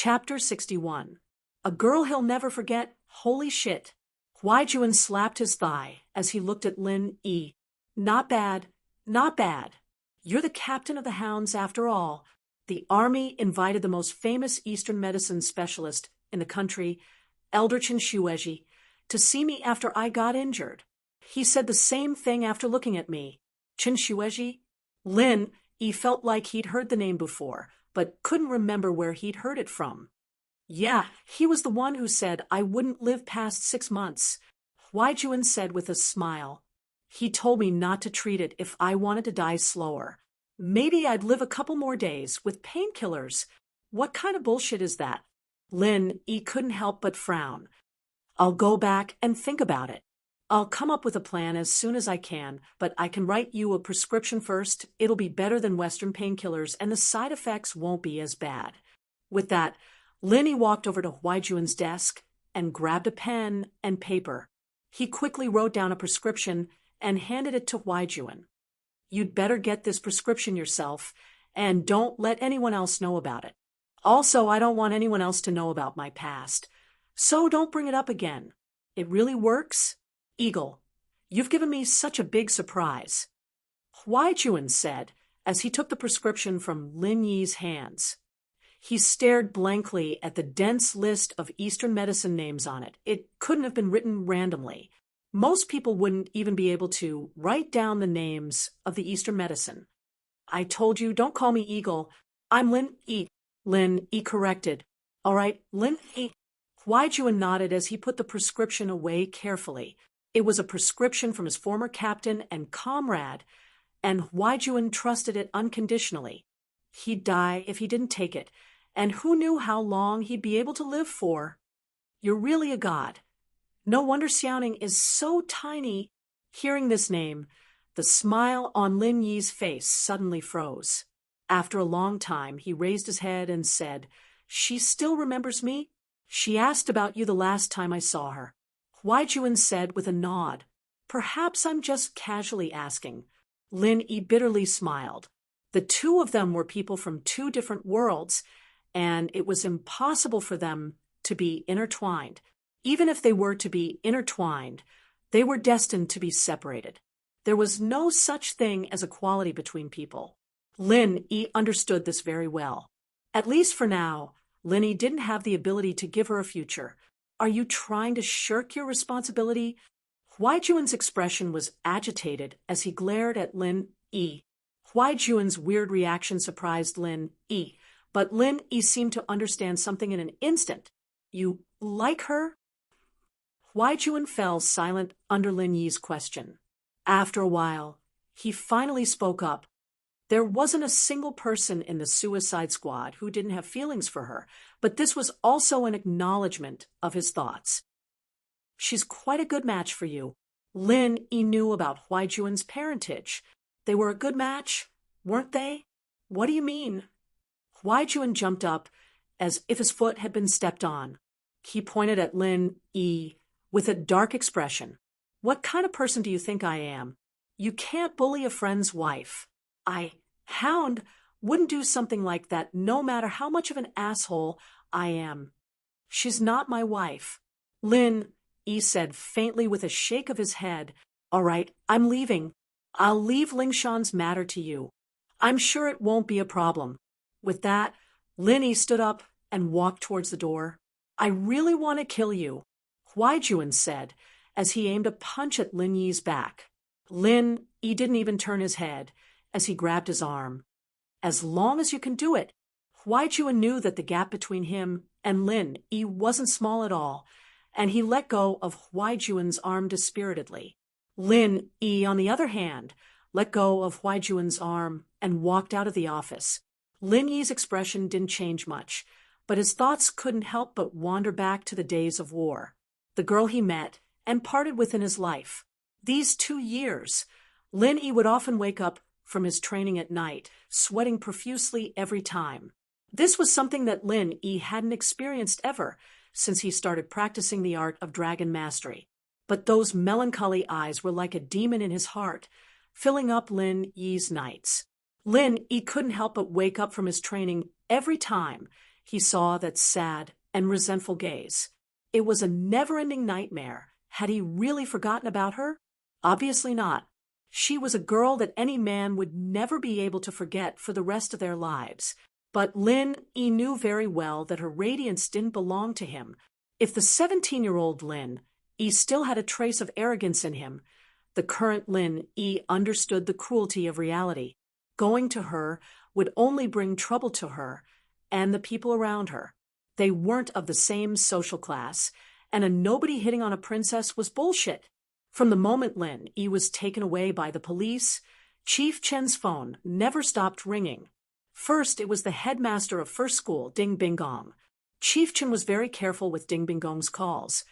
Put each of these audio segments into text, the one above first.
Chapter 61. A Girl He'll Never Forget. Holy shit. Hwai Juan slapped his thigh as he looked at Lin Yi. Not bad, not bad. You're the captain of the hounds after all. The army invited the most famous Eastern medicine specialist in the country, Elder Chen Shueji, to see me after I got injured. He said the same thing after looking at me. Chen Shueji? Lin Yi felt like he'd heard the name before, but couldn't remember where he'd heard it from. Yeah, he was the one who said I wouldn't live past 6 months. Hwai Juan said with a smile. He told me not to treat it if I wanted to die slower. Maybe I'd live a couple more days with painkillers. What kind of bullshit is that? Lin Yi couldn't help but frown. I'll go back and think about it. I'll come up with a plan as soon as I can, but I can write you a prescription first. It'll be better than Western painkillers, and the side effects won't be as bad. With that, Lin Yi walked over to Hwai Juan's desk and grabbed a pen and paper. He quickly wrote down a prescription and handed it to Hwai Juan. You'd better get this prescription yourself, and don't let anyone else know about it. Also, I don't want anyone else to know about my past, so don't bring it up again. It really works? Eagle, you've given me such a big surprise. Hwai Juan said as he took the prescription from Lin Yi's hands. He stared blankly at the dense list of Eastern medicine names on it. It couldn't have been written randomly. Most people wouldn't even be able to write down the names of the Eastern medicine. I told you, don't call me Eagle. I'm Lin Yi. Lin Yi corrected. All right, Lin Yi. Hwai Juan nodded as he put the prescription away carefully. It was a prescription from his former captain and comrade, and Hwai Juan trusted it unconditionally. He'd die if he didn't take it, and who knew how long he'd be able to live for? You're really a god. No wonder Xiaoning is so tiny. Hearing this name, the smile on Lin Yi's face suddenly froze. After a long time, he raised his head and said, She still remembers me? She asked about you the last time I saw her. Hwai Juan said with a nod. Perhaps I'm just casually asking. Lin Yi bitterly smiled. The two of them were people from two different worlds, and it was impossible for them to be intertwined. Even if they were to be intertwined, they were destined to be separated. There was no such thing as equality between people. Lin Yi understood this very well. At least for now, Lin Yi didn't have the ability to give her a future. Are you trying to shirk your responsibility? Hwai Juan's expression was agitated as he glared at Lin Yi. Hwai Juan's weird reaction surprised Lin Yi, but Lin Yi seemed to understand something in an instant. You like her? Hwai Juan fell silent under Lin Yi's question. After a while, he finally spoke up. There wasn't a single person in the suicide squad who didn't have feelings for her, but this was also an acknowledgement of his thoughts. She's quite a good match for you. Lin Yi knew about Hwai Juan's parentage. They were a good match, weren't they? What do you mean? Hwai Juan jumped up as if his foot had been stepped on. He pointed at Lin Yi with a dark expression. What kind of person do you think I am? You can't bully a friend's wife. Hound wouldn't do something like that no matter how much of an asshole I am. She's not my wife. Lin Yi said faintly with a shake of his head. All right, I'm leaving. I'll leave Lingshan's matter to you. I'm sure it won't be a problem. With that, Lin Yi stood up and walked towards the door. I really want to kill you, Hwai Juan said as he aimed a punch at Lin Yi's back. Lin Yi didn't even turn his head as he grabbed his arm. As long as you can do it. Hwai Juan knew that the gap between him and Lin Yi wasn't small at all, and he let go of Hwai Juan's arm dispiritedly. Lin Yi, on the other hand, let go of Hwai Juan's arm and walked out of the office. Lin Yi's expression didn't change much, but his thoughts couldn't help but wander back to the days of war, the girl he met and parted with in his life. These 2 years, Lin Yi would often wake up from his training at night, sweating profusely every time. This was something that Lin Yi hadn't experienced ever since he started practicing the art of dragon mastery. But those melancholy eyes were like a demon in his heart, filling up Lin Yi's nights. Lin Yi couldn't help but wake up from his training every time he saw that sad and resentful gaze. It was a never-ending nightmare. Had he really forgotten about her? Obviously not. She was a girl that any man would never be able to forget for the rest of their lives. But Lin Yi knew very well that her radiance didn't belong to him. If the 17-year-old Lin Yi still had a trace of arrogance in him, the current Lin Yi understood the cruelty of reality. Going to her would only bring trouble to her and the people around her. They weren't of the same social class, and a nobody hitting on a princess was bullshit. From the moment Lin Yi was taken away by the police, Chief Chen's phone never stopped ringing. First, it was the headmaster of first school, Ding Bingong. Chief Chen was very careful with Ding Bingong's calls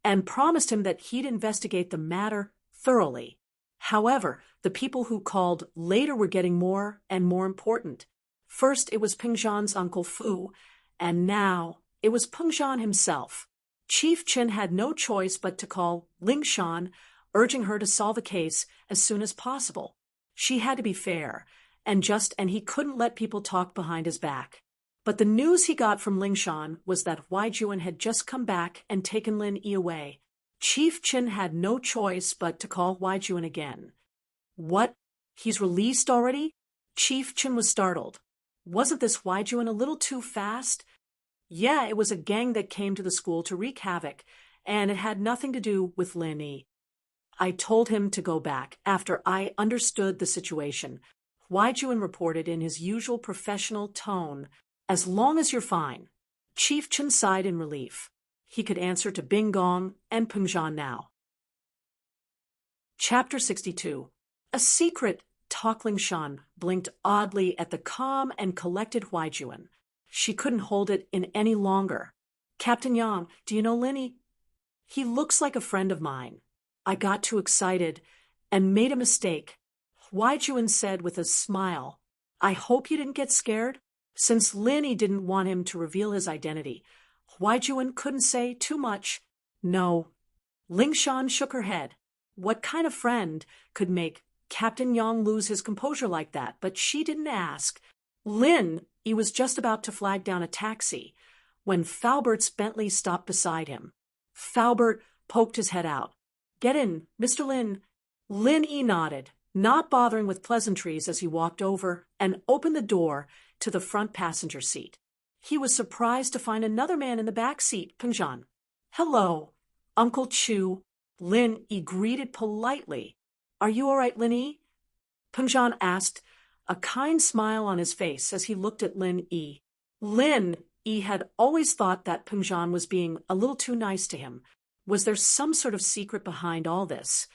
and promised him that he'd investigate the matter thoroughly. However, the people who called later were getting more and more important. First, it was Peng Zhan's Uncle Fu, and now it was Peng Zhan himself. Chief Chen had no choice but to call Ling Shan, urging her to solve the case as soon as possible. She had to be fair and just, and he couldn't let people talk behind his back. But the news he got from Ling Shan was that Huai Juan had just come back and taken Lin Yi away. Chief Chen had no choice but to call Huai Juan again. What? He's released already? Chief Chen was startled. Wasn't this Huai Juan a little too fast? Yeah, it was a gang that came to the school to wreak havoc, and it had nothing to do with Lin Yi. I told him to go back after I understood the situation. Huai Juan reported in his usual professional tone, "As long as you're fine." Chief Chen sighed in relief. He could answer to Bing Gong and Peng Zhan now. Chapter 62. A secret. Ling Shan blinked oddly at the calm and collected Huai Juan. She couldn't hold it in any longer. "Captain Yang, do you know Lin Yi? He looks like a friend of mine. I got too excited and made a mistake." Huai Juan said with a smile, "I hope you didn't get scared." Since Lin Yi didn't want him to reveal his identity, Huai Juan couldn't say too much. No. Ling Shan shook her head. What kind of friend could make Captain Yang lose his composure like that? But she didn't ask. Lin Yi was just about to flag down a taxi when Falbert's Bentley stopped beside him. Falbert poked his head out. "Get in, Mr. Lin." Lin Yi nodded, not bothering with pleasantries as he walked over and opened the door to the front passenger seat. He was surprised to find another man in the back seat, Peng Zhan. "Hello, Uncle Chu." Lin Yi greeted politely. "Are you all right, Lin Yi?" Peng Zhan asked, a kind smile on his face as he looked at Lin Yi. Lin Yi had always thought that Peng Zhan was being a little too nice to him. Was there some sort of secret behind all this?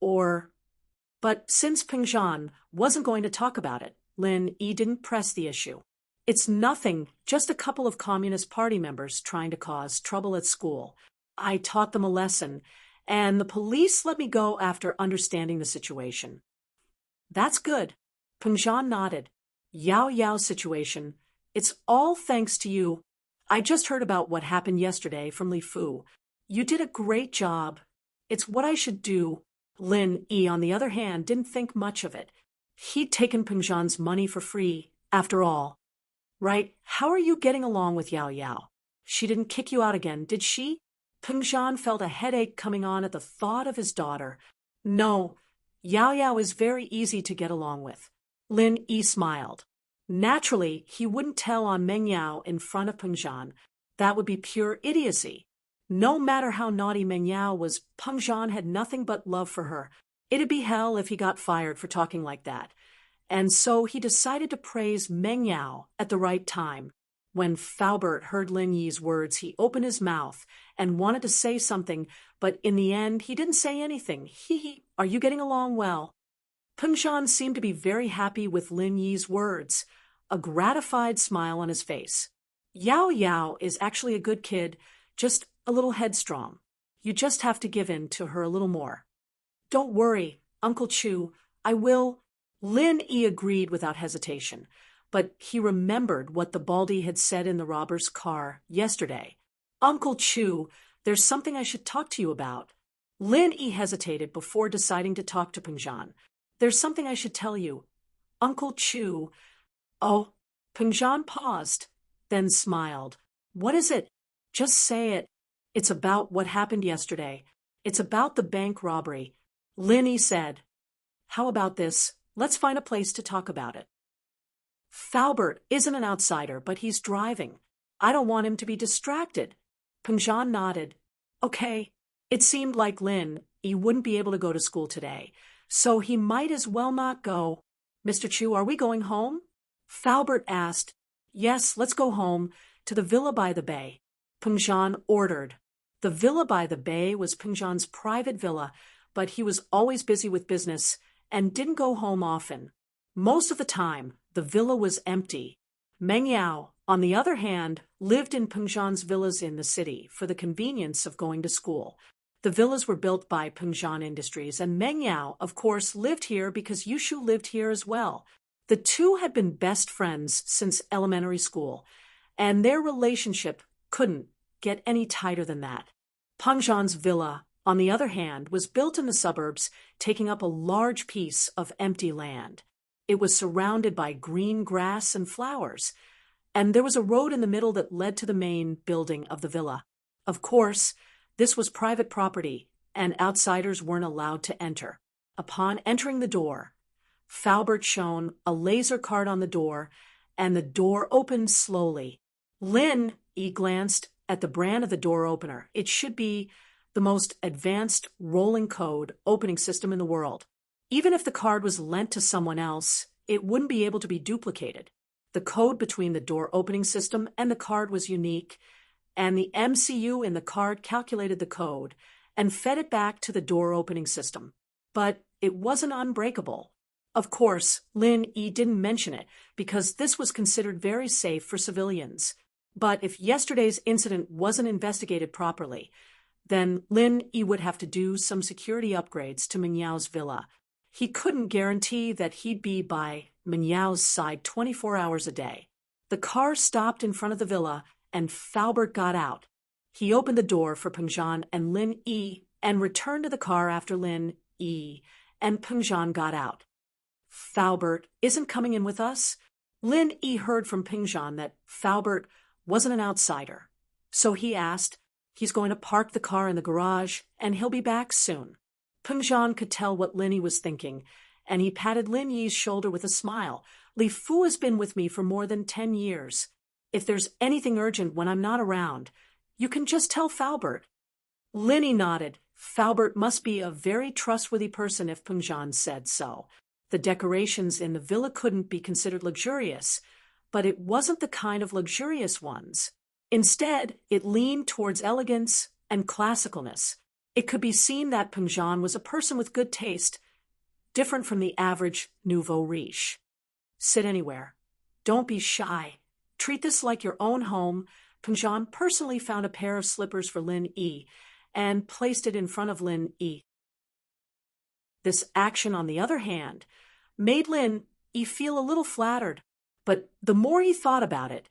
But since Peng Zhan wasn't going to talk about it, Lin Yi didn't press the issue. "It's nothing, just a couple of Communist Party members trying to cause trouble at school. I taught them a lesson, and the police let me go after understanding the situation." "That's good." Peng Zhan nodded. "Yao Yao situation. It's all thanks to you. I just heard about what happened yesterday from Li Fu. You did a great job. It's what I should do." Lin Yi, on the other hand, didn't think much of it. He'd taken Peng Zhan's money for free, after all. "Right, how are you getting along with Yao Yao? She didn't kick you out again, did she?" Peng Zhan felt a headache coming on at the thought of his daughter. "No, Yao Yao is very easy to get along with." Lin Yi smiled. Naturally, he wouldn't tell on Meng Yao in front of Peng Zhan. That would be pure idiocy. No matter how naughty Meng Yao was, Peng Zhan had nothing but love for her. It'd be hell if he got fired for talking like that. And so he decided to praise Meng Yao at the right time. When Falbert heard Lin Yi's words, he opened his mouth and wanted to say something, but in the end, he didn't say anything. Are you getting along well?" Peng Zhan seemed to be very happy with Lin Yi's words, a gratified smile on his face. "Yao Yao is actually a good kid, just a little headstrong. You just have to give in to her a little more." "Don't worry, Uncle Chu, I will." Lin Yi agreed without hesitation, but he remembered what the Baldy had said in the robber's car yesterday. "Uncle Chu, there's something I should talk to you about." Lin Yi hesitated before deciding to talk to Peng Zhan. "There's something I should tell you. Uncle Chu." "Oh." Peng Zhan paused. then smiled. What is it? Just say it. It's about what happened yesterday. It's about the bank robbery. Lin Yi said. How about this? Let's find a place to talk about it. Faubert isn't an outsider, but he's driving. I don't want him to be distracted. Pengzhan nodded. Okay. It seemed like Lin Yi wouldn't be able to go to school today, so he might as well not go. Mr. Chu, are we going home? Faubert asked. Yes, let's go home, to the villa by the bay. Pengzhan ordered. The villa by the bay was Pengzhan's private villa, but he was always busy with business and didn't go home often. Most of the time, the villa was empty. Meng Yao, on the other hand, lived in Pengzhan's villas in the city for the convenience of going to school. The villas were built by Pengzhan Industries, and Meng Yao, of course, lived here because Yushu lived here as well. The two had been best friends since elementary school, and their relationship couldn't get any tighter than that. Pengzhan's villa, on the other hand, was built in the suburbs, taking up a large piece of empty land. It was surrounded by green grass and flowers, and there was a road in the middle that led to the main building of the villa. Of course, this was private property, and outsiders weren't allowed to enter. Upon entering the door, Faubert shone a laser card on the door, and the door opened slowly. Lin Yi glanced at the brand of the door opener. It should be the most advanced rolling code opening system in the world. Even if the card was lent to someone else, it wouldn't be able to be duplicated. The code between the door opening system and the card was unique, and the MCU in the card calculated the code and fed it back to the door opening system. But it wasn't unbreakable. Of course, Lin Yi didn't mention it because this was considered very safe for civilians. But if yesterday's incident wasn't investigated properly, then Lin Yi would have to do some security upgrades to Meng Yao's villa. He couldn't guarantee that he'd be by Meng Yao's side 24 hours a day. The car stopped in front of the villa, and Faubert got out. He opened the door for Pengzhan and Lin Yi and returned to the car after Lin Yi and Pengzhan got out. Faubert isn't coming in with us? Lin Yi heard from Pengzhan that Faubert wasn't an outsider, so he asked. He's going to park the car in the garage, and he'll be back soon. Pengzhan could tell what Lin Yi was thinking, and he patted Lin Yi's shoulder with a smile. Li Fu has been with me for more than 10 years. If there's anything urgent when I'm not around, you can just tell Faubert. Lin Yi nodded. Faubert must be a very trustworthy person if Pengzhan said so. The decorations in the villa couldn't be considered luxurious, but it wasn't the kind of luxurious ones. Instead, it leaned towards elegance and classicalness. It could be seen that Pengzhan was a person with good taste, different from the average nouveau riche. Sit anywhere. Don't be shy. Treat this like your own home. Pengzhan personally found a pair of slippers for Lin Yi and placed it in front of Lin Yi. This action, on the other hand, made Lin Yi feel a little flattered, but the more he thought about it,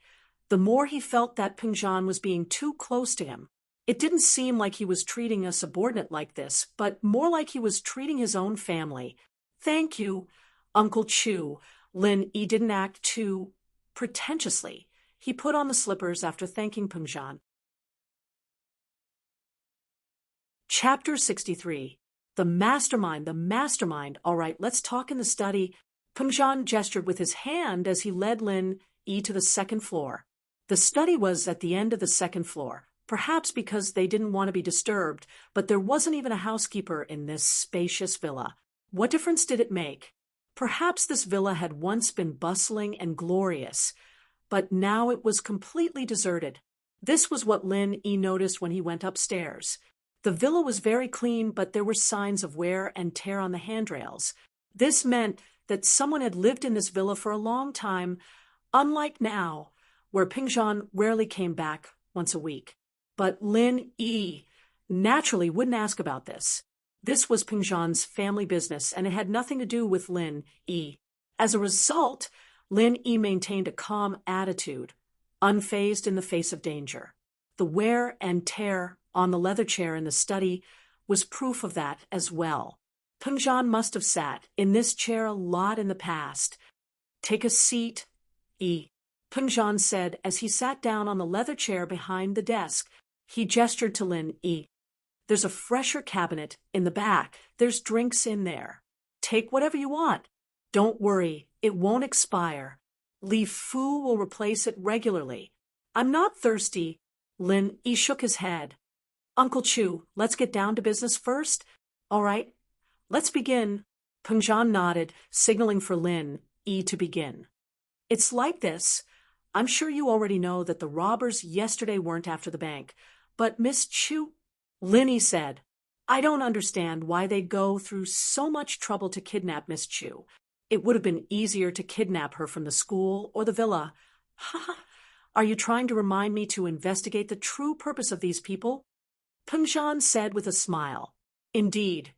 the more he felt that Pengzhan was being too close to him. It didn't seem like he was treating a subordinate like this, but more like he was treating his own family. Thank you, Uncle Chu. Lin Yi didn't act too pretentiously. He put on the slippers after thanking Pengzhan. Chapter 63. The mastermind. All right, let's talk in the study. Pengzhan gestured with his hand as he led Lin Yi to the second floor. The study was at the end of the second floor, perhaps because they didn't want to be disturbed, but there wasn't even a housekeeper in this spacious villa. What difference did it make? Perhaps this villa had once been bustling and glorious, but now it was completely deserted. This was what Lin Yi noticed when he went upstairs. The villa was very clean, but there were signs of wear and tear on the handrails. This meant that someone had lived in this villa for a long time, unlike now, where Pengzhan rarely came back once a week. But Lin Yi naturally wouldn't ask about this. This was Pengzhan's family business, and it had nothing to do with Lin Yi. As a result, Lin Yi maintained a calm attitude, unfazed in the face of danger. The wear and tear on the leather chair in the study was proof of that as well. Pengzhan must have sat in this chair a lot in the past. Take a seat, Yi. Pengjan said as he sat down on the leather chair behind the desk. He gestured to Lin Yi. There's a fresher cabinet in the back. There's drinks in there. Take whatever you want. Don't worry, it won't expire. Li Fu will replace it regularly. I'm not thirsty. Lin Yi shook his head. Uncle Chu, let's get down to business first. All right, let's begin. Pengjan nodded, signaling for Lin Yi to begin. It's like this. I'm sure you already know that the robbers yesterday weren't after the bank, but Miss Chu, Lin Yi said, I don't understand why they'd go through so much trouble to kidnap Miss Chu. It would have been easier to kidnap her from the school or the villa. Ha! Are you trying to remind me to investigate the true purpose of these people? Pengjan said with a smile. Indeed.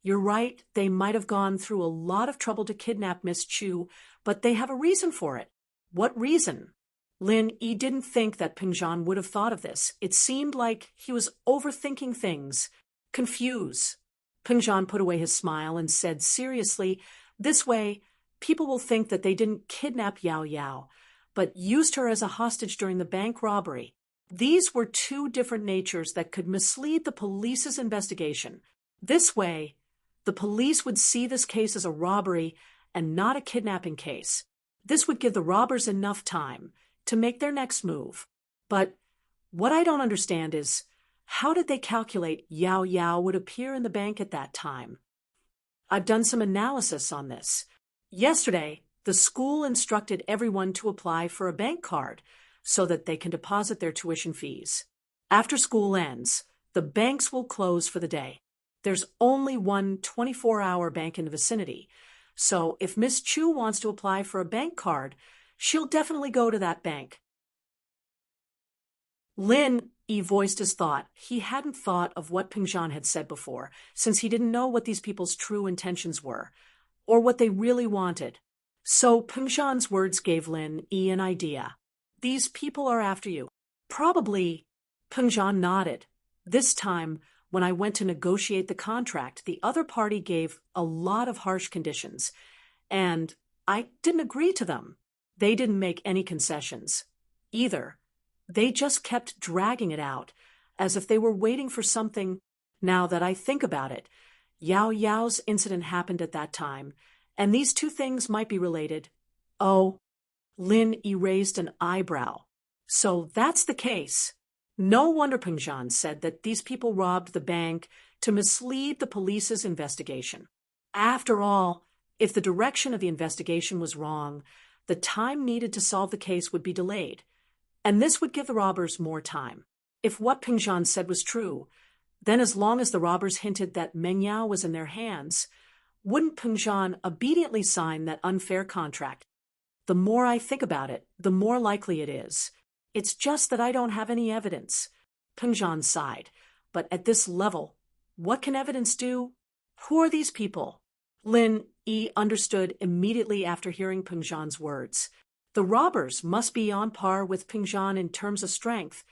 You're right, they might have gone through a lot of trouble to kidnap Miss Chu, but they have a reason for it. What reason? Lin Yi didn't think that Pengjan would have thought of this. It seemed like he was overthinking things. Confused. Pengjan put away his smile and said seriously, this way, people will think that they didn't kidnap Yao Yao, but used her as a hostage during the bank robbery. These were two different natures that could mislead the police's investigation. This way, the police would see this case as a robbery and not a kidnapping case. This would give the robbers enough time to make their next move. But what I don't understand is, how did they calculate Yao Yao would appear in the bank at that time? I've done some analysis on this. Yesterday, the school instructed everyone to apply for a bank card so that they can deposit their tuition fees. After school ends, the banks will close for the day. There's only one 24-hour bank in the vicinity, so if Miss Chu wants to apply for a bank card, she'll definitely go to that bank. Lin Yi voiced his thought. He hadn't thought of what Pengjan had said before, since he didn't know what these people's true intentions were, or what they really wanted. So Pengjan's words gave Lin Yi an idea. These people are after you. Probably. Pengjan nodded. This time, when I went to negotiate the contract, the other party gave a lot of harsh conditions, and I didn't agree to them. They didn't make any concessions, either. They just kept dragging it out, as if they were waiting for something. Now that I think about it, Yao Yao's incident happened at that time, and these two things might be related. Oh, Lin Yi raised an eyebrow. So that's the case. No wonder Pengjan said that these people robbed the bank to mislead the police's investigation. After all, if the direction of the investigation was wrong, the time needed to solve the case would be delayed, and this would give the robbers more time. If what Pengjan said was true, then as long as the robbers hinted that Meng Yao was in their hands, wouldn't Pengjan obediently sign that unfair contract? The more I think about it, the more likely it is. It's just that I don't have any evidence. Pengjan sighed. But at this level, what can evidence do? Who are these people? Lin Yi understood immediately after hearing Pengjan's words. The robbers must be on par with Pengjan in terms of strength.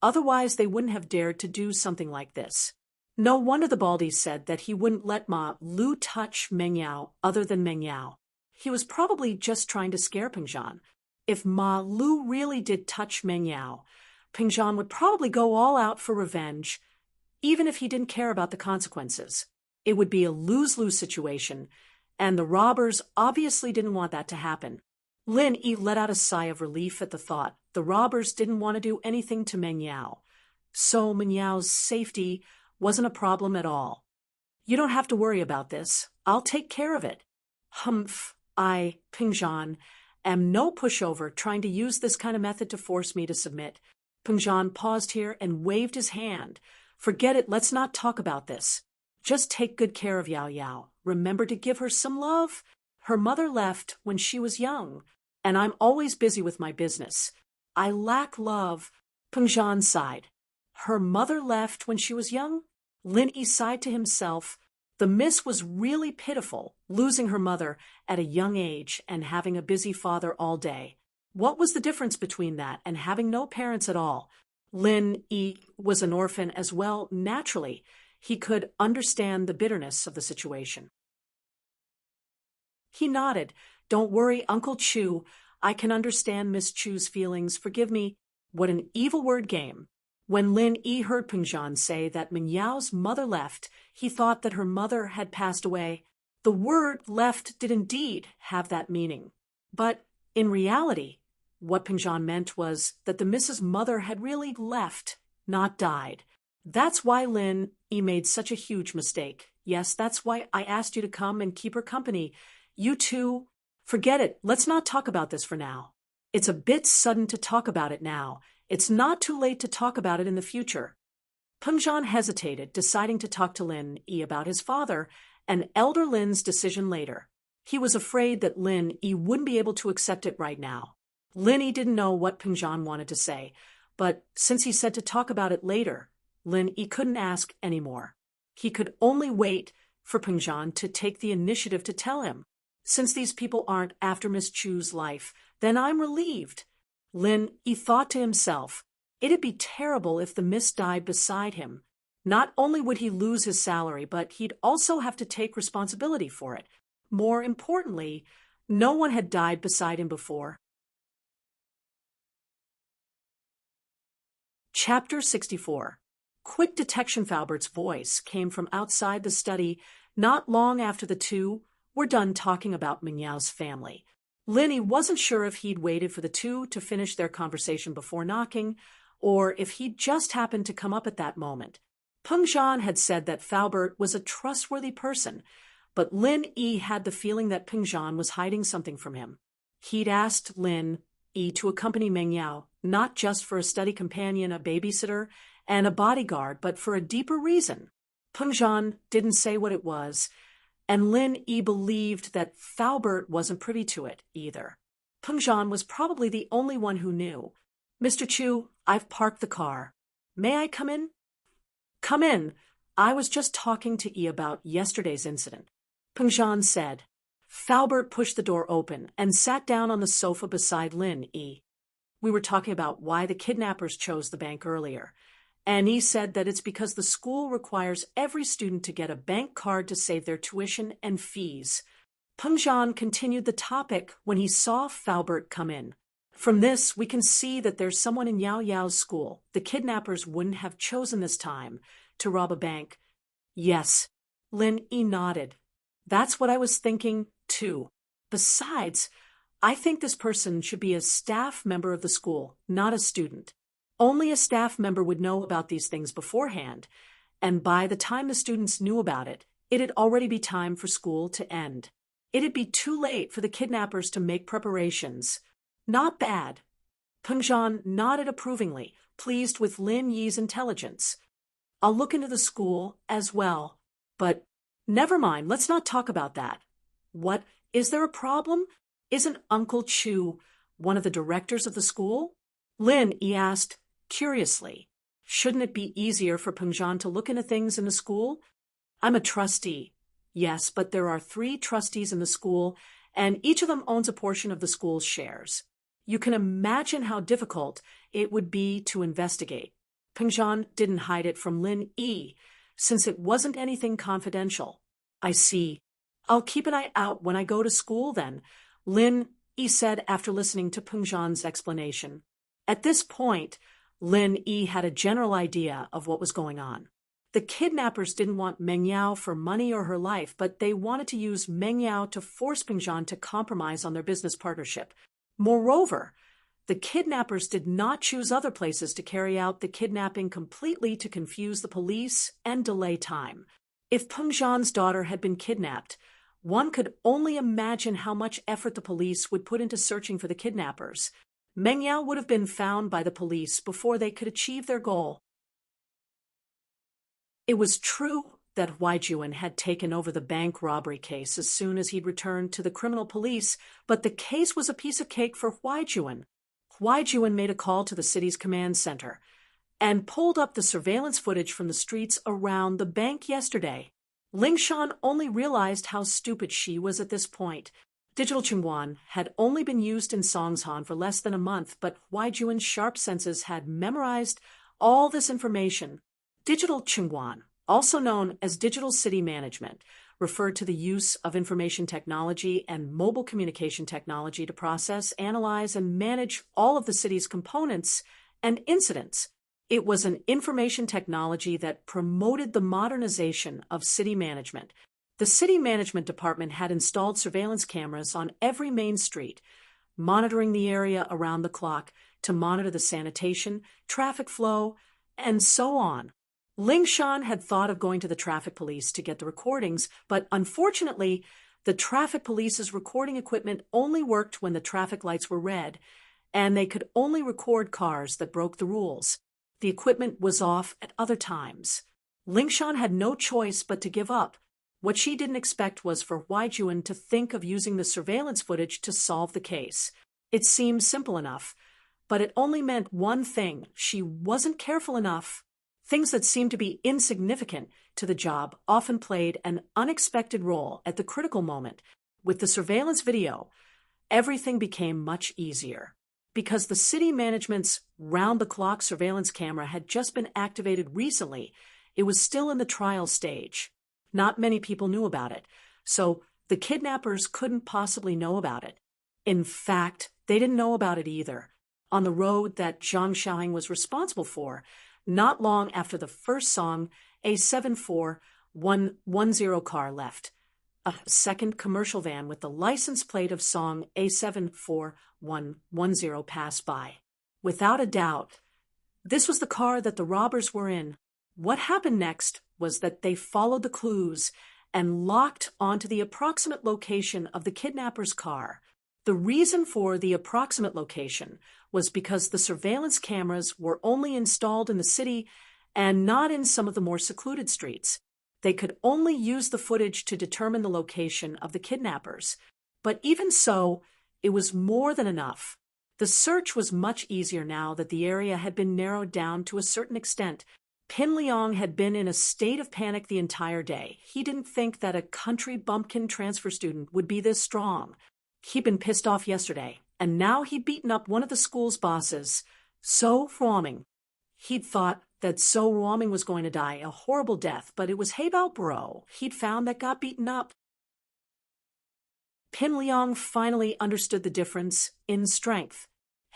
Otherwise, they wouldn't have dared to do something like this. No wonder the Baldi said that he wouldn't let Ma Lu touch Meng Yao other than Meng Yao. He was probably just trying to scare Pengjan. If Ma Lu really did touch Meng Yao, Pengjan would probably go all out for revenge, even if he didn't care about the consequences. It would be a lose-lose situation, and the robbers obviously didn't want that to happen. Lin Yi let out a sigh of relief at the thought. The robbers didn't want to do anything to Meng Yao, so Meng Yao's safety wasn't a problem at all. You don't have to worry about this. I'll take care of it. Humph, Pengjan, am no pushover trying to use this kind of method to force me to submit. Pengjan paused here and waved his hand. Forget it, let's not talk about this. Just take good care of Yao Yao. Remember to give her some love. Her mother left when she was young, and I'm always busy with my business. I lack love. Pengjan sighed. Her mother left when she was young? Lin Yi sighed to himself. The miss was really pitiful, losing her mother at a young age and having a busy father all day. What was the difference between that and having no parents at all? Lin Yi was an orphan as well. Naturally, he could understand the bitterness of the situation. He nodded. Don't worry, Uncle Chu. I can understand Miss Chu's feelings. Forgive me. What an evil word game. When Lin Yi heard Pengzhan say that Meng Yao's mother left, he thought that her mother had passed away. The word left did indeed have that meaning. But in reality, what Pengzhan meant was that the Mrs. Mother had really left, not died. That's why Lin Yi made such a huge mistake. Yes, that's why I asked you to come and keep her company. You two, forget it. Let's not talk about this for now. It's a bit sudden to talk about it now. It's not too late to talk about it in the future. Pengzhan hesitated, deciding to talk to Lin Yi about his father and elder Lin's decision later. He was afraid that Lin Yi wouldn't be able to accept it right now. Lin Yi didn't know what Pengzhan wanted to say, but since he said to talk about it later, Lin Yi couldn't ask anymore. He could only wait for Pengzhan to take the initiative to tell him. Since these people aren't after Miss Chu's life, then I'm relieved. Lin Yi thought to himself, it'd be terrible if the miss died beside him. Not only would he lose his salary, but he'd also have to take responsibility for it. More importantly, no one had died beside him before. Chapter 64. Quick detection. Faubert's voice came from outside the study not long after the two were done talking about Meng Yao's family. Lin Yi wasn't sure if he'd waited for the two to finish their conversation before knocking, or if he'd just happened to come up at that moment. Pengzhan had said that Faubert was a trustworthy person, but Lin Yi had the feeling that Pengzhan was hiding something from him. He'd asked Lin Yi to accompany Meng Yao, not just for a study companion, a babysitter, and a bodyguard, but for a deeper reason. Pengzhan didn't say what it was, and Lin Yi believed that Faubert wasn't privy to it either. Pengzhan was probably the only one who knew. Mr. Chu, I've parked the car. May I come in? Come in. I was just talking to Yi about yesterday's incident, Pengzhan said. Faubert pushed the door open and sat down on the sofa beside Lin Yi. We were talking about why the kidnappers chose the bank earlier, and he said that it's because the school requires every student to get a bank card to save their tuition and fees. Pengzhan continued the topic when he saw Faubert come in. From this, we can see that there's someone in Yao Yao's school. The kidnappers wouldn't have chosen this time to rob a bank. Yes, Lin Yi nodded. That's what I was thinking, too. Besides, I think this person should be a staff member of the school, not a student. Only a staff member would know about these things beforehand, and by the time the students knew about it, it'd already be time for school to end. It'd be too late for the kidnappers to make preparations. Not bad. Pengzhan nodded approvingly, pleased with Lin Yi's intelligence. I'll look into the school as well. But never mind, let's not talk about that. What, is there a problem? Isn't Uncle Chu one of the directors of the school? Lin Yi asked, curiously. Shouldn't it be easier for Pengzhan to look into things in the school? I'm a trustee. Yes, but there are 3 trustees in the school, and each of them owns a portion of the school's shares. You can imagine how difficult it would be to investigate. Pengzhan didn't hide it from Lin Yi, since it wasn't anything confidential. I see. I'll keep an eye out when I go to school then, Lin Yi said after listening to Pengzhan's explanation. At this point, Lin Yi had a general idea of what was going on. The kidnappers didn't want Meng Yao for money or her life, but they wanted to use Meng Yao to force Pengzhan to compromise on their business partnership. Moreover, the kidnappers did not choose other places to carry out the kidnapping completely to confuse the police and delay time. If Pengzhan's daughter had been kidnapped, one could only imagine how much effort the police would put into searching for the kidnappers. Meng Yao would have been found by the police before they could achieve their goal. It was true that Huaijuan had taken over the bank robbery case as soon as he'd returned to the criminal police, but the case was a piece of cake for Huaijuan. Huaijuan made a call to the city's command center and pulled up the surveillance footage from the streets around the bank yesterday. Lingshan only realized how stupid she was at this point. Digital Qinghuan had only been used in Songshan for less than a month, but Huaijuan's sharp senses had memorized all this information. Digital Qinghuan, also known as Digital City Management, referred to the use of information technology and mobile communication technology to process, analyze, and manage all of the city's components and incidents. It was an information technology that promoted the modernization of city management. The city management department had installed surveillance cameras on every main street, monitoring the area around the clock to monitor the sanitation, traffic flow, and so on. Ling Shan had thought of going to the traffic police to get the recordings, but unfortunately, the traffic police's recording equipment only worked when the traffic lights were red, and they could only record cars that broke the rules. The equipment was off at other times. Ling Shan had no choice but to give up. What she didn't expect was for Huai Juan to think of using the surveillance footage to solve the case. It seemed simple enough, but it only meant one thing: she wasn't careful enough. Things that seemed to be insignificant to the job often played an unexpected role at the critical moment. With the surveillance video, everything became much easier. Because the city management's round-the-clock surveillance camera had just been activated recently, it was still in the trial stage. Not many people knew about it, so the kidnappers couldn't possibly know about it. In fact, they didn't know about it either. On the road that Zhang Xiaoying was responsible for, not long after the first song, a 7410 car left. A second commercial van with the license plate of song A74110 passed by. Without a doubt, this was the car that the robbers were in. What happened next was that they followed the clues and locked onto the approximate location of the kidnapper's car. The reason for the approximate location was because the surveillance cameras were only installed in the city and not in some of the more secluded streets. They could only use the footage to determine the location of the kidnappers. But even so, it was more than enough. The search was much easier now that the area had been narrowed down to a certain extent. Pin Liang had been in a state of panic the entire day. He didn't think that a country bumpkin transfer student would be this strong. He'd been pissed off yesterday, and now he'd beaten up one of the school's bosses, So Ruoming. He'd thought that So Ruoming was going to die a horrible death, but it was Hebao Bro he'd found that got beaten up. Pin Liang finally understood the difference in strength.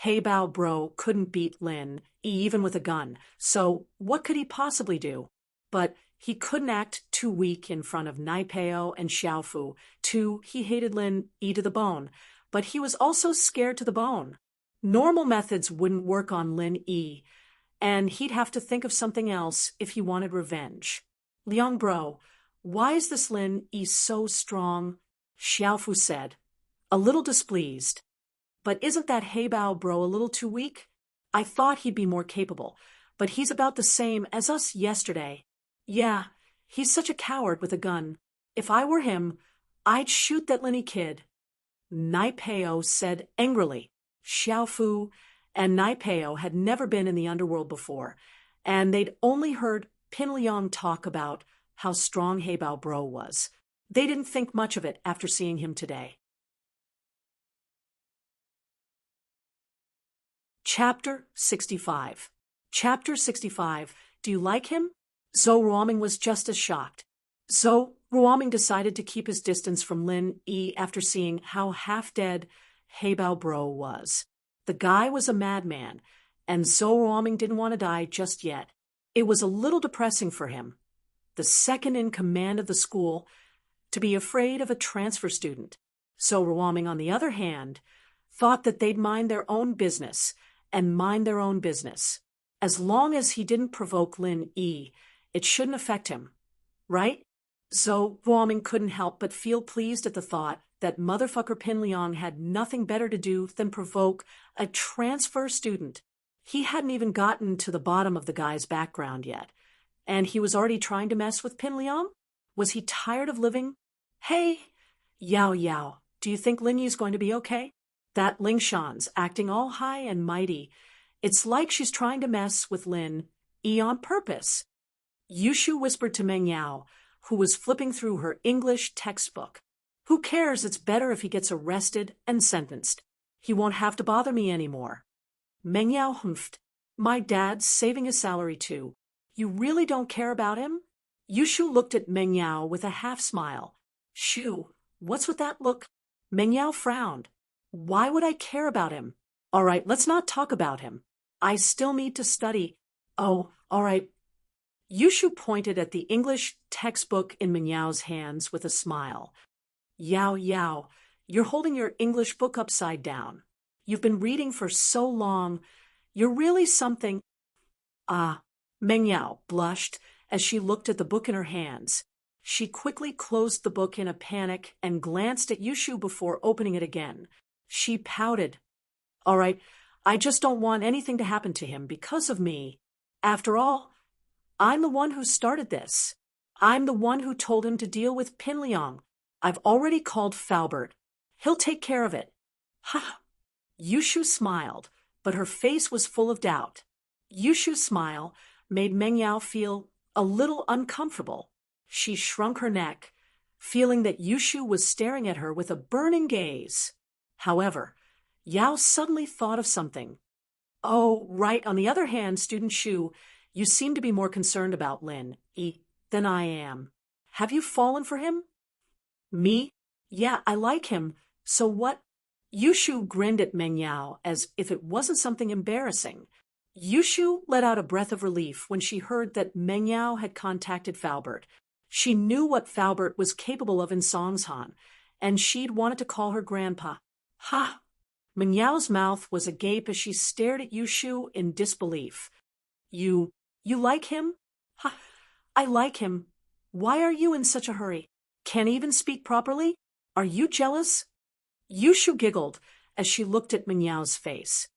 Hebao Bro couldn't beat Lin, even with a gun, so what could he possibly do? But he couldn't act too weak in front of Nai Peo and Xiaofu. Too, he hated Lin E to the bone, but he was also scared to the bone. Normal methods wouldn't work on Lin E, and he'd have to think of something else if he wanted revenge. Liang Bro, why is this Lin E so strong? Xiaofu said, a little displeased. But isn't that Hebao Bro a little too weak? I thought he'd be more capable, but he's about the same as us yesterday. Yeah, he's such a coward with a gun. If I were him, I'd shoot that Linny kid. Nai Peo said angrily. Xiaofu and Nai Peo had never been in the underworld before, and they'd only heard Pin Liang talk about how strong Hebao Bro was. They didn't think much of it after seeing him today. Chapter 65. Chapter 65. Do you like him? Zhou Ruoming was just as shocked. Zhou Ruoming decided to keep his distance from Lin E after seeing how half-dead Hebao Bro was. The guy was a madman, and Zhou Ruoming didn't want to die just yet. It was a little depressing for him, the second in command of the school, to be afraid of a transfer student. Zhou Ruoming, on the other hand, thought that they'd mind their own business and mind their own business. As long as he didn't provoke Lin E, it shouldn't affect him, right? Zhou Ruoming couldn't help but feel pleased at the thought that motherfucker Pin Liang had nothing better to do than provoke a transfer student. He hadn't even gotten to the bottom of the guy's background yet, and he was already trying to mess with Pin Liang? Was he tired of living? Hey, Yao Yao, do you think Lin Yi's going to be okay? That Ling Shan's acting all high and mighty. It's like she's trying to mess with Lin E on purpose. Yushu whispered to Meng Yao, who was flipping through her English textbook. Who cares? It's better if he gets arrested and sentenced. He won't have to bother me anymore. Meng Yao humphed. My dad's saving his salary too. You really don't care about him? Yushu looked at Meng Yao with a half-smile. Shoo, what's with that look? Meng Yao frowned. Why would I care about him? All right, let's not talk about him. I still need to study. Oh, all right. Yushu pointed at the English textbook in Meng Yao's hands with a smile. Yao, Yao, you're holding your English book upside down. You've been reading for so long. You're really something. Ah, Meng Yao blushed as she looked at the book in her hands. She quickly closed the book in a panic and glanced at Yushu before opening it again. She pouted. All right, I just don't want anything to happen to him because of me. After all, I'm the one who started this. I'm the one who told him to deal with Pin Liang. I've already called Faubert. He'll take care of it. Ha! Yushu smiled, but her face was full of doubt. Yushu's smile made Meng Yao feel a little uncomfortable. She shrunk her neck, feeling that Yushu was staring at her with a burning gaze. However, Yao suddenly thought of something. Oh, right. On the other hand, Student Shu, you seem to be more concerned about Lin Yi than I am. Have you fallen for him? Me? Yeah, I like him. So what? Yushu grinned at Meng Yao as if it wasn't something embarrassing. Yushu let out a breath of relief when she heard that Meng Yao had contacted Faubert. She knew what Faubert was capable of in Songshan, and she'd wanted to call her grandpa. Ha! Meng Yao's mouth was agape as she stared at Yushu in disbelief. You like him? Ha! I like him. Why are you in such a hurry? Can't even speak properly? Are you jealous? Yushu giggled as she looked at Meng Yao's face.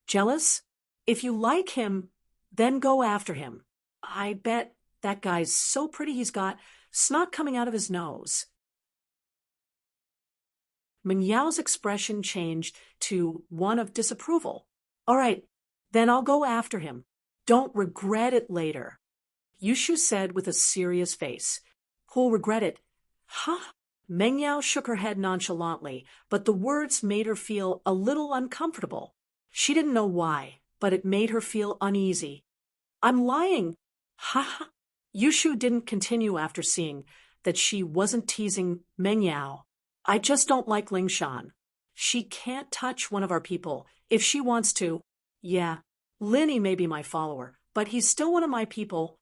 Jealous? If you like him, then go after him. I bet that guy's so pretty he's got snot coming out of his nose. Meng Yao's expression changed to one of disapproval. All right, then I'll go after him. Don't regret it later. Yushu said with a serious face. Who'll regret it? Huh? Meng Yao shook her head nonchalantly, but the words made her feel a little uncomfortable. She didn't know why, but it made her feel uneasy. I'm lying. Ha! Yushu didn't continue after seeing that she wasn't teasing Meng Yao. I just don't like Ling Shan. She can't touch one of our people if she wants to. Yeah, Linny may be my follower, but he's still one of my people.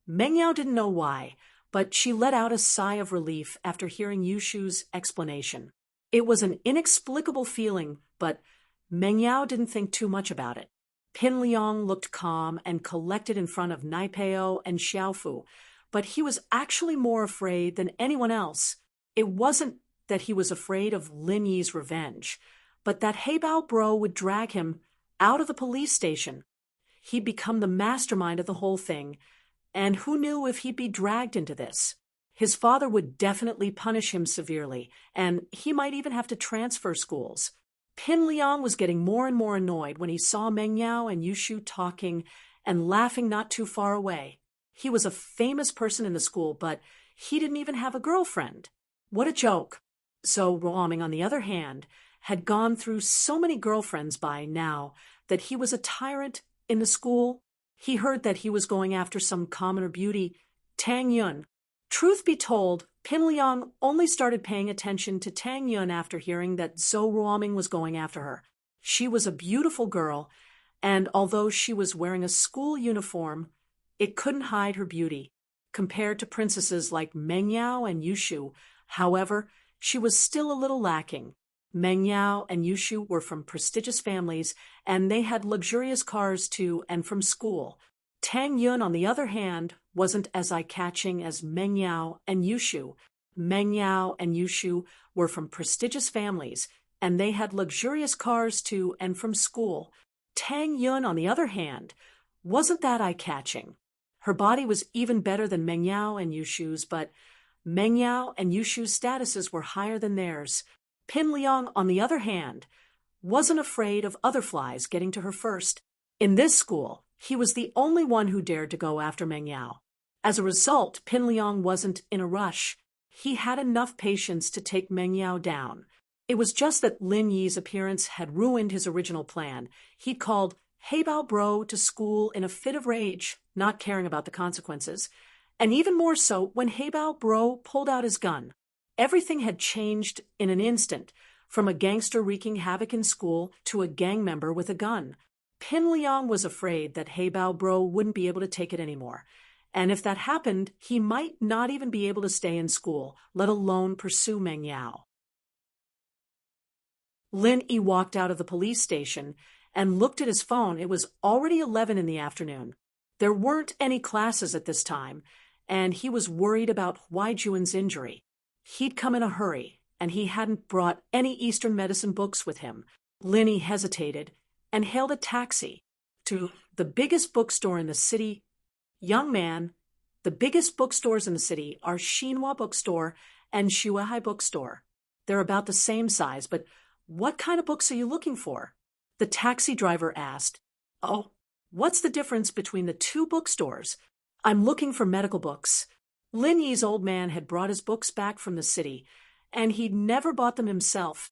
Meng Yao didn't know why, but she let out a sigh of relief after hearing Yushu's explanation. It was an inexplicable feeling, but Meng Yao didn't think too much about it. Pin Liang looked calm and collected in front of Naipeo and Xiaofu, but he was actually more afraid than anyone else. It wasn't that he was afraid of Lin Yi's revenge, but that Heibao Bro would drag him out of the police station. He'd become the mastermind of the whole thing, and who knew if he'd be dragged into this? His father would definitely punish him severely, and he might even have to transfer schools. Pin Liang was getting more and more annoyed when he saw Meng Yao and Yushu talking and laughing not too far away. He was a famous person in the school, but he didn't even have a girlfriend. What a joke. So Ruoming, on the other hand, had gone through so many girlfriends by now that he was a tyrant in the school. He heard that he was going after some commoner beauty, Tang Yun. Truth be told, Pin Liang only started paying attention to Tang Yun after hearing that Zhou Ruoming was going after her. She was a beautiful girl, and although she was wearing a school uniform, it couldn't hide her beauty. Compared to princesses like Meng Yao and Yushu, however, she was still a little lacking. Meng Yao and Yushu were from prestigious families, and they had luxurious cars to and from school. Tang Yun, on the other hand, wasn't as eye-catching as Meng Yao and Yushu. Meng Yao and Yushu were from prestigious families, and they had luxurious cars to and from school. Tang Yun, on the other hand, wasn't that eye-catching. Her body was even better than Meng Yao and Yushu's, but Meng Yao and Yushu's statuses were higher than theirs. Pin Liang, on the other hand, wasn't afraid of other flies getting to her first. In this school, he was the only one who dared to go after Meng Yao. As a result, Pin Liang wasn't in a rush. He had enough patience to take Meng Yao down. It was just that Lin Yi's appearance had ruined his original plan. He'd called Heibao Bro to school in a fit of rage, not caring about the consequences, And even more so when Heibao Bro pulled out his gun. Everything had changed in an instant, from a gangster wreaking havoc in school to a gang member with a gun. Pin Liang was afraid that Heibao Bro wouldn't be able to take it anymore. And if that happened, he might not even be able to stay in school, let alone pursue Meng Yao. Lin Yi walked out of the police station and looked at his phone. It was already 11 in the afternoon. There weren't any classes at this time, and he was worried about Huai Juan's injury. He'd come in a hurry, and he hadn't brought any Eastern medicine books with him. Lin Yi hesitated and hailed a taxi to the biggest bookstore in the city. Young man, the biggest bookstores in the city are Xinhua Bookstore and Xuehai Bookstore. They're about the same size, but what kind of books are you looking for? The taxi driver asked. Oh, what's the difference between the two bookstores? I'm looking for medical books. Lin Yi's old man had brought his books back from the city, and he'd never bought them himself.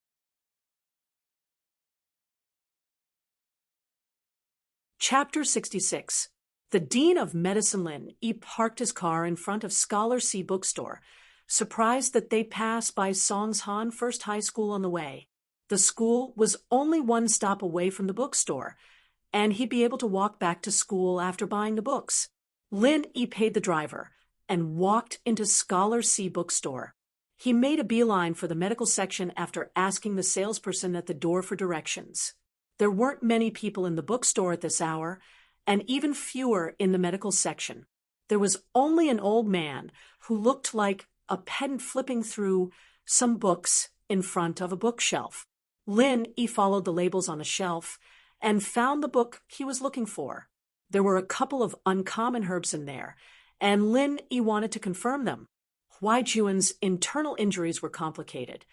Chapter 66. The dean of medicine, Lin Yi, parked his car in front of Scholar C bookstore, surprised that they'd pass by Songshan First High School on the way. The school was only one stop away from the bookstore, and he'd be able to walk back to school after buying the books. Lin Yi paid the driver and walked into Scholar C bookstore. He made a beeline for the medical section after asking the salesperson at the door for directions. There weren't many people in the bookstore at this hour, and even fewer in the medical section. There was only an old man who looked like a pedant flipping through some books in front of a bookshelf. Lin Yi followed the labels on the shelf and found the book he was looking for. There were a couple of uncommon herbs in there, and Lin Yi wanted to confirm them. Huai Juan's internal injuries were complicated,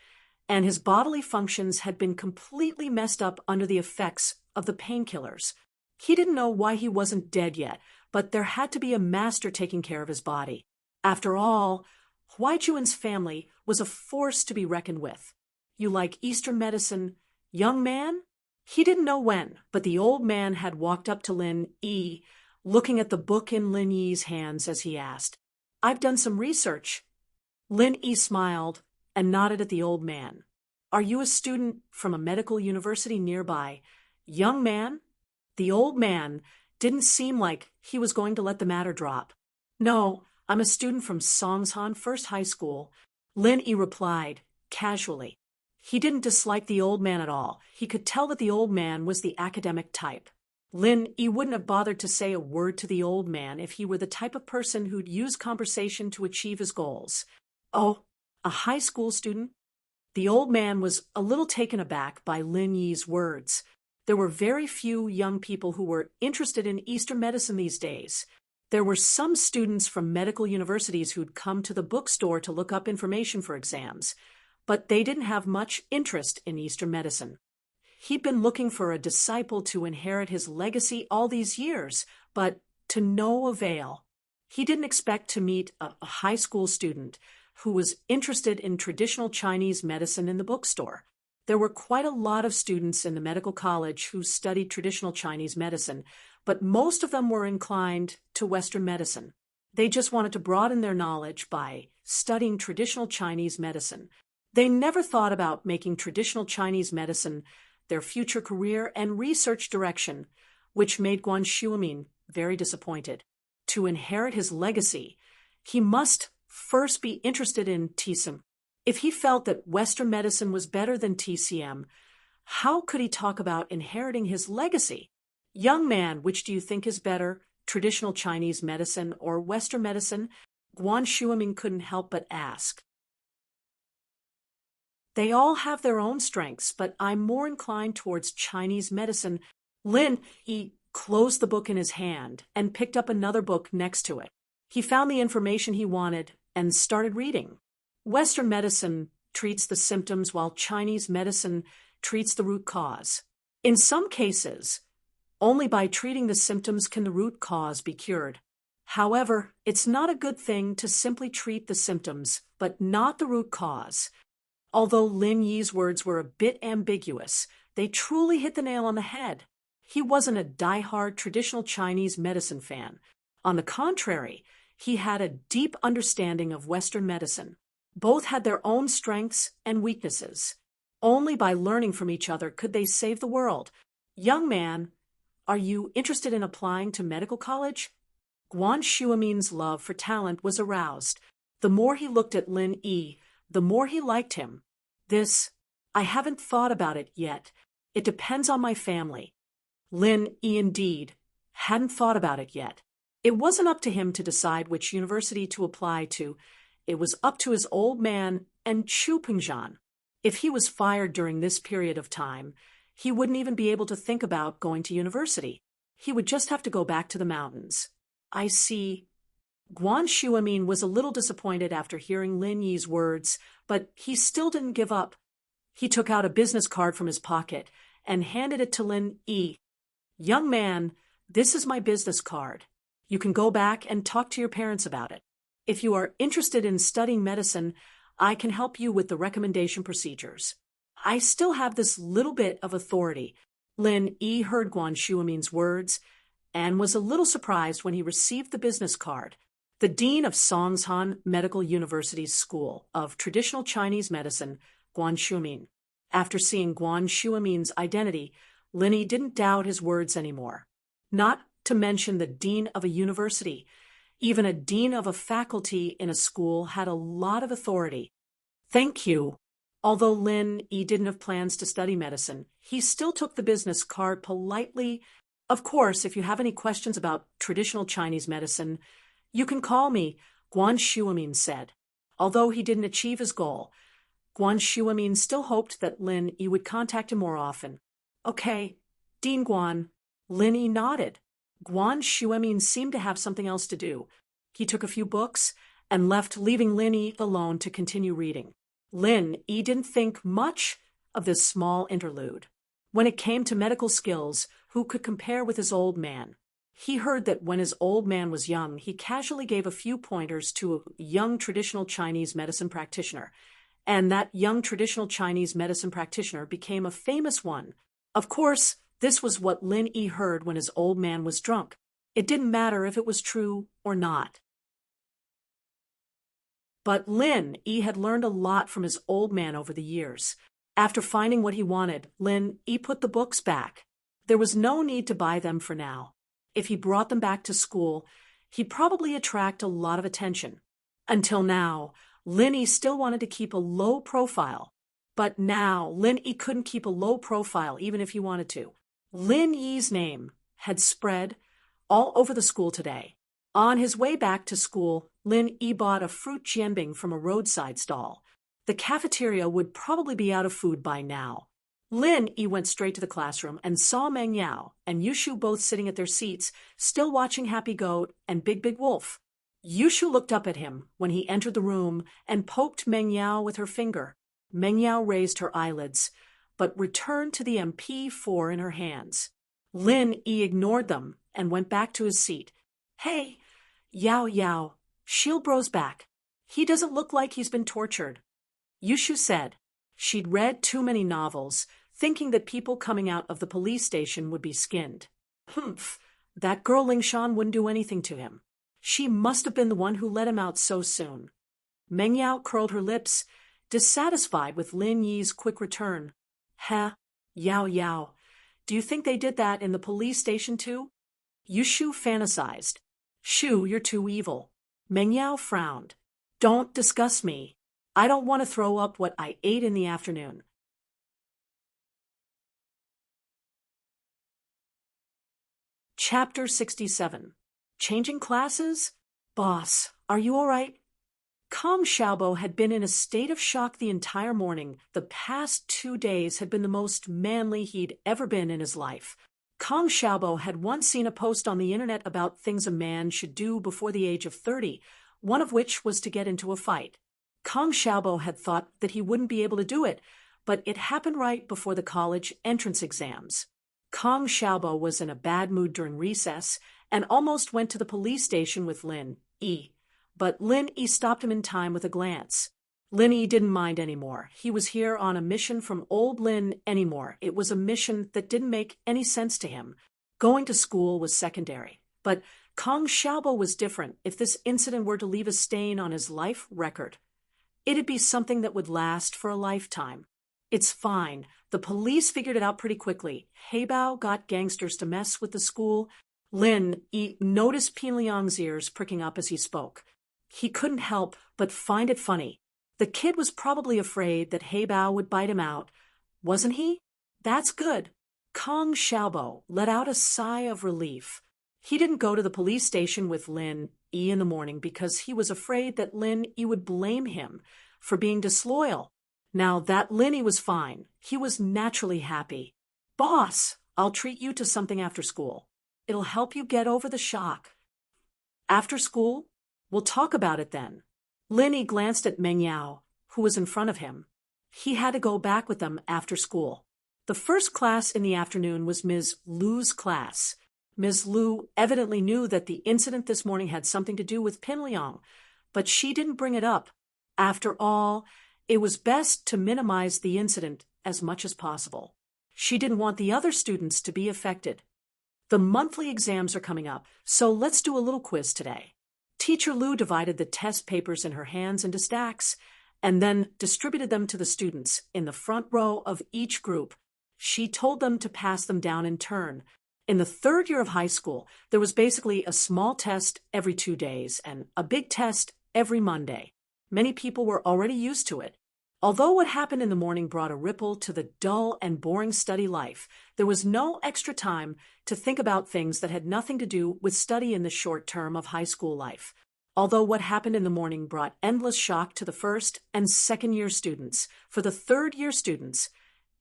and his bodily functions had been completely messed up under the effects of the painkillers. He didn't know why he wasn't dead yet, but there had to be a master taking care of his body. After all, Huai Juan's family was a force to be reckoned with. You like Eastern medicine, young man? He didn't know when, but the old man had walked up to Lin Yi, looking at the book in Lin Yi's hands as he asked, I've done some research. Lin Yi smiled and nodded at the old man. Are you a student from a medical university nearby? Young man? The old man didn't seem like he was going to let the matter drop. No, I'm a student from Songshan First High School, Lin Yi replied, casually. He didn't dislike the old man at all. He could tell that the old man was the academic type. Lin Yi wouldn't have bothered to say a word to the old man if he were the type of person who'd use conversation to achieve his goals. Oh, a high school student? The old man was a little taken aback by Lin Yi's words. There were very few young people who were interested in Eastern medicine these days. There were some students from medical universities who'd come to the bookstore to look up information for exams, but they didn't have much interest in Eastern medicine. He'd been looking for a disciple to inherit his legacy all these years, but to no avail. He didn't expect to meet a high school student who was interested in traditional Chinese medicine in the bookstore. There were quite a lot of students in the medical college who studied traditional Chinese medicine, but most of them were inclined to Western medicine. They just wanted to broaden their knowledge by studying traditional Chinese medicine. They never thought about making traditional Chinese medicine their future career and research direction, which made Guan Shuimin very disappointed. To inherit his legacy, he must first be interested in TCM. If he felt that Western medicine was better than TCM, how could he talk about inheriting his legacy? Young man, which do you think is better, traditional Chinese medicine or Western medicine? Guan Shuimin couldn't help but ask. They all have their own strengths, but I'm more inclined towards Chinese medicine. Lin Yi closed the book in his hand and picked up another book next to it. He found the information he wanted and started reading. Western medicine treats the symptoms while Chinese medicine treats the root cause. In some cases, only by treating the symptoms can the root cause be cured. However, it's not a good thing to simply treat the symptoms, but not the root cause. Although Lin Yi's words were a bit ambiguous, they truly hit the nail on the head. He wasn't a die-hard traditional Chinese medicine fan. On the contrary, He had a deep understanding of Western medicine. Both had their own strengths and weaknesses. Only by learning from each other could they save the world. Young man, are you interested in applying to medical college? Guan Shuamin's love for talent was aroused. The more he looked at Lin Yi, the more he liked him. I haven't thought about it yet. It depends on my family. Lin Yi indeed hadn't thought about it yet. It wasn't up to him to decide which university to apply to. It was up to his old man and Chu Pingzhan. If he was fired during this period of time, he wouldn't even be able to think about going to university. He would just have to go back to the mountains. I see. Guan Shuamin was a little disappointed after hearing Lin Yi's words, but he still didn't give up. He took out a business card from his pocket and handed it to Lin Yi. Young man, this is my business card. You can go back and talk to your parents about it. If you are interested in studying medicine, I can help you with the recommendation procedures. I still have this little bit of authority. Lin Yi heard Guan Shuamin's words and was a little surprised when he received the business card. The dean of Songshan Medical University's School of Traditional Chinese Medicine, Guan Shuamin. After seeing Guan Shuamin's identity, Lin Yi didn't doubt his words anymore. Not to mention the dean of a university. Even a dean of a faculty in a school had a lot of authority. Thank you. Although Lin Yi didn't have plans to study medicine, he still took the business card politely. Of course, if you have any questions about traditional Chinese medicine, you can call me, Guan Shuamin said. Although he didn't achieve his goal, Guan Shuamin still hoped that Lin Yi would contact him more often. Okay, Dean Guan. Lin Yi nodded. Guan Shuamin seemed to have something else to do. He took a few books and left, leaving Lin Yi alone to continue reading. Lin Yi didn't think much of this small interlude. When it came to medical skills, who could compare with his old man? He heard that when his old man was young, he casually gave a few pointers to a young traditional Chinese medicine practitioner, and that young traditional Chinese medicine practitioner became a famous one. Of course, this was what Lin Yi heard when his old man was drunk. It didn't matter if it was true or not. But Lin Yi had learned a lot from his old man over the years. After finding what he wanted, Lin Yi put the books back. There was no need to buy them for now. If he brought them back to school, he'd probably attract a lot of attention. Until now, Lin Yi still wanted to keep a low profile. But now, Lin Yi couldn't keep a low profile even if he wanted to. Lin Yi's name had spread all over the school today. On his way back to school, Lin Yi bought a fruit jianbing from a roadside stall. The cafeteria would probably be out of food by now. Lin Yi went straight to the classroom and saw Meng Yao and Yushu both sitting at their seats, still watching Happy Goat and Big Big Wolf. Yushu looked up at him when he entered the room and poked Meng Yao with her finger. Meng Yao raised her eyelids, but returned to the MP4 in her hands. Lin Yi ignored them and went back to his seat. Hey, Yao Yao, Shield Bro's back. He doesn't look like he's been tortured. Yushu said. She'd read too many novels, thinking that people coming out of the police station would be skinned. Humph, that girl Lingshan wouldn't do anything to him. She must have been the one who let him out so soon. Meng Yao curled her lips, dissatisfied with Lin Yi's quick return. Yao Yao, do you think they did that in the police station too? Yushu fantasized. Shu, you're too evil. Meng Yao frowned. Don't discuss me. I don't want to throw up what I ate in the afternoon. Chapter 67. Changing classes? Boss, are you all right? Kong Xiaobo had been in a state of shock the entire morning. The past 2 days had been the most manly he'd ever been in his life. Kong Xiaobo had once seen a post on the internet about things a man should do before the age of 30, one of which was to get into a fight. Kong Xiaobo had thought that he wouldn't be able to do it, but it happened right before the college entrance exams. Kong Xiaobo was in a bad mood during recess and almost went to the police station with Lin Yi. But Lin Yi stopped him in time with a glance. Lin Yi didn't mind anymore. He was here on a mission from old Lin anymore. It was a mission that didn't make any sense to him. Going to school was secondary. But Kong Xiaobo was different. If this incident were to leave a stain on his life record, it'd be something that would last for a lifetime. It's fine. The police figured it out pretty quickly. Heibao got gangsters to mess with the school. Lin noticed Pin Liang's ears pricking up as he spoke. He couldn't help but find it funny. The kid was probably afraid that Heibao would bite him out, wasn't he? That's good. Kong Xiaobo let out a sigh of relief. He didn't go to the police station with Lin Yi in the morning because he was afraid that Lin Yi would blame him for being disloyal. Now that Lin Yi was fine, he was naturally happy. Boss, I'll treat you to something after school. It'll help you get over the shock. After school? We'll talk about it then. Lin Yi glanced at Meng Yao, who was in front of him. He had to go back with them after school. The first class in the afternoon was Ms. Lu's class. Ms. Lu evidently knew that the incident this morning had something to do with Pin Liang, but she didn't bring it up. After all, it was best to minimize the incident as much as possible. She didn't want the other students to be affected. The monthly exams are coming up, so let's do a little quiz today. Teacher Lu divided the test papers in her hands into stacks and then distributed them to the students in the front row of each group. She told them to pass them down in turn. In the third year of high school, there was basically a small test every 2 days and a big test every Monday. Many people were already used to it. Although what happened in the morning brought a ripple to the dull and boring study life, there was no extra time to think about things that had nothing to do with study in the short term of high school life. Although what happened in the morning brought endless shock to the first and second year students, for the third year students,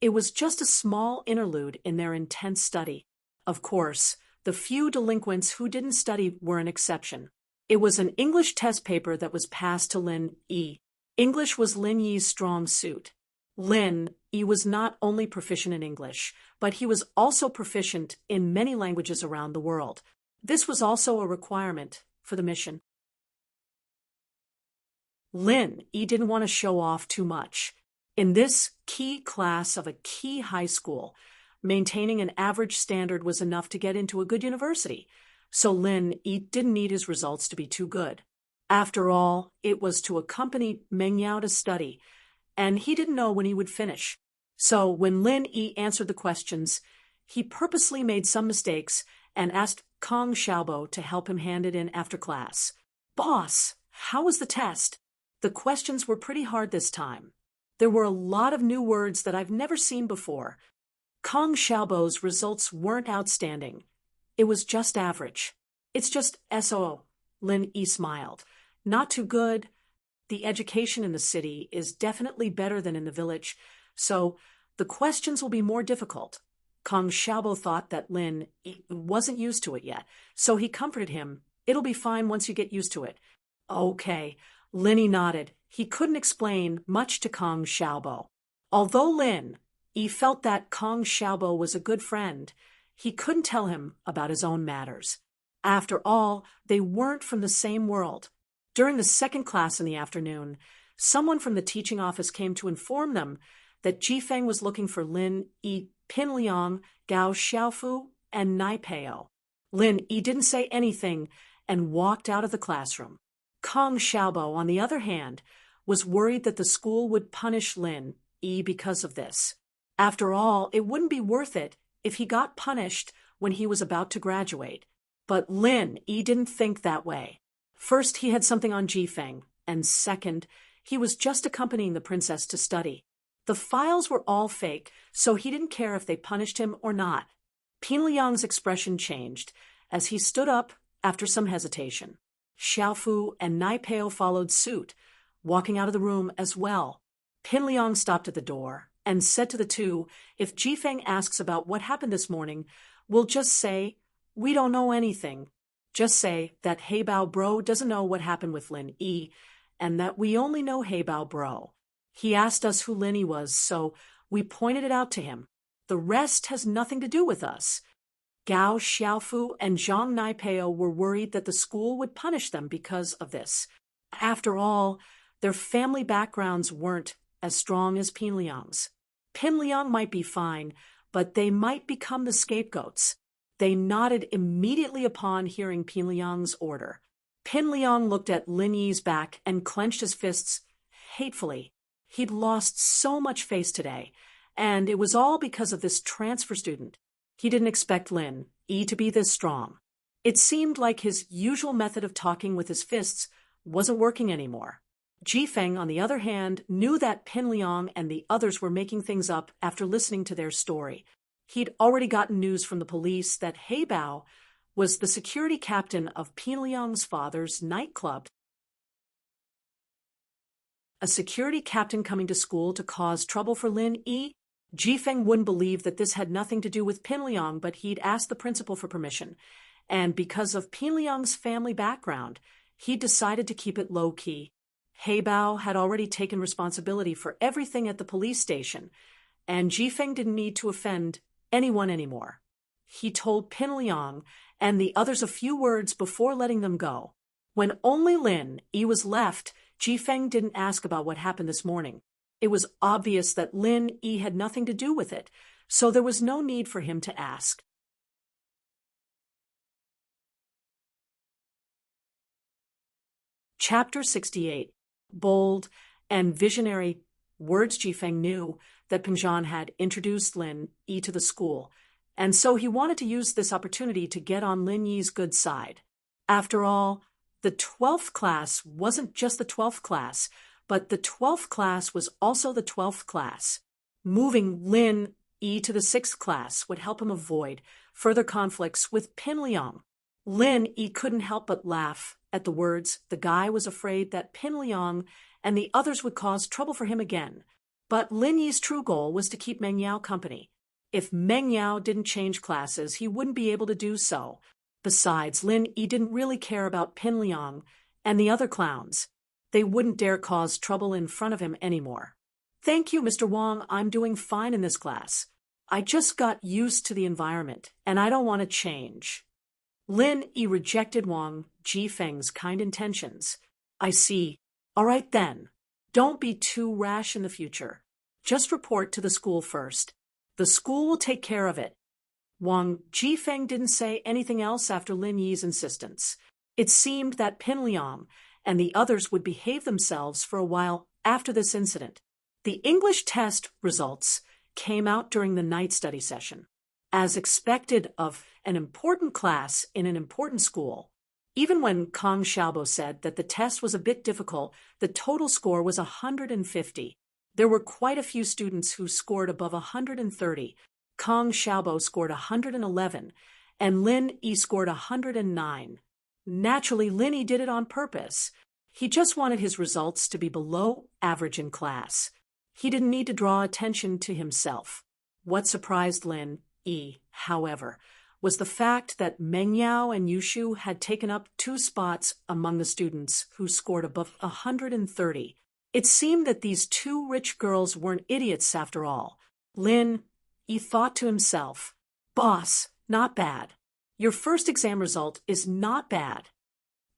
it was just a small interlude in their intense study. Of course, the few delinquents who didn't study were an exception. It was an English test paper that was passed to Lin Yi. English was Lin Yi's strong suit. Lin Yi was not only proficient in English, but he was also proficient in many languages around the world. This was also a requirement for the mission. Lin Yi didn't want to show off too much. In this key class of a key high school, maintaining an average standard was enough to get into a good university, so Lin Yi didn't need his results to be too good. After all, it was to accompany Meng Yao to study, and he didn't know when he would finish. So when Lin Yi answered the questions, he purposely made some mistakes and asked Kong Xiaobo to help him hand it in after class. Boss, how was the test? The questions were pretty hard this time. There were a lot of new words that I've never seen before. Kong Xiaobo's results weren't outstanding. It was just average. It's just SO. Lin Yi smiled. Not too good. The education in the city is definitely better than in the village, so the questions will be more difficult. Kong Xiaobo thought that Lin Yi wasn't used to it yet, so he comforted him. It'll be fine once you get used to it. Okay. Lin Yi nodded. He couldn't explain much to Kong Xiaobo. Although Lin Yi felt that Kong Xiaobo was a good friend, he couldn't tell him about his own matters. After all, they weren't from the same world. During the second class in the afternoon, someone from the teaching office came to inform them that Jifeng was looking for Lin Yi, Pin Liang, Gao Xiaofu, and Nai Peo. Lin Yi didn't say anything and walked out of the classroom. Kong Xiaobo, on the other hand, was worried that the school would punish Lin Yi because of this. After all, it wouldn't be worth it if he got punished when he was about to graduate. But Lin Yi didn't think that way. First, he had something on Jifeng, and second, he was just accompanying the princess to study. The files were all fake, so he didn't care if they punished him or not. Pin Liang's expression changed as he stood up after some hesitation. Xiaofu and Nai Peo followed suit, walking out of the room as well. Pin Liang stopped at the door and said to the two, if Jifeng asks about what happened this morning, we'll just say, we don't know anything. Just say that Heibao Bro doesn't know what happened with Lin Yi, and that we only know Heibao Bro. He asked us who Lin Yi was, so we pointed it out to him. The rest has nothing to do with us. Gao Xiaofu and Zhang Naipeo were worried that the school would punish them because of this. After all, their family backgrounds weren't as strong as Pin Liang's. Pin Liang might be fine, but they might become the scapegoats. They nodded immediately upon hearing Pin Liang's order. Pin Liang looked at Lin Yi's back and clenched his fists hatefully. He'd lost so much face today, and it was all because of this transfer student. He didn't expect Lin Yi to be this strong. It seemed like his usual method of talking with his fists wasn't working anymore. Ji Feng, on the other hand, knew that Pin Liang and the others were making things up after listening to their story. He'd already gotten news from the police that He Bao was the security captain of Pin Liang's father's nightclub. A security captain coming to school to cause trouble for Lin Yi? Ji Feng wouldn't believe that this had nothing to do with Pin Liang, but he'd asked the principal for permission. And because of Pin Liang's family background, he decided to keep it low-key. He Bao had already taken responsibility for everything at the police station, and Ji Feng didn't need to offend anyone anymore. He told Pin Liang and the others a few words before letting them go. When only Lin Yi was left, Ji Feng didn't ask about what happened this morning. It was obvious that Lin Yi had nothing to do with it, so there was no need for him to ask. Chapter 68. Bold and visionary words. Ji Feng knew that Peng Zhan had introduced Lin Yi to the school, and so he wanted to use this opportunity to get on Lin Yi's good side. After all, the 12th class wasn't just the 12th class, but the 12th class was also the 12th class. Moving Lin Yi to the 6th class would help him avoid further conflicts with Pin Liang. Lin Yi couldn't help but laugh at the words. The guy was afraid that Pin Liang and the others would cause trouble for him again. But Lin Yi's true goal was to keep Meng Yao company. If Meng Yao didn't change classes, he wouldn't be able to do so. Besides, Lin Yi didn't really care about Pin Liang and the other clowns. They wouldn't dare cause trouble in front of him anymore. Thank you, Mr. Wang. I'm doing fine in this class. I just got used to the environment, and I don't want to change. Lin Yi rejected Wang Ji Feng's kind intentions. I see. All right then. Don't be too rash in the future. Just report to the school first. The school will take care of it. Wang Ji Feng didn't say anything else after Lin Yi's insistence. It seemed that Pin Liang and the others would behave themselves for a while after this incident. The English test results came out during the night study session. As expected of an important class in an important school, even when Kang Xiaobo said that the test was a bit difficult, the total score was 150. There were quite a few students who scored above 130. Kang Xiaobo scored 111, and Lin Yi scored 109. Naturally, Lin Yi did it on purpose. He just wanted his results to be below average in class. He didn't need to draw attention to himself. What surprised Lin Yi, however, was the fact that Meng Yao and Yushu had taken up 2 spots among the students who scored above 130. It seemed that these 2 rich girls weren't idiots after all. Lin Yi thought to himself, "Boss, not bad. Your first exam result is not bad."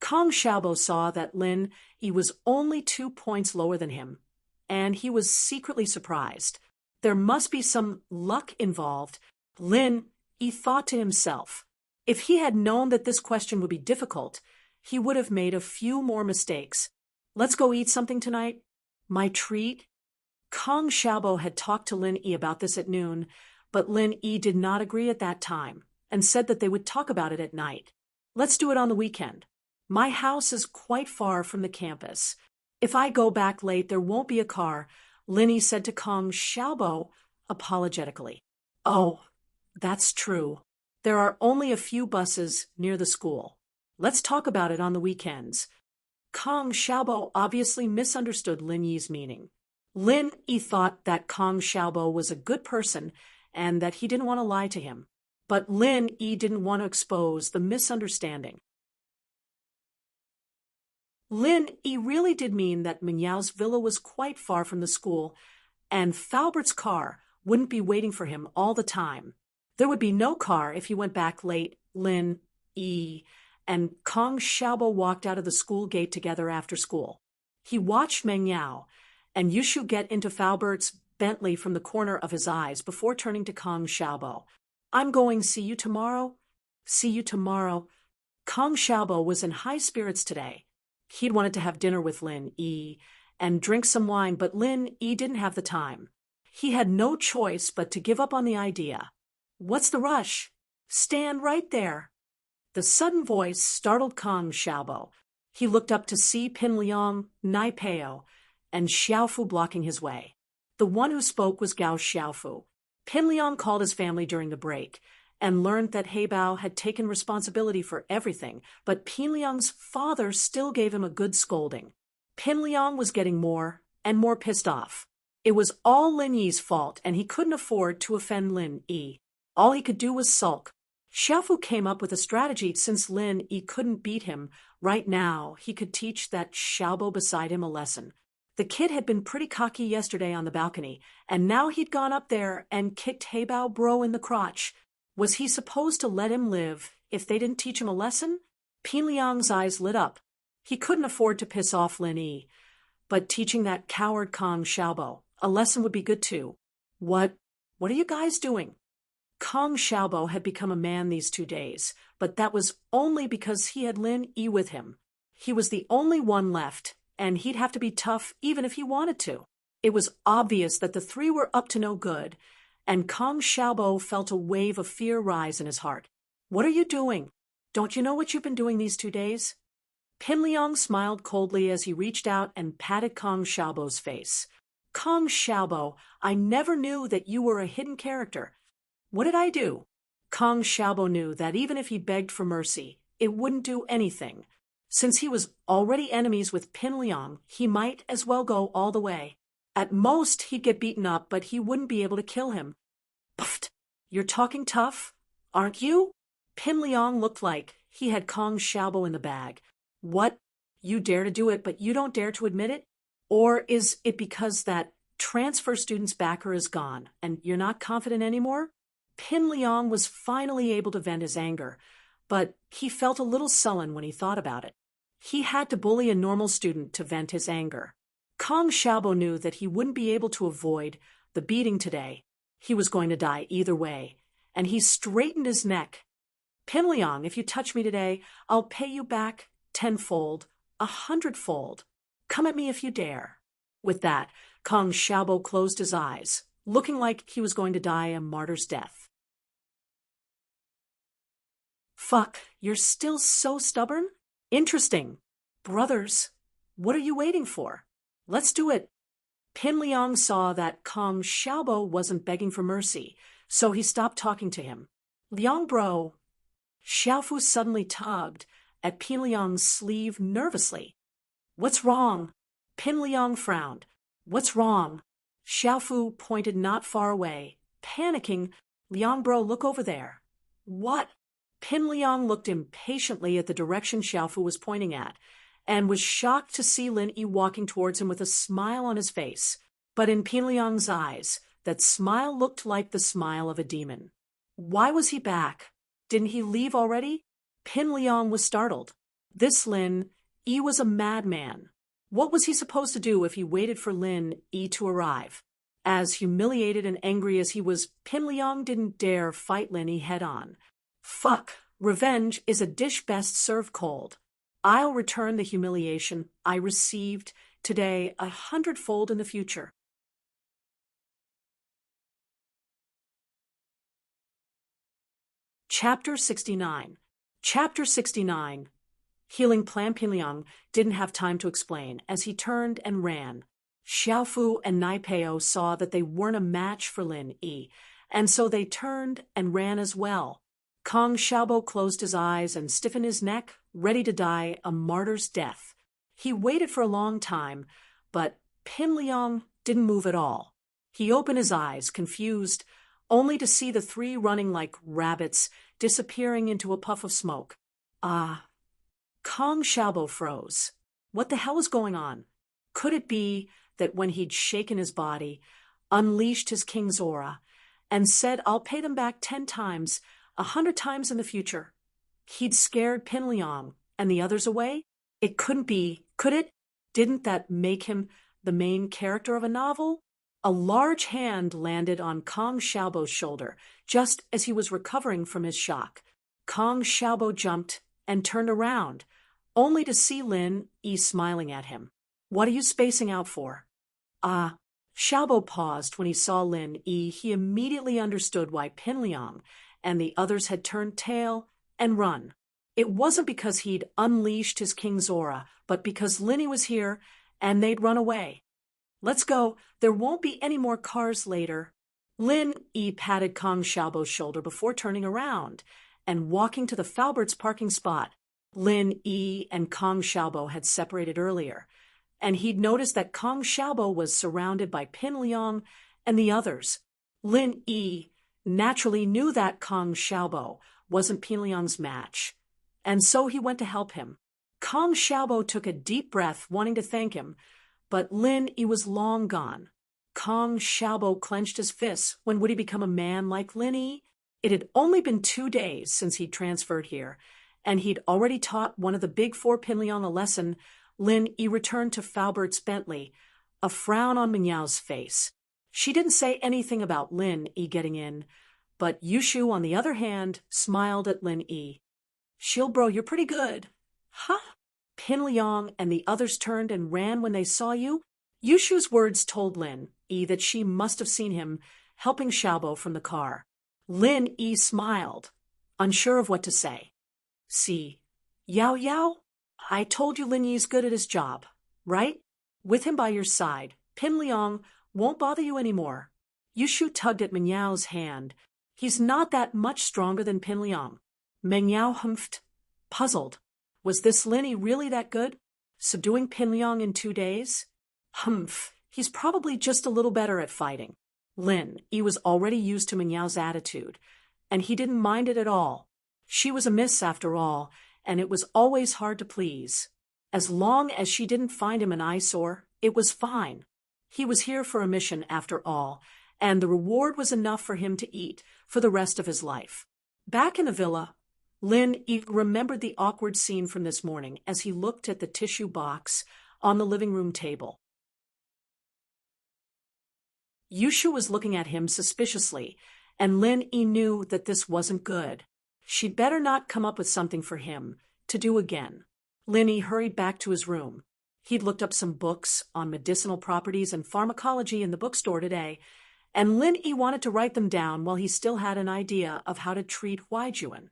Kang Xiaobo saw that Lin Yi was only 2 points lower than him, and he was secretly surprised. There must be some luck involved. Lin Yi thought to himself. If he had known that this question would be difficult, he would have made a few more mistakes. Let's go eat something tonight? My treat? Kang Xiaobo had talked to Lin Yi about this at noon, but Lin Yi did not agree at that time and said that they would talk about it at night. Let's do it on the weekend. My house is quite far from the campus. If I go back late, there won't be a car, Lin Yi said to Kang Xiaobo apologetically. Oh, that's true. There are only a few buses near the school. Let's talk about it on the weekends. Kang Xiaobo obviously misunderstood Lin Yi's meaning. Lin Yi thought that Kang Xiaobo was a good person and that he didn't want to lie to him. But Lin Yi didn't want to expose the misunderstanding. Lin Yi really did mean that Meng Yao's villa was quite far from the school, and Falbert's car wouldn't be waiting for him all the time. There would be no car if he went back late. Lin Yi and Kang Xiaobo walked out of the school gate together after school. He watched Meng Yao and Yushu get into Falbert's Bentley from the corner of his eyes before turning to Kang Xiaobo. I'm going to see you tomorrow. See you tomorrow. Kong Xiaobo was in high spirits today. He'd wanted to have dinner with Lin Yi and drink some wine, but Lin Yi didn't have the time. He had no choice but to give up on the idea. What's the rush? Stand right there. The sudden voice startled Kong Xiaobo. He looked up to see Pin Liang, Nai Peo, and Xiaofu blocking his way. The one who spoke was Gao Xiaofu. Pin Liang called his family during the break and learned that Heibao had taken responsibility for everything, but Pin Liang's father still gave him a good scolding. Pin Liang was getting more and more pissed off. It was all Lin Yi's fault, and he couldn't afford to offend Lin Yi. All he could do was sulk. Xiaofu came up with a strategy. Since Lin Yi couldn't beat him right now, he could teach that Xiaobo beside him a lesson. The kid had been pretty cocky yesterday on the balcony, and now he'd gone up there and kicked Heibao Bro in the crotch. Was he supposed to let him live if they didn't teach him a lesson? Pin Liang's eyes lit up. He couldn't afford to piss off Lin Yi, but teaching that coward Kong Xiaobo a lesson would be good too. What are you guys doing? Kong Xiaobo had become a man these 2 days, but that was only because he had Lin Yi with him. He was the only one left, and he'd have to be tough even if he wanted to. It was obvious that the three were up to no good, and Kong Xiaobo felt a wave of fear rise in his heart. What are you doing? Don't you know what you've been doing these 2 days? Pin Liang smiled coldly as he reached out and patted Kong Xiaobo's face. Kong Xiaobo, I never knew that you were a hidden character. What did I do? Kong Xiaobo knew that even if he begged for mercy, it wouldn't do anything. Since he was already enemies with Pin Liang, he might as well go all the way. At most, he'd get beaten up, but he wouldn't be able to kill him. Puffed! You're talking tough, aren't you? Pin Liang looked like he had Kong Xiaobo in the bag. What? You dare to do it, but you don't dare to admit it? Or is it because that transfer student's backer is gone, and you're not confident anymore? Pin Liang was finally able to vent his anger, but he felt a little sullen when he thought about it. He had to bully a normal student to vent his anger. Kong Xiaobo knew that he wouldn't be able to avoid the beating today. He was going to die either way, and he straightened his neck. Pin Liang, if you touch me today, I'll pay you back 10-fold, 100-fold. Come at me if you dare. With that, Kong Xiaobo closed his eyes, looking like he was going to die a martyr's death. Fuck, you're still so stubborn? Interesting. Brothers, what are you waiting for? Let's do it. Pin Liang saw that Kong Xiaobo wasn't begging for mercy, so he stopped talking to him. Liang bro. Xiaofu suddenly tugged at Pin Liang's sleeve nervously. What's wrong? Pin Liang frowned. What's wrong? Xiaofu pointed not far away. Panicking, Liang bro, look over there. What? Pin Liang looked impatiently at the direction Xiaofu was pointing at, and was shocked to see Lin Yi walking towards him with a smile on his face. But in Pin Liang's eyes, that smile looked like the smile of a demon. Why was he back? Didn't he leave already? Pin Liang was startled. This Lin Yi was a madman. What was he supposed to do if he waited for Lin Yi to arrive? As humiliated and angry as he was, Pin Liang didn't dare fight Lin Yi head-on. Fuck, revenge is a dish best served cold. I'll return the humiliation I received today 100-fold in the future. Chapter 69. Chapter 69. Healing Plan. Pin Liang didn't have time to explain as he turned and ran. Xiaofu and Nai Peo saw that they weren't a match for Lin Yi, and so they turned and ran as well. Kong Xiaobo closed his eyes and stiffened his neck, ready to die a martyr's death. He waited for a long time, but Pin Liang didn't move at all. He opened his eyes, confused, only to see the three running like rabbits, disappearing into a puff of smoke. Ah. Kong Xiaobo froze. What the hell was going on? Could it be that when he'd shaken his body, unleashed his king's aura, and said, I'll pay them back 10 times, 100 times in the future, he'd scared Pin Liang and the others away? It couldn't be, could it? Didn't that make him the main character of a novel? A large hand landed on Kong Xiaobo's shoulder, just as he was recovering from his shock. Kong Xiaobo jumped and turned around, only to see Lin Yi smiling at him. What are you spacing out for? Ah. Xiaobo paused when he saw Lin Yi. He immediately understood why Pinliang and the others had turned tail and run. It wasn't because he'd unleashed his king's aura, but because Lin Yi was here and they'd run away. Let's go. There won't be any more cars later. Lin Yi patted Kong Xiaobo's shoulder before turning around and walking to the Falbert's parking spot. Lin Yi and Kong Xiaobo had separated earlier, and he'd noticed that Kong Xiaobo was surrounded by Pin Liang and the others. Lin Yi naturally knew that Kong Xiaobo wasn't Pin Liang's match, and so he went to help him. Kong Xiaobo took a deep breath, wanting to thank him, but Lin Yi was long gone. Kong Xiaobo clenched his fists. When would he become a man like Lin Yi? It had only been 2 days since he'd transferred here, and he'd already taught one of the big four Pin Liang a lesson. Lin Yi returned to Falbert's Bentley, a frown on Mignyao's face. She didn't say anything about Lin Yi getting in, but Yushu, on the other hand, smiled at Lin Yi. Shield bro, you're pretty good. Huh? Pin Liang and the others turned and ran when they saw you. Yushu's words told Lin Yi that she must have seen him helping Xiaobo from the car. Lin Yi smiled, unsure of what to say. See, Yao Yao? I told you Lin Yi's good at his job, right? With him by your side, Pin Liang won't bother you anymore. Yushu tugged at Mignyao's hand. He's not that much stronger than Pin Liang. Mignao humphed, puzzled. Was this Lin Yi really that good? Subduing Pin Liang in 2 days? Humph, he's probably just a little better at fighting. Lin Yi was already used to Mignyao's attitude, and he didn't mind it at all. She was a miss after all, and it was always hard to please. As long as she didn't find him an eyesore, it was fine. He was here for a mission after all, and the reward was enough for him to eat for the rest of his life. Back in the villa, Lin Yi remembered the awkward scene from this morning as he looked at the tissue box on the living room table. Yushu was looking at him suspiciously, and Lin Yi knew that this wasn't good. She'd better not come up with something for him to do again. Lin Yi hurried back to his room. He'd looked up some books on medicinal properties and pharmacology in the bookstore today, and Lin Yi wanted to write them down while he still had an idea of how to treat Huaijuan.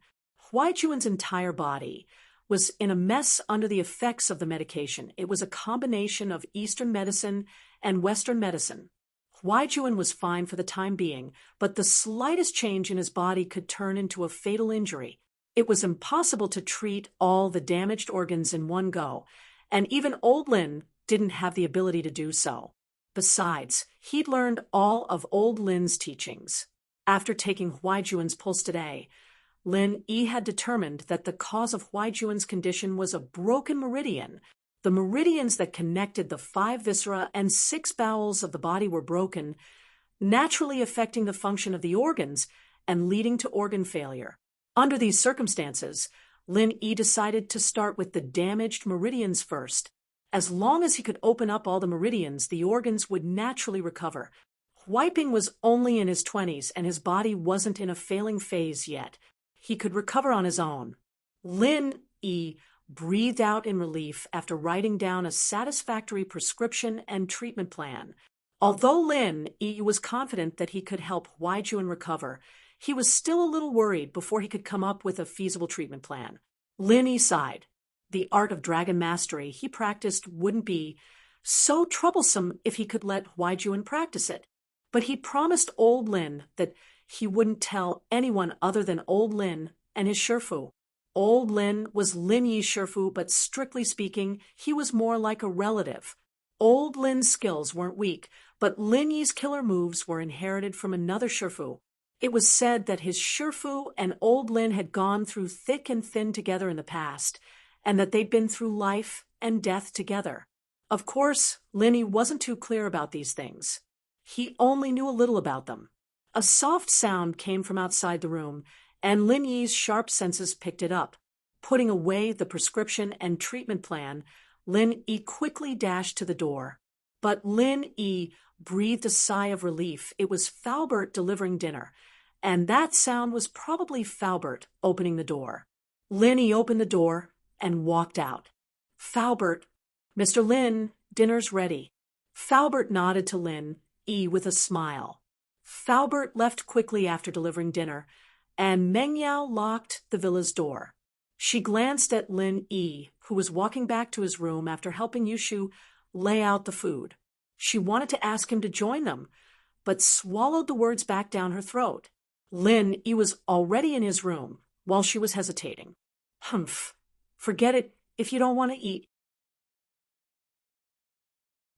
Huaijuan's entire body was in a mess under the effects of the medication. It was a combination of Eastern medicine and Western medicine. Huaijuan was fine for the time being, but the slightest change in his body could turn into a fatal injury. It was impossible to treat all the damaged organs in one go, and even old Lin didn't have the ability to do so. Besides, he'd learned all of old Lin's teachings. After taking Huaijuan's pulse today, Lin Yi had determined that the cause of Huaijuan's condition was a broken meridian. The meridians that connected the 5 viscera and 6 bowels of the body were broken, naturally affecting the function of the organs and leading to organ failure. Under these circumstances, Lin Yi decided to start with the damaged meridians first. As long as he could open up all the meridians, the organs would naturally recover. Huaiping was only in his 20s, and his body wasn't in a failing phase yet. He could recover on his own. Lin Yi breathed out in relief after writing down a satisfactory prescription and treatment plan. Although Lin Yi was confident that he could help Huaijuan recover, he was still a little worried before he could come up with a feasible treatment plan. Lin Yi sighed. The art of dragon mastery he practiced wouldn't be so troublesome if he could let Huaijuan practice it. But he'd promised old Lin that he wouldn't tell anyone other than old Lin and his Shifu. Old Lin was Lin Yi's Shifu, but strictly speaking, he was more like a relative. Old Lin's skills weren't weak, but Lin Yi's killer moves were inherited from another Shifu. It was said that his Shifu and old Lin had gone through thick and thin together in the past, and that they'd been through life and death together. Of course, Lin Yi wasn't too clear about these things. He only knew a little about them. A soft sound came from outside the room, and Lin Yi's sharp senses picked it up. Putting away the prescription and treatment plan, Lin Yi quickly dashed to the door. But Lin Yi breathed a sigh of relief. It was Falbert delivering dinner, and that sound was probably Faubert opening the door. Lin opened the door and walked out. Faubert, Mr. Lin, dinner's ready. Faubert nodded to Lin with a smile. Faubert left quickly after delivering dinner, and Meng Yao locked the villa's door. She glanced at Lin who was walking back to his room after helping Yushu lay out the food. She wanted to ask him to join them, but swallowed the words back down her throat. Lin was already in his room while she was hesitating. Humph, forget it if you don't want to eat.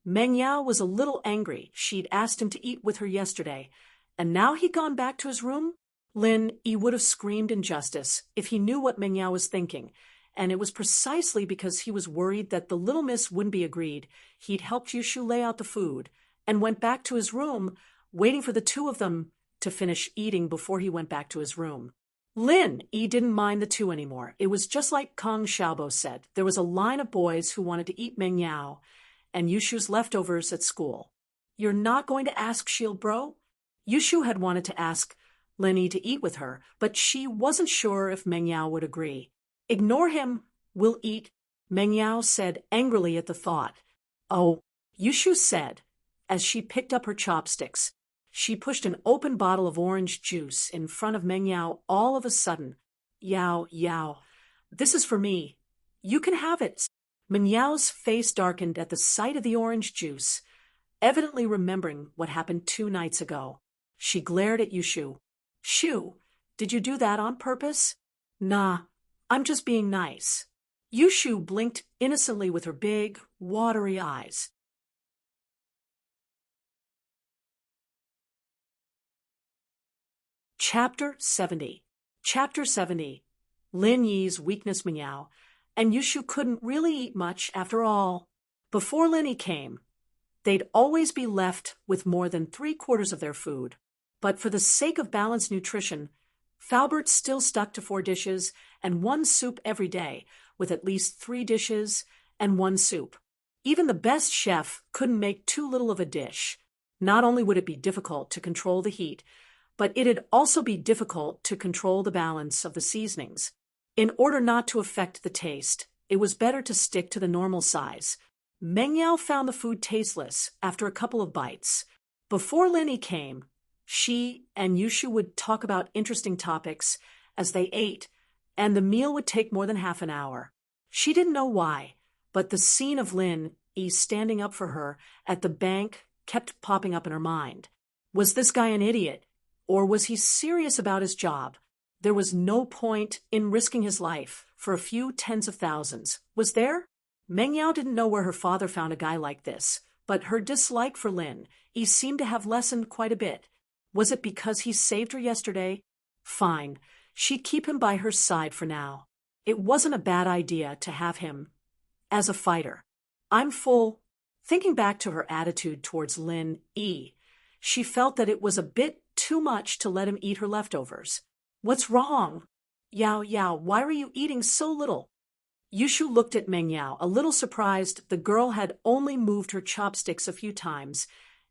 Meng Yao was a little angry. She'd asked him to eat with her yesterday, and now he'd gone back to his room? Lin would have screamed injustice if he knew what Meng Yao was thinking, and it was precisely because he was worried that the little miss wouldn't be agreed he'd helped Yushu lay out the food and went back to his room, waiting for the two of them to finish eating before he went back to his room. Lin didn't mind the two anymore. It was just like Kong Xiaobo said. There was a line of boys who wanted to eat Meng Yao and Yushu's leftovers at school. You're not going to ask Shield Bro? Yushu had wanted to ask Lin to eat with her, but she wasn't sure if Meng Yao would agree. Ignore him, we'll eat, Meng Yao said angrily at the thought. Oh, Yushu said, as she picked up her chopsticks. She pushed an open bottle of orange juice in front of Meng Yao all of a sudden. Yao, this is for me. You can have it. Meng Yao's face darkened at the sight of the orange juice, evidently remembering what happened 2 nights ago. She glared at Yushu. Shu, did you do that on purpose? Nah, I'm just being nice. Yushu blinked innocently with her big, watery eyes. Chapter 70. Chapter 70. Lin Yi's weakness Meng Yao, and Yushu couldn't really eat much after all. Before Lin came, they'd always be left with more than 3/4 of their food. But for the sake of balanced nutrition, Faubert still stuck to 4 dishes and 1 soup every day, with at least 3 dishes and 1 soup. Even the best chef couldn't make too little of a dish. Not only would it be difficult to control the heat, but it'd also be difficult to control the balance of the seasonings. In order not to affect the taste, it was better to stick to the normal size. Meng Yao found the food tasteless after a couple of bites. Before Lin came, she and Yushu would talk about interesting topics as they ate, and the meal would take more than half an hour. She didn't know why, but the scene of Lin standing up for her at the bank kept popping up in her mind. Was this guy an idiot? Or was he serious about his job? There was no point in risking his life for a few tens of thousands, was there? Meng Yao didn't know where her father found a guy like this, but her dislike for Lin seemed to have lessened quite a bit. Was it because he saved her yesterday? Fine, she'd keep him by her side for now. It wasn't a bad idea to have him as a fighter. I'm full. Thinking back to her attitude towards Lin she felt that it was a bit too much to let him eat her leftovers. What's wrong? Yao, why were you eating so little? Yushu looked at Meng Yao, a little surprised. The girl had only moved her chopsticks a few times,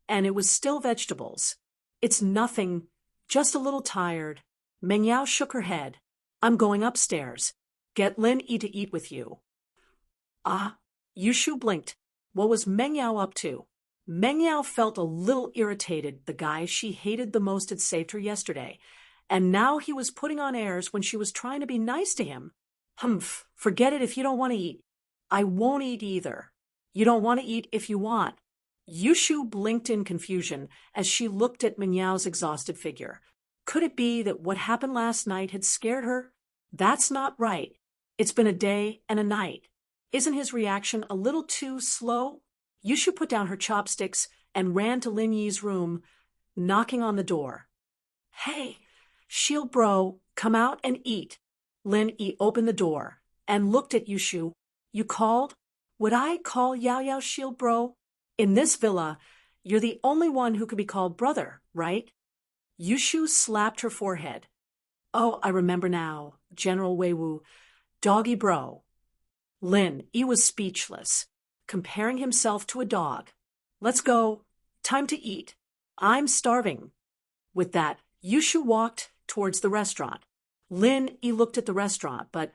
and it was still vegetables. It's nothing, just a little tired. Meng Yao shook her head. I'm going upstairs. Get Lin to eat with you. Ah, Yushu blinked. What was Meng Yao up to? Meng Yao felt a little irritated. The guy she hated the most had saved her yesterday, and now he was putting on airs when she was trying to be nice to him. Humph, forget it if you don't want to eat. I won't eat either. You don't want to eat if you want. Yushu blinked in confusion as she looked at Meng Yao's exhausted figure. Could it be that what happened last night had scared her? That's not right. It's been a day and a night. Isn't his reaction a little too slow? Yushu put down her chopsticks and ran to Lin Yi's room, knocking on the door. Hey, Shield Bro, come out and eat. Lin opened the door and looked at Yushu. You called? Would I call Yao Shield Bro? In this villa, you're the only one who could be called brother, right? Yushu slapped her forehead. Oh, I remember now, General Weiwu, doggy bro. Lin was speechless, comparing himself to a dog. Let's go. Time to eat. I'm starving. With that, Yushu walked towards the restaurant. Lin Yi looked at the restaurant, but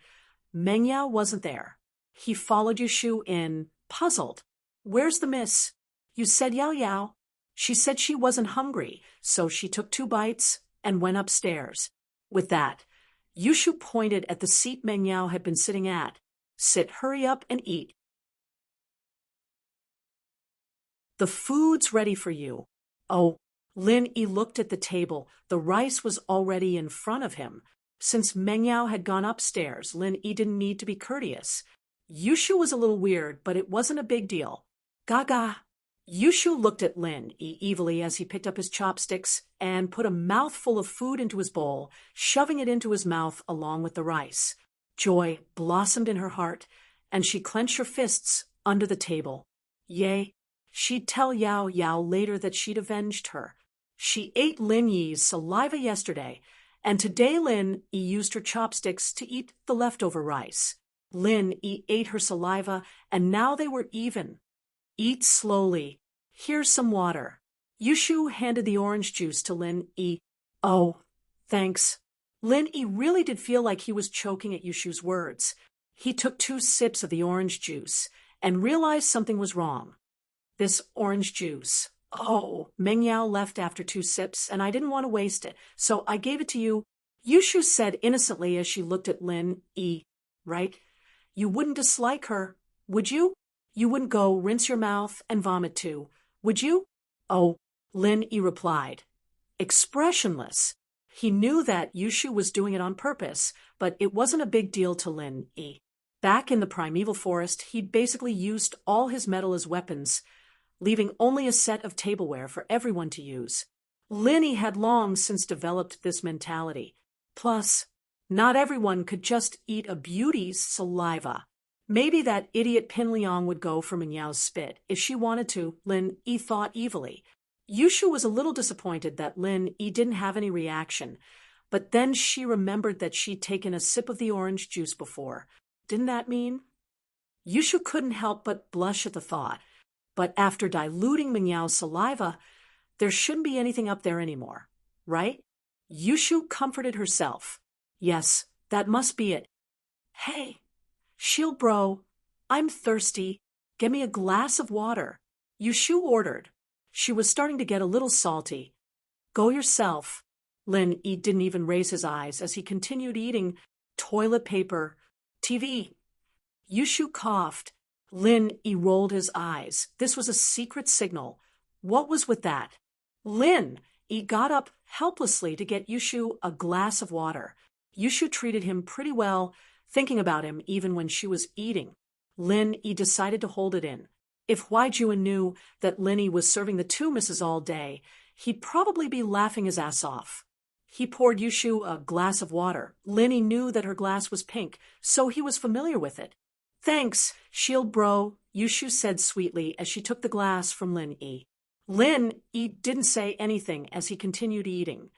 Meng Yao wasn't there. He followed Yushu in, puzzled. Where's the miss? You said Yao Yao. She said she wasn't hungry, so she took 2 bites and went upstairs. With that, Yushu pointed at the seat Meng Yao had been sitting at. Sit, hurry up and eat. The food's ready for you. Oh, Lin Yi looked at the table. The rice was already in front of him. Since Meng Yao had gone upstairs, Lin Yi didn't need to be courteous. Yushu was a little weird, but it wasn't a big deal. Gaga. Yushu looked at Lin Yi evilly as he picked up his chopsticks and put a mouthful of food into his bowl, shoving it into his mouth along with the rice. Joy blossomed in her heart, and she clenched her fists under the table. Yea, she'd tell Yao Yao later that she'd avenged her. She ate Lin Yi's saliva yesterday, and today Lin Yi used her chopsticks to eat the leftover rice. Lin Yi ate her saliva, and now they were even. Eat slowly. Here's some water. Yushu handed the orange juice to Lin Yi. Oh, thanks. Lin Yi really did feel like he was choking at Yushu's words. He took 2 sips of the orange juice and realized something was wrong. This orange juice. Oh, Meng Yao left after 2 sips, and I didn't want to waste it, so I gave it to you. Yushu said innocently as she looked at Lin Yi. Right? You wouldn't dislike her, would you? You wouldn't go rinse your mouth and vomit too, would you? Oh, Lin Yi replied, expressionless. He knew that Yushu was doing it on purpose, but it wasn't a big deal to Lin Yi. Back in the primeval forest, he'd basically used all his metal as weapons, leaving only a set of tableware for everyone to use. Lin Yi had long since developed this mentality. Plus, not everyone could just eat a beauty's saliva. Maybe that idiot Pin Liang would go for Meng Yao's spit if she wanted to, Lin Yi thought evilly. Yushu was a little disappointed that Lin Yi didn't have any reaction, but then she remembered that she'd taken a sip of the orange juice before. Didn't that mean? Yushu couldn't help but blush at the thought. But after diluting Meng Yao's saliva, there shouldn't be anything up there anymore, right? Yushu comforted herself. Yes, that must be it. Hey, Shield Bro, I'm thirsty. Get me a glass of water. Yushu ordered. She was starting to get a little salty. Go yourself. Lin Yi didn't even raise his eyes as he continued eating toilet paper, TV. Yushu coughed. Lin Yi rolled his eyes. This was a secret signal. What was with that? Lin Yi got up helplessly to get Yushu a glass of water. Yushu treated him pretty well, thinking about him even when she was eating. Lin Yi decided to hold it in. If Huaijuan knew that Lin Yi was serving the 2 misses all day, he'd probably be laughing his ass off. He poured Yushu a glass of water. Lin Yi knew that her glass was pink, so he was familiar with it. Thanks, Shield Bro, Yushu said sweetly as she took the glass from Lin Yi. Lin Yi didn't say anything as he continued eating.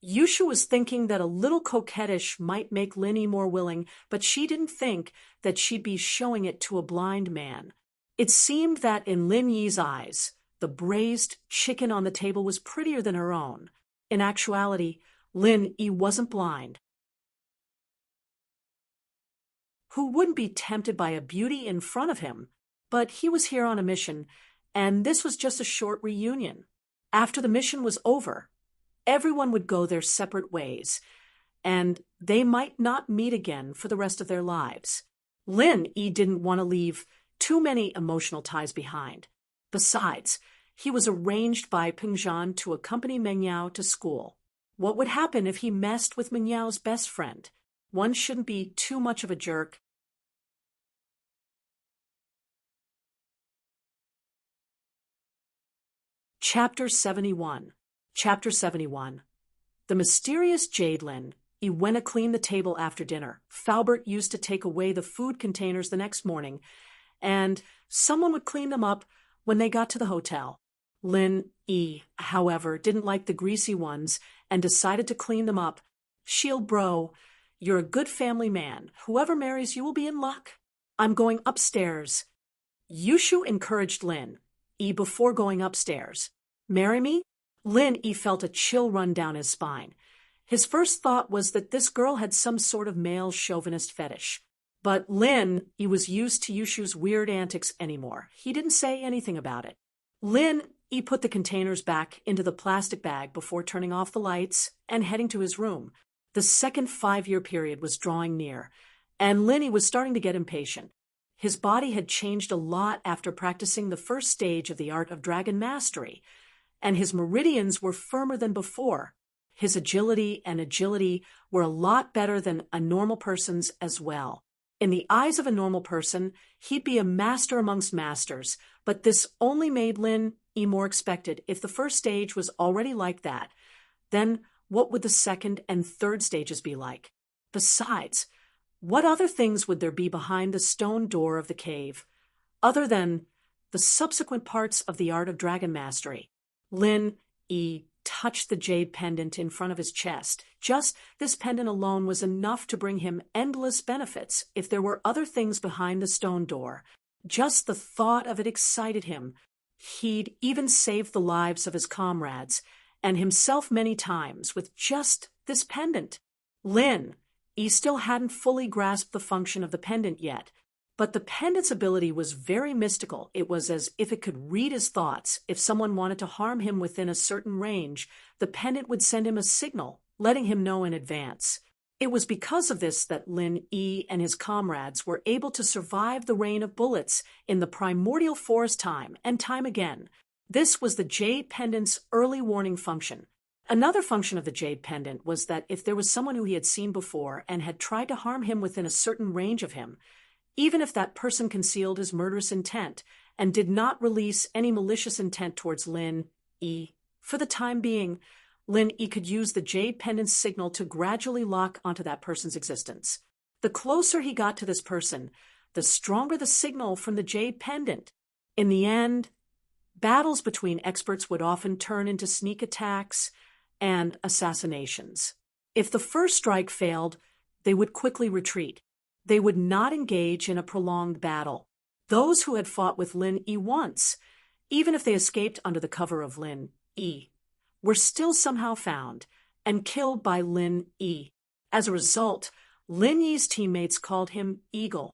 Yushu was thinking that a little coquettish might make Lin Yi more willing, but she didn't think that she'd be showing it to a blind man. It seemed that in Lin Yi's eyes, the braised chicken on the table was prettier than her own. In actuality, Lin Yi wasn't blind. Who wouldn't be tempted by a beauty in front of him? But he was here on a mission, and this was just a short reunion. After the mission was over, everyone would go their separate ways, and they might not meet again for the rest of their lives. Lin Yi didn't want to leave too many emotional ties behind. Besides, he was arranged by Pingzhan to accompany Meng Yao to school. What would happen if he messed with Meng Yao's best friend? One shouldn't be too much of a jerk. Chapter 71. Chapter 71. The mysterious Jadelin. Iwena cleaned the table after dinner. Falbert used to take away the food containers the next morning, and someone would clean them up when they got to the hotel. Lin Yi, however, didn't like the greasy ones and decided to clean them up. Shield Bro, you're a good family man. Whoever marries you will be in luck. I'm going upstairs. Yushu encouraged Lin Yi before going upstairs. Marry me? Lin Yi felt a chill run down his spine. His first thought was that this girl had some sort of male chauvinist fetish. But Lin, he was used to Yushu's weird antics anymore. He didn't say anything about it. Lin, he put the containers back into the plastic bag before turning off the lights and heading to his room. The second 5-year period was drawing near, and Lin, he was starting to get impatient. His body had changed a lot after practicing the first stage of the art of dragon mastery, and his meridians were firmer than before. His agility and agility were a lot better than a normal person's as well. In the eyes of a normal person, he'd be a master amongst masters, but this only made Lin more expected. If the first stage was already like that, then what would the second and third stages be like? Besides, what other things would there be behind the stone door of the cave, other than the subsequent parts of the art of dragon mastery? Lin touched the jade pendant in front of his chest. Just this pendant alone was enough to bring him endless benefits. If there were other things behind the stone door, just the thought of it excited him. He'd even saved the lives of his comrades and himself many times with just this pendant. Lin, he still hadn't fully grasped the function of the pendant yet, but the pendant's ability was very mystical. It was as if it could read his thoughts. If someone wanted to harm him within a certain range, the pendant would send him a signal, letting him know in advance. It was because of this that Lin and his comrades were able to survive the rain of bullets in the primordial forest time and time again. This was the jade pendant's early warning function. Another function of the jade pendant was that if there was someone who he had seen before and had tried to harm him within a certain range of him, even if that person concealed his murderous intent and did not release any malicious intent towards Lin for the time being, Lin could use the jade pendant's signal to gradually lock onto that person's existence. The closer he got to this person, the stronger the signal from the jade pendant. In the end, battles between experts would often turn into sneak attacks and assassinations. If the first strike failed, they would quickly retreat. They would not engage in a prolonged battle. Those who had fought with Lin once, even if they escaped under the cover of Lin were still somehow found and killed by Lin As a result, Lin teammates called him Eagle.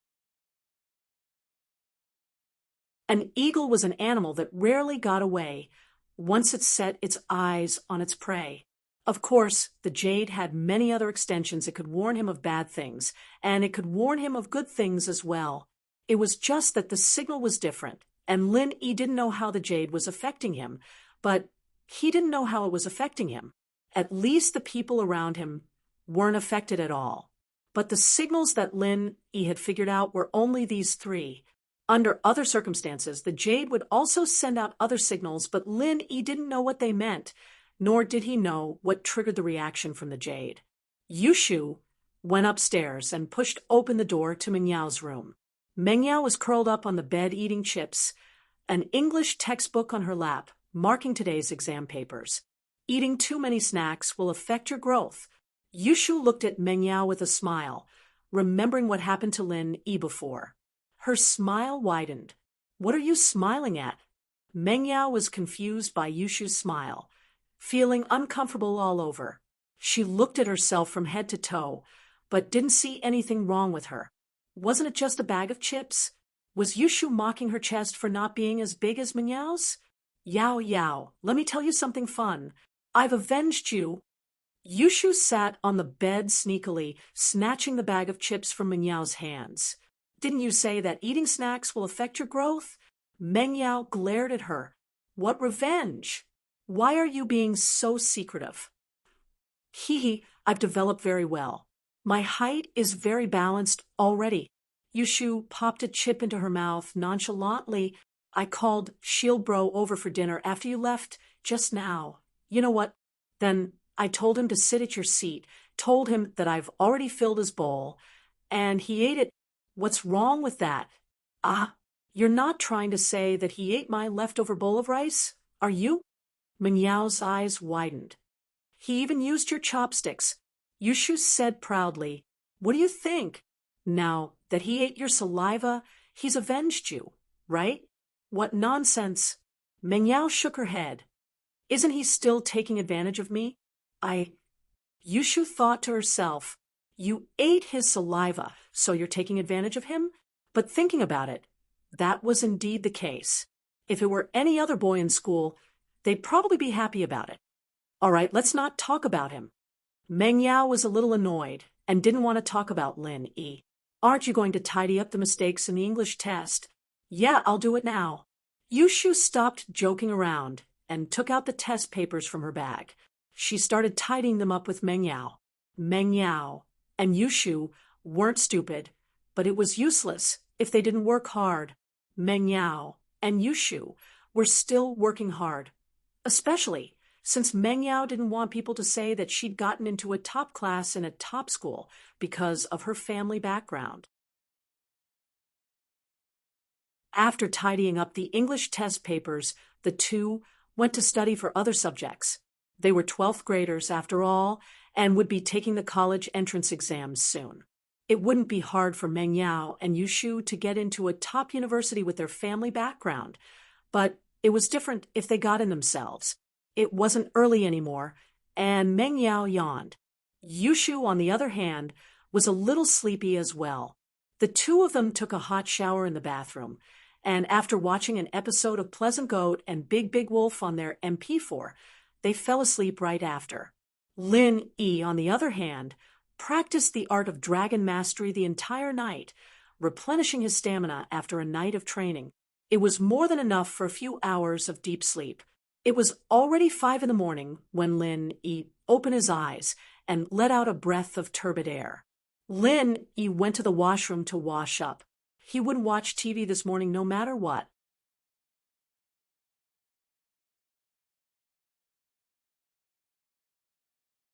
An eagle was an animal that rarely got away once it set its eyes on its prey. Of course, the jade had many other extensions. It could warn him of bad things, and it could warn him of good things as well. It was just that the signal was different, and Lin didn't know how the jade was affecting him, but he didn't know how it was affecting him. At least the people around him weren't affected at all. But the signals that Lin had figured out were only these three. Under other circumstances, the jade would also send out other signals, but Lin didn't know what they meant, nor did he know what triggered the reaction from the jade. Yushu went upstairs and pushed open the door to Mengyao's room. Mengyao was curled up on the bed eating chips, an English textbook on her lap, marking today's exam papers. Eating too many snacks will affect your growth. Yushu looked at Mengyao with a smile, remembering what happened to Lin before. Her smile widened. What are you smiling at? Mengyao was confused by Yushu's smile, feeling uncomfortable all over. She looked at herself from head to toe, but didn't see anything wrong with her. Wasn't it just a bag of chips? Was Yushu mocking her chest for not being as big as Mengyao's? Yao, let me tell you something fun. I've avenged you. Yushu sat on the bed sneakily, snatching the bag of chips from Mengyao's hands. Didn't you say that eating snacks will affect your growth? Mengyao glared at her. What revenge? Why are you being so secretive? I've developed very well. My height is very balanced already. Yushu popped a chip into her mouth nonchalantly. I called Shield Bro over for dinner after you left just now. You know what? Then I told him to sit at your seat, told him that I've already filled his bowl, and he ate it. What's wrong with that? You're not trying to say that he ate my leftover bowl of rice, are you? Mengyao's eyes widened. He even used your chopsticks. Yushu said proudly, what do you think? Now that he ate your saliva, he's avenged you, right? What nonsense. Mengyao shook her head. Isn't he still taking advantage of me? Yushu thought to herself, you ate his saliva, so you're taking advantage of him? But thinking about it, that was indeed the case. If it were any other boy in school, they'd probably be happy about it. All right, let's not talk about him. Meng Yao was a little annoyed and didn't want to talk about Lin Yi. Aren't you going to tidy up the mistakes in the English test? Yeah, I'll do it now. Yushu stopped joking around and took out the test papers from her bag. She started tidying them up with Meng Yao. Meng Yao and Yushu weren't stupid, but it was useless if they didn't work hard. Meng Yao and Yushu were still working hard, especially since Meng Yao didn't want people to say that she'd gotten into a top class in a top school because of her family background. After tidying up the English test papers, the two went to study for other subjects. They were 12th graders, after all, and would be taking the college entrance exams soon. It wouldn't be hard for Meng Yao and Yushu to get into a top university with their family background, but it was different if they got in themselves. It wasn't early anymore, and Meng Yao yawned. Yushu, on the other hand, was a little sleepy as well. The two of them took a hot shower in the bathroom, and after watching an episode of Pleasant Goat and Big Big Wolf on their MP4, they fell asleep right after. Lin Yi, on the other hand, practiced the art of dragon mastery the entire night, replenishing his stamina after a night of training. It was more than enough for a few hours of deep sleep. It was already 5 a.m. when Lin Yi opened his eyes and let out a breath of turbid air. Lin Yi went to the washroom to wash up. He wouldn't watch TV this morning no matter what.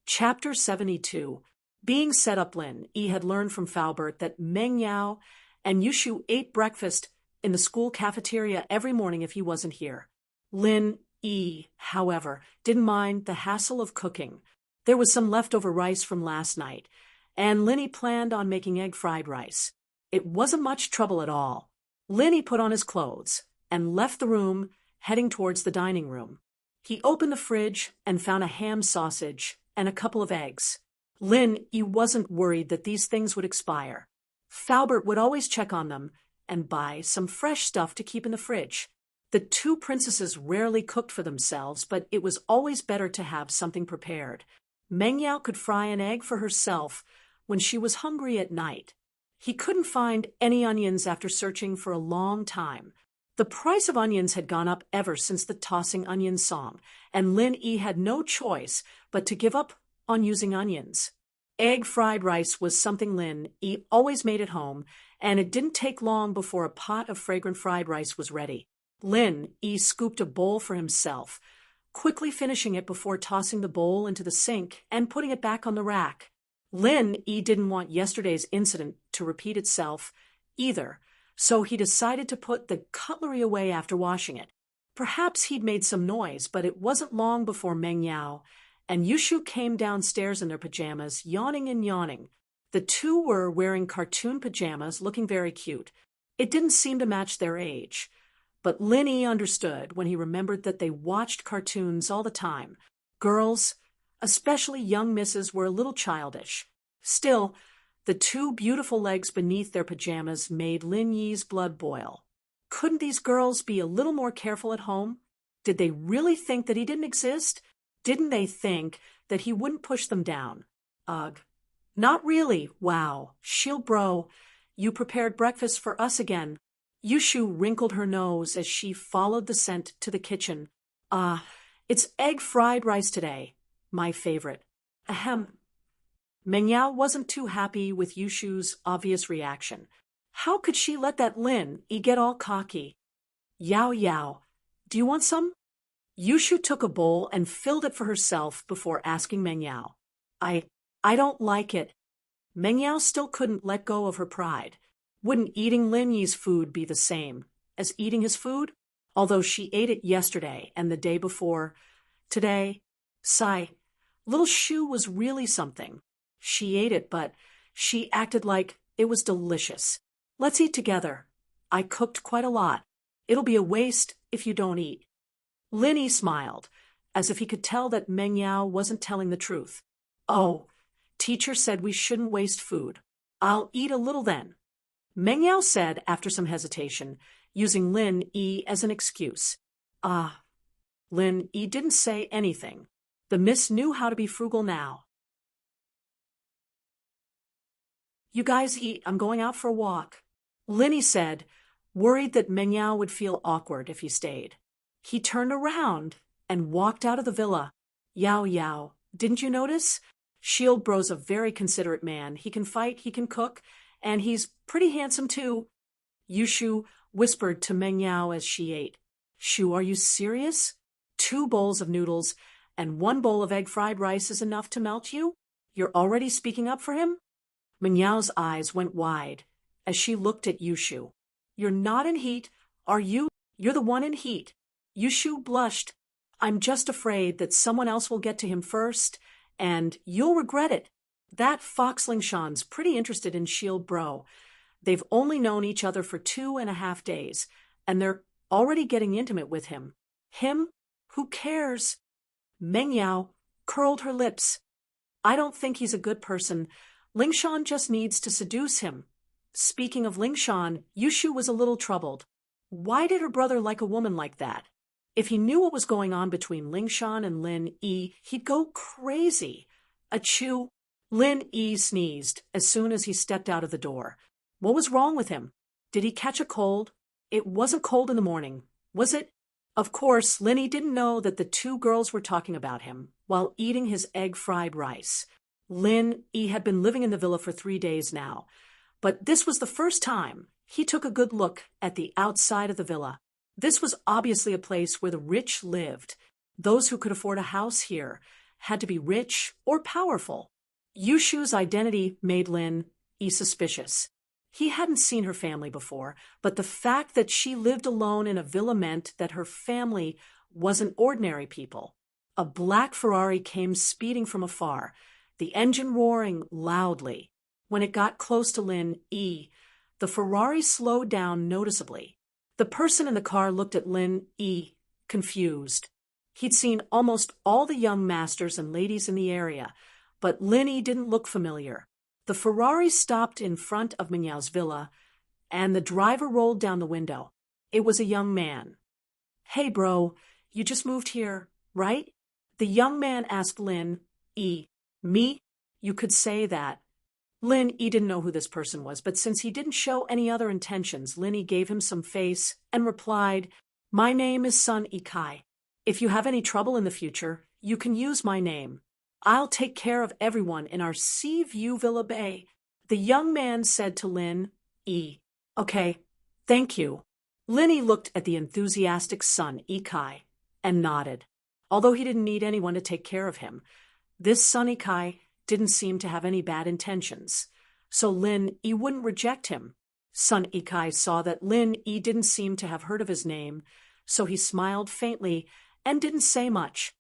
Chapter 72. Being set up, Lin Yi had learned from Faubert that Meng Yao and Yushu ate breakfast in the school cafeteria every morning if he wasn't here. Lin Yi, however, didn't mind the hassle of cooking. There was some leftover rice from last night, and Lin Yi planned on making egg fried rice. It wasn't much trouble at all. Lin Yi put on his clothes and left the room, heading towards the dining room. He opened the fridge and found a ham sausage and a couple of eggs. Lin Yi wasn't worried that these things would expire. Faubert would always check on them and buy some fresh stuff to keep in the fridge. The two princesses rarely cooked for themselves, but it was always better to have something prepared. Meng Yao could fry an egg for herself when she was hungry at night. He couldn't find any onions after searching for a long time. The price of onions had gone up ever since the tossing onion song, and Lin Yi had no choice but to give up on using onions. Egg fried rice was something Lin Yi always made at home, and it didn't take long before a pot of fragrant fried rice was ready. Lin Yi scooped a bowl for himself, quickly finishing it before tossing the bowl into the sink and putting it back on the rack. Lin Yi didn't want yesterday's incident to repeat itself either, so he decided to put the cutlery away after washing it. Perhaps he'd made some noise, but it wasn't long before Meng Yao and Yushu came downstairs in their pajamas, yawning and yawning. The two were wearing cartoon pajamas, looking very cute. It didn't seem to match their age, but Lin Yi understood when he remembered that they watched cartoons all the time. Girls, especially young misses, were a little childish. Still, the two beautiful legs beneath their pajamas made Lin Yi's blood boil. Couldn't these girls be a little more careful at home? Did they really think that he didn't exist? Didn't they think that he wouldn't push them down? Ugh. Not really. Wow. Shield bro, you prepared breakfast for us again. Yushu wrinkled her nose as she followed the scent to the kitchen. It's egg fried rice today. My favorite. Ahem. Meng Yao wasn't too happy with Yushu's obvious reaction. How could she let that Lin Yi get all cocky? Yao Yao, do you want some? Yushu took a bowl and filled it for herself before asking Meng Yao. I don't like it. Meng Yao still couldn't let go of her pride. Wouldn't eating Lin Yi's food be the same as eating his food? Although she ate it yesterday and the day before. Today, sigh, little Shu was really something. She ate it, but she acted like it was delicious. Let's eat together. I cooked quite a lot. It'll be a waste if you don't eat. Lin Yi smiled, as if he could tell that Meng Yao wasn't telling the truth. Oh, teacher said we shouldn't waste food. I'll eat a little then. Meng Yao said after some hesitation, using Lin Yi as an excuse. Ah, Lin Yi didn't say anything. The miss knew how to be frugal now. You guys eat, I'm going out for a walk. Linny said, worried that Meng Yao would feel awkward if he stayed. He turned around and walked out of the villa. Yao Yao, didn't you notice? Shield Bro's a very considerate man. He can fight, he can cook, and he's pretty handsome too. Yushu whispered to Meng Yao as she ate. Shu, are you serious? 2 bowls of noodles and 1 bowl of egg fried rice is enough to melt you? You're already speaking up for him? Meng Yao's eyes went wide as she looked at Yushu. You're not in heat, are you? You're the one in heat. Yushu blushed. I'm just afraid that someone else will get to him first, and you'll regret it. That fox Lingshan's pretty interested in Shield Bro. They've only known each other for 2.5 days, and they're already getting intimate with him. Him? Who cares? Meng Yao curled her lips. I don't think he's a good person. Lingshan just needs to seduce him. Speaking of Lingshan, Yushu was a little troubled. Why did her brother like a woman like that? If he knew what was going on between Lingshan and Lin Yi, he'd go crazy. Achoo! Lin Yi sneezed as soon as he stepped out of the door. What was wrong with him? Did he catch a cold? It wasn't cold in the morning, was it? Of course, Lin Yi didn't know that the 2 girls were talking about him while eating his egg-fried rice. Lin Yi had been living in the villa for 3 days now, but this was the first time he took a good look at the outside of the villa. This was obviously a place where the rich lived. Those who could afford a house here had to be rich or powerful. Yushu's identity made Lin Yi suspicious. He hadn't seen her family before, but the fact that she lived alone in a villa meant that her family wasn't ordinary people. A black Ferrari came speeding from afar, the engine roaring loudly. When it got close to Lin Yi, the Ferrari slowed down noticeably. The person in the car looked at Lin Yi, confused. He'd seen almost all the young masters and ladies in the area, but Lin Yi didn't look familiar. The Ferrari stopped in front of Meng Yao's villa, and the driver rolled down the window. It was a young man. Hey, bro, you just moved here, right? The young man asked Lin Yi. Me? You could say that. Lin Yi didn't know who this person was, but since he didn't show any other intentions, Lin Yi gave him some face and replied, My name is Sun Ikai. If you have any trouble in the future, you can use my name. I'll take care of everyone in our Sea View Villa Bay. The young man said to Lin Yi. Okay, thank you. Lin Yi looked at the enthusiastic Sun Ikai and nodded. Although he didn't need anyone to take care of him, this Sun Ikai didn't seem to have any bad intentions, so Lin Yi wouldn't reject him. Sun Ikai saw that Lin Yi didn't seem to have heard of his name, so he smiled faintly and didn't say much.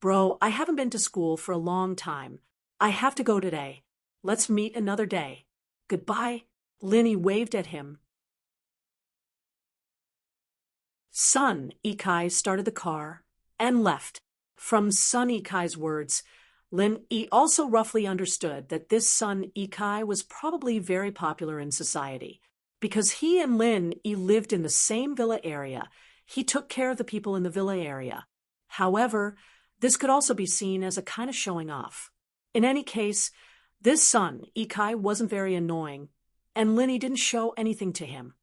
Bro, I haven't been to school for a long time. I have to go today. Let's meet another day. Goodbye. Lin Yi waved at him. Sun Ikai started the car and left. From Sun Ikai's words, Lin Yi also roughly understood that this Sun Ikai was probably very popular in society. Because he and Lin Yi lived in the same villa area, he took care of the people in the villa area. However, this could also be seen as a kind of showing off. In any case, this Sun Ikai wasn't very annoying, and Lin Yi didn't show anything to him.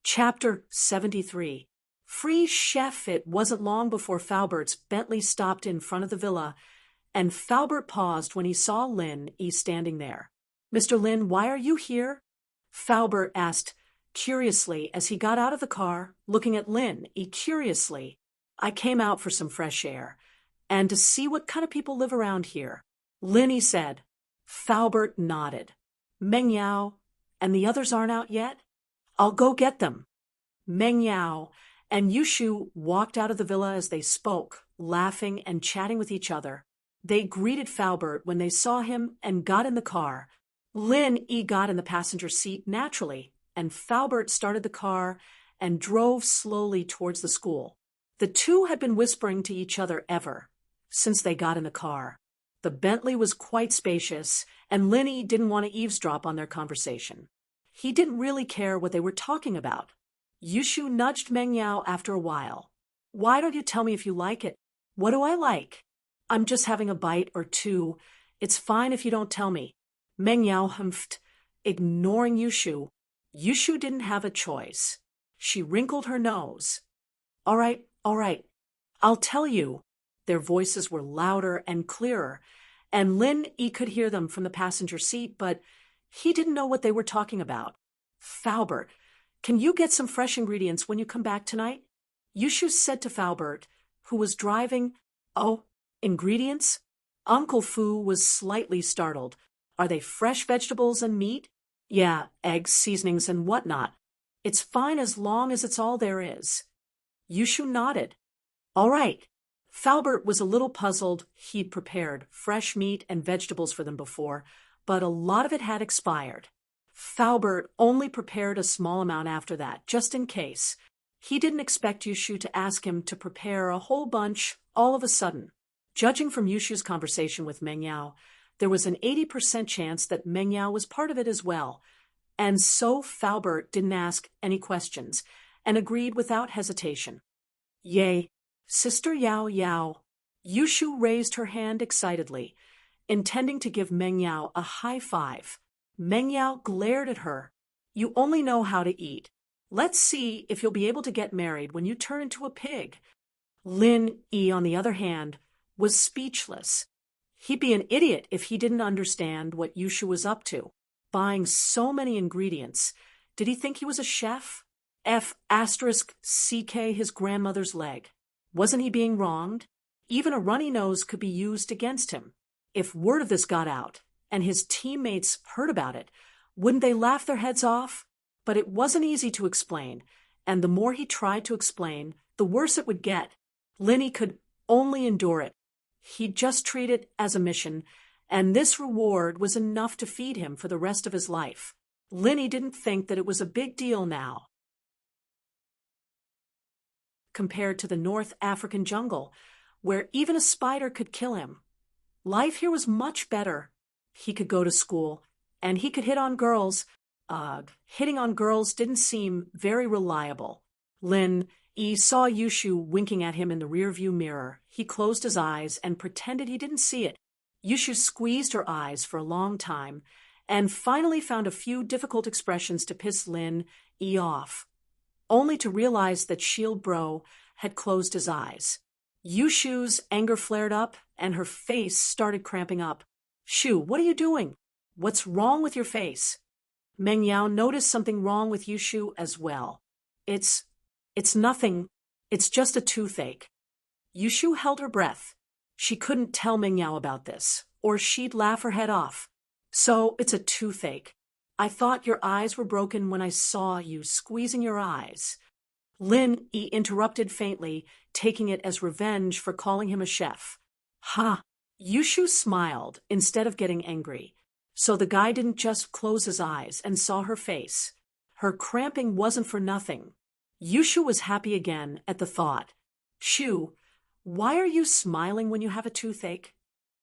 Chapter 73. Free chef. It wasn't long before Falbert's Bentley stopped in front of the villa, and Falbert paused when he saw Lin Yi standing there. Mr. Lin, why are you here? Falbert asked curiously as he got out of the car, looking at Lin Yi curiously. I came out for some fresh air, and to see what kind of people live around here, Lin Yi said. Falbert nodded. Meng Yao and the others aren't out yet? I'll go get them. Meng Yao and Yushu walked out of the villa as they spoke, laughing and chatting with each other. They greeted Falbert when they saw him and got in the car. Lin Yi got in the passenger seat naturally, and Falbert started the car and drove slowly towards the school. The two had been whispering to each other ever since they got in the car. The Bentley was quite spacious, and Linny didn't want to eavesdrop on their conversation. He didn't really care what they were talking about. Yushu nudged Meng Yao after a while. Why don't you tell me if you like it? What do I like? I'm just having a bite or two. It's fine if you don't tell me. Meng Yao humphed, ignoring Yushu. Yushu didn't have a choice. She wrinkled her nose. All right. I'll tell you. Their voices were louder and clearer, and Lin Yi could hear them from the passenger seat, but he didn't know what they were talking about. Faubert, can you get some fresh ingredients when you come back tonight? Yushu said to Faubert, who was driving. Oh, ingredients? Uncle Fu was slightly startled. Are they fresh vegetables and meat? Yeah, eggs, seasonings, and whatnot. It's fine as long as it's all there is. Yushu nodded. All right. Faubert was a little puzzled. He'd prepared fresh meat and vegetables for them before, but a lot of it had expired. Faubert only prepared a small amount after that, just in case. He didn't expect Yushu to ask him to prepare a whole bunch all of a sudden. Judging from Yushu's conversation with Meng Yao, there was an 80% chance that Meng Yao was part of it as well, and so Faubert didn't ask any questions and agreed without hesitation. Yay, Sister Yao Yao. Yushu raised her hand excitedly, intending to give Meng Yao a high five. Meng Yao glared at her. You only know how to eat. Let's see if you'll be able to get married when you turn into a pig. Lin Yi, on the other hand, was speechless. He'd be an idiot if he didn't understand what Yushu was up to. Buying so many ingredients. Did he think he was a chef? F***ck his grandmother's leg. Wasn't he being wronged? Even a runny nose could be used against him. If word of this got out, and his teammates heard about it, wouldn't they laugh their heads off? But it wasn't easy to explain, and the more he tried to explain, the worse it would get. Linny could only endure it. He'd just treat it as a mission, and this reward was enough to feed him for the rest of his life. Linny didn't think that it was a big deal now, compared to the North African jungle, where even a spider could kill him. Life here was much better. He could go to school, and he could hit on girls. Hitting on girls didn't seem very reliable. Lin Yi saw Yushu winking at him in the rearview mirror. He closed his eyes and pretended he didn't see it. Yushu squeezed her eyes for a long time, and finally found a few difficult expressions to piss Lin Yi off, only to realize that Shield Bro had closed his eyes. Yushu's anger flared up, and her face started cramping up. Shu, what are you doing? What's wrong with your face? Meng Yao noticed something wrong with Yushu as well. It's nothing. It's just a toothache. Yushu held her breath. She couldn't tell Meng Yao about this, or she'd laugh her head off. So it's a toothache. I thought your eyes were broken when I saw you squeezing your eyes. Lin Yi interrupted faintly, taking it as revenge for calling him a chef. Ha! Yushu smiled instead of getting angry. So the guy didn't just close his eyes and saw her face. Her cramping wasn't for nothing. Yushu was happy again at the thought. Shu, why are you smiling when you have a toothache?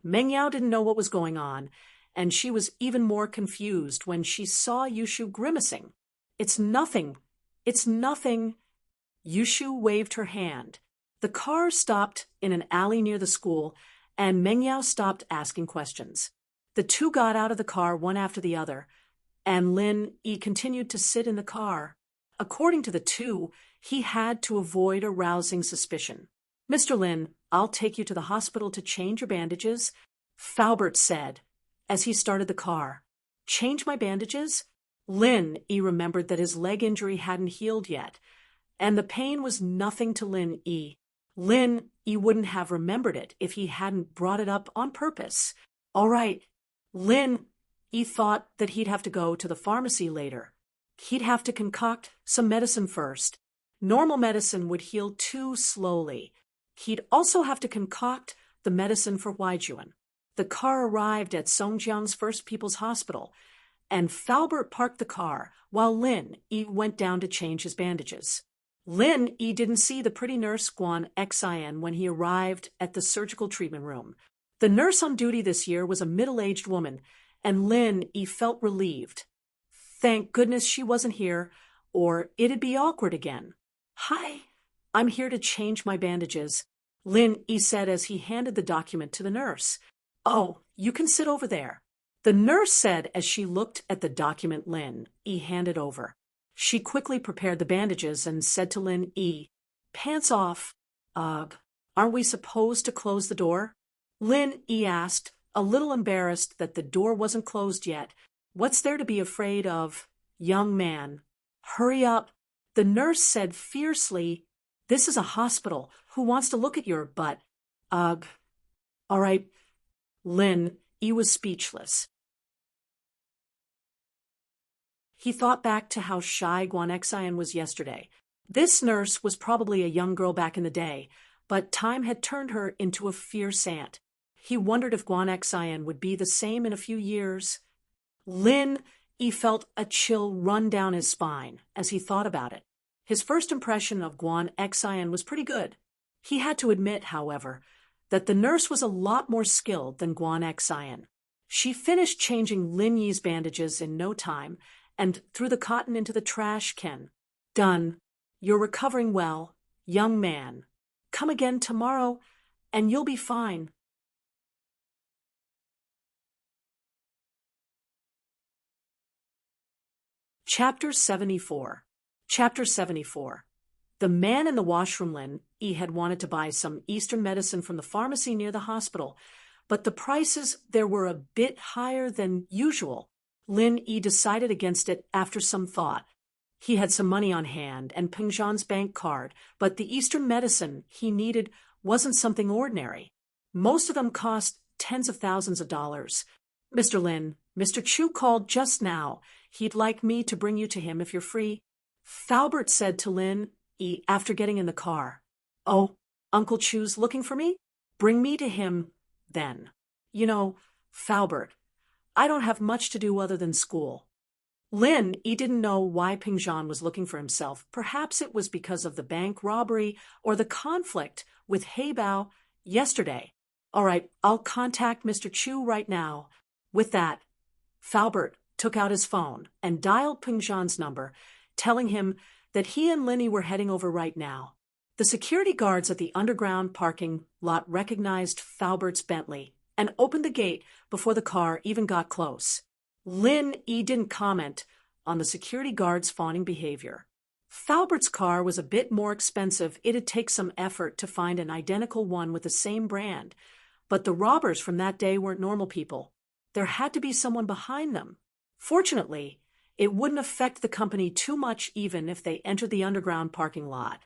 Meng Yao didn't know what was going on, and she was even more confused when she saw Yushu grimacing. It's nothing. It's nothing. Yushu waved her hand. The car stopped in an alley near the school, and Meng Yao stopped asking questions. The two got out of the car one after the other, and Lin Yi continued to sit in the car. According to the two, he had to avoid arousing suspicion. Mr. Lin, I'll take you to the hospital to change your bandages, Faubert said, as he started the car. Change my bandages? Lin Yi remembered that his leg injury hadn't healed yet, and the pain was nothing to Lin Yi. Lin Yi wouldn't have remembered it if he hadn't brought it up on purpose. All right. Lin Yi thought that he'd have to go to the pharmacy later. He'd have to concoct some medicine first. Normal medicine would heal too slowly. He'd also have to concoct the medicine for Huaijuan. The car arrived at Songjiang's First People's Hospital, and Faubert parked the car while Lin Yi went down to change his bandages. Lin Yi didn't see the pretty nurse Guan Xian when he arrived at the surgical treatment room. The nurse on duty this year was a middle-aged woman, and Lin Yi felt relieved. Thank goodness she wasn't here, or it'd be awkward again. Hi, I'm here to change my bandages, Lin Yi said as he handed the document to the nurse. Oh, you can sit over there, the nurse said as she looked at the document Lin Yi handed over. She quickly prepared the bandages and said to Lin Yi, "Pants off. Ugh, aren't we supposed to close the door?" Lin Yi asked, a little embarrassed that the door wasn't closed yet. "What's there to be afraid of, young man? Hurry up," the nurse said fiercely. "This is a hospital. Who wants to look at your butt?" Ugh. All right. Lin Yi was speechless. He thought back to how shy Guan Xian was yesterday. This nurse was probably a young girl back in the day, but time had turned her into a fierce ant. He wondered if Guan Xian would be the same in a few years. Lin Yi felt a chill run down his spine as he thought about it. His first impression of Guan Xian was pretty good. He had to admit, however, that the nurse was a lot more skilled than Guan Xian. She finished changing Lin Yi's bandages in no time and threw the cotton into the trash can. "Done. You're recovering well, young man. Come again tomorrow, and you'll be fine." Chapter 74. Chapter 74. The man in the washroom Lin Yi had wanted to buy some Eastern medicine from the pharmacy near the hospital, but the prices there were a bit higher than usual. Lin Yi decided against it after some thought. He had some money on hand and Peng Zhan's bank card, but the Eastern medicine he needed wasn't something ordinary. Most of them cost tens of thousands of dollars. "Mr. Lin, Mr. Chu called just now. He'd like me to bring you to him if you're free," Faubert said to Lin Yi after getting in the car. "Oh, Uncle Chu's looking for me? Bring me to him, then. You know, Faubert, I don't have much to do other than school." Lin Yi didn't know why Peng Zhan was looking for himself. Perhaps it was because of the bank robbery or the conflict with Heibao yesterday. "All right, I'll contact Mr. Chu right now." With that, Faubert took out his phone and dialed Peng Zhan's number, telling him that he and Lin Yi were heading over right now. The security guards at the underground parking lot recognized Faubert's Bentley and opened the gate before the car even got close. Lin Yi didn't comment on the security guard's fawning behavior. Faubert's car was a bit more expensive. It'd take some effort to find an identical one with the same brand. But the robbers from that day weren't normal people. There had to be someone behind them. Fortunately, it wouldn't affect the company too much even if they entered the underground parking lot.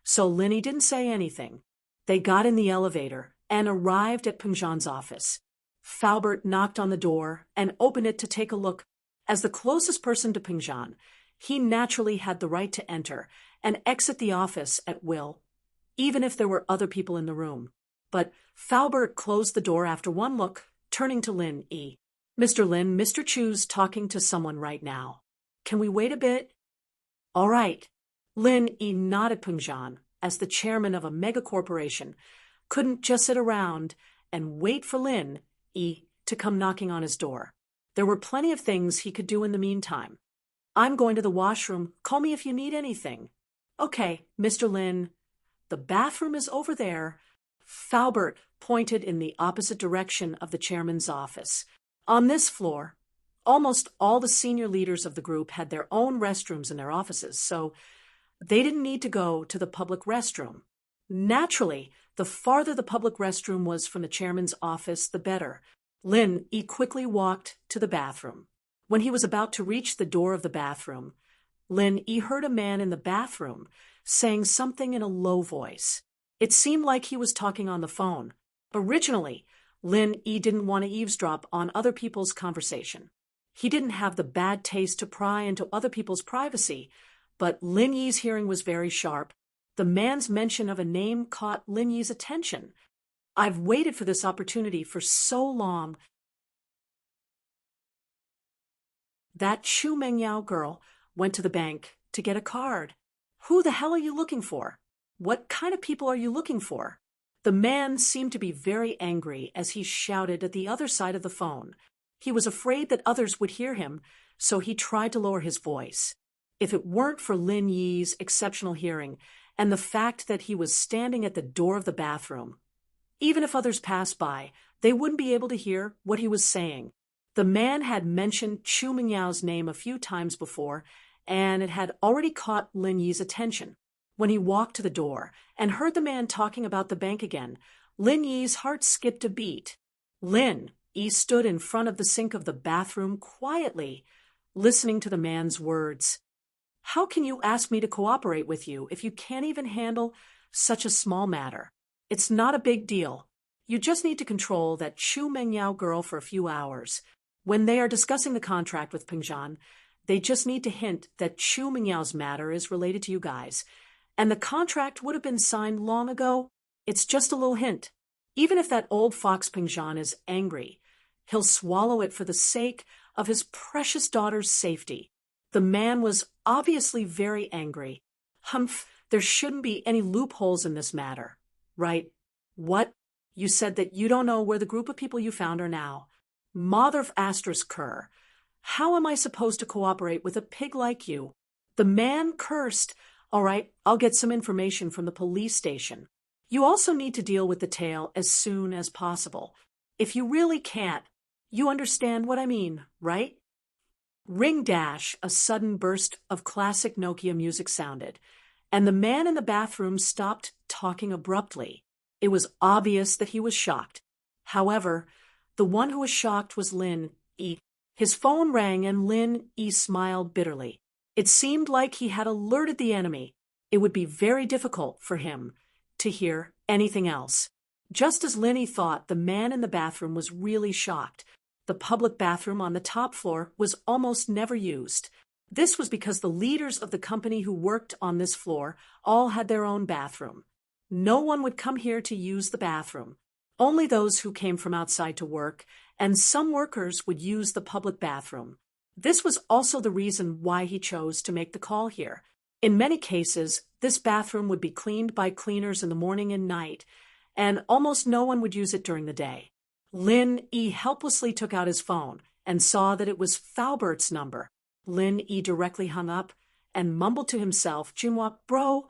So Lin Yi didn't say anything. They got in the elevator and arrived at Peng Zhan's office. Faubert knocked on the door and opened it to take a look. As the closest person to Peng Zhan, he naturally had the right to enter and exit the office at will, even if there were other people in the room. But Faubert closed the door after one look, turning to Lin Yi. "Mr. Lin, Mr. Chu's talking to someone right now. Can we wait a bit?" "All right." Lin Yi nodded. Peng Zhan, as the chairman of a mega corporation, couldn't just sit around and wait for Lin Yi to come knocking on his door. There were plenty of things he could do in the meantime. "I'm going to the washroom. Call me if you need anything." "Okay, Mr. Lin. The bathroom is over there." Faubert pointed in the opposite direction of the chairman's office. On this floor, almost all the senior leaders of the group had their own restrooms in their offices, so they didn't need to go to the public restroom. Naturally, the farther the public restroom was from the chairman's office, the better. Lin Yi quickly walked to the bathroom. When he was about to reach the door of the bathroom, Lin Yi heard a man in the bathroom saying something in a low voice. It seemed like he was talking on the phone. Originally, Lin Yi didn't want to eavesdrop on other people's conversation. He didn't have the bad taste to pry into other people's privacy, but Lin Yi's hearing was very sharp. The man's mention of a name caught Lin Yi's attention. "I've waited for this opportunity for so long." That Chu Mengyao girl went to the bank to get a card. Who the hell are you looking for? What kind of people are you looking for? The man seemed to be very angry as he shouted at the other side of the phone. He was afraid that others would hear him, so he tried to lower his voice. If it weren't for Lin Yi's exceptional hearing and the fact that he was standing at the door of the bathroom, even if others passed by, they wouldn't be able to hear what he was saying. The man had mentioned Chu Mingyao's name a few times before, and it had already caught Lin Yi's attention. When he walked to the door and heard the man talking about the bank again, Lin Yi's heart skipped a beat. Lin Yi stood in front of the sink of the bathroom quietly, listening to the man's words. How can you ask me to cooperate with you if you can't even handle such a small matter? It's not a big deal. You just need to control that Chu Mengyao girl for a few hours. When they are discussing the contract with Pingzhan, they just need to hint that Chu Mingyao's matter is related to you guys, and the contract would have been signed long ago. It's just a little hint. Even if that old fox Pingzhan is angry, he'll swallow it for the sake of his precious daughter's safety. The man was obviously very angry. Humph, there shouldn't be any loopholes in this matter. Right? What? You said that you don't know where the group of people you found are now. Mother of asterisk cur. How am I supposed to cooperate with a pig like you? The man cursed. All right, I'll get some information from the police station. You also need to deal with the tale as soon as possible. If you really can't, you understand what I mean, right? Ring dash, a sudden burst of classic Nokia music sounded, and the man in the bathroom stopped talking abruptly. It was obvious that he was shocked. However, the one who was shocked was Lin Yi. His phone rang and Lin Yi smiled bitterly. It seemed like he had alerted the enemy. It would be very difficult for him to hear anything else. Just as Lin Yi thought, the man in the bathroom was really shocked. The public bathroom on the top floor was almost never used. This was because the leaders of the company who worked on this floor all had their own bathroom. No one would come here to use the bathroom. Only those who came from outside to work, and some workers would use the public bathroom. This was also the reason why he chose to make the call here. In many cases, this bathroom would be cleaned by cleaners in the morning and night, and almost no one would use it during the day. Lin Yi helplessly took out his phone and saw that it was Falbert's number. Lin Yi directly hung up and mumbled to himself, Junhua, bro,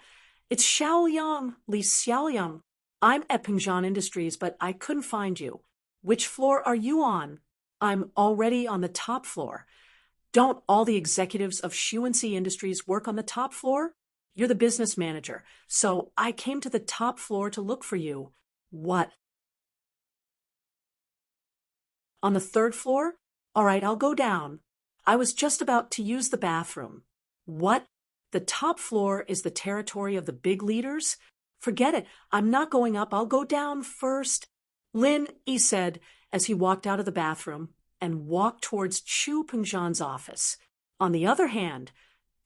it's Xiaoyang, Li Xiaoyang. I'm at Pingzhan Industries, but I couldn't find you. Which floor are you on? I'm already on the top floor. Don't all the executives of Xuanxi Industries work on the top floor? You're the business manager, so I came to the top floor to look for you. What? On the third floor? All right, I'll go down. I was just about to use the bathroom. What? The top floor is the territory of the big leaders? Forget it. I'm not going up. I'll go down first. Lin Yi said as he walked out of the bathroom and walked towards Chu Pingzhan's office. On the other hand,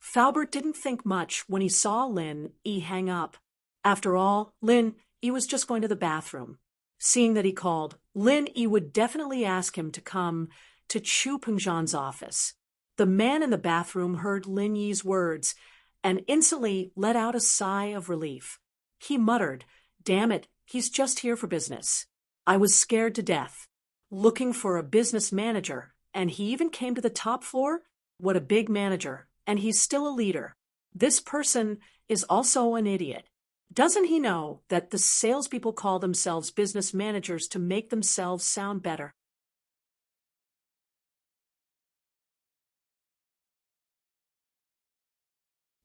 Falbert didn't think much when he saw Lin Yi hang up. After all, Lin Yi was just going to the bathroom. Seeing that he called, Lin Yi would definitely ask him to come to Chu Pingzhan's office. The man in the bathroom heard Lin Yi's words and instantly let out a sigh of relief. He muttered, damn it, he's just here for business. I was scared to death. Looking for a business manager, and he even came to the top floor? What a big manager, and he's still a leader. This person is also an idiot. Doesn't he know that the salespeople call themselves business managers to make themselves sound better?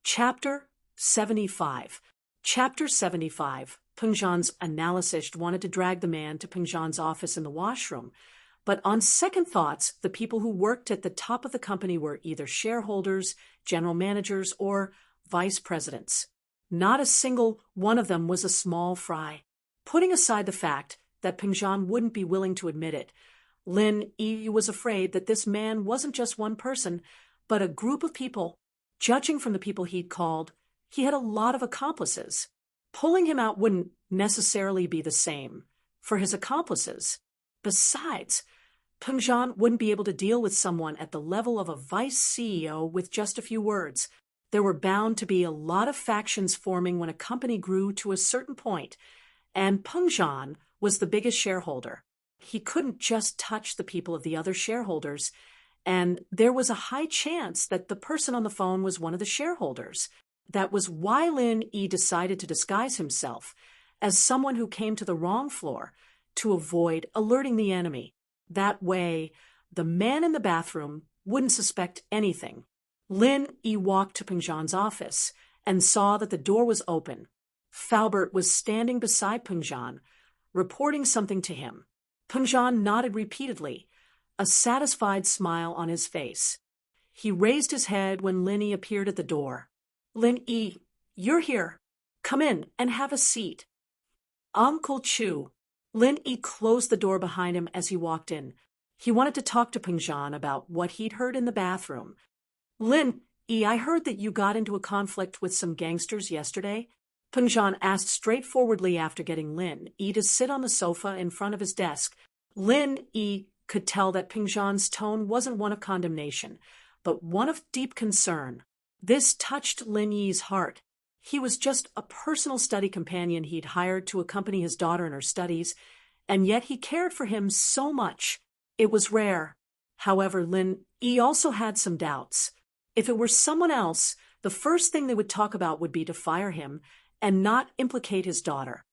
Chapter 75. Chapter 75. Pingzhan's analyst wanted to drag the man to Pingzhan's office in the washroom, but on second thoughts, the people who worked at the top of the company were either shareholders, general managers, or vice presidents. Not a single one of them was a small fry. Putting aside the fact that Pingzhan wouldn't be willing to admit it, Lin Yi was afraid that this man wasn't just one person, but a group of people. Judging from the people he'd called, he had a lot of accomplices. Pulling him out wouldn't necessarily be the same for his accomplices. Besides, Pingzhan wouldn't be able to deal with someone at the level of a vice CEO with just a few words. There were bound to be a lot of factions forming when a company grew to a certain point, and Pengjan was the biggest shareholder. He couldn't just touch the people of the other shareholders, and there was a high chance that the person on the phone was one of the shareholders. That was why Lin Yi decided to disguise himself as someone who came to the wrong floor to avoid alerting the enemy. That way, the man in the bathroom wouldn't suspect anything. Lin Yi walked to Pengjan's office and saw that the door was open. Faubert was standing beside Pengjan, reporting something to him. Pengjan nodded repeatedly, a satisfied smile on his face. He raised his head when Lin Yi appeared at the door. "Lin Yi, you're here. Come in and have a seat." "Uncle Chu." Lin Yi closed the door behind him as he walked in. He wanted to talk to Pengjan about what he'd heard in the bathroom. "Lin Yi, I heard that you got into a conflict with some gangsters yesterday." Pengjan asked straightforwardly after getting Lin Yi to sit on the sofa in front of his desk. Lin Yi could tell that Pengjan's tone wasn't one of condemnation, but one of deep concern. This touched Lin Yi's heart. He was just a personal study companion he'd hired to accompany his daughter in her studies, and yet he cared for him so much. It was rare. However, Lin Yi also had some doubts. If it were someone else, the first thing they would talk about would be to fire him and not implicate his daughter.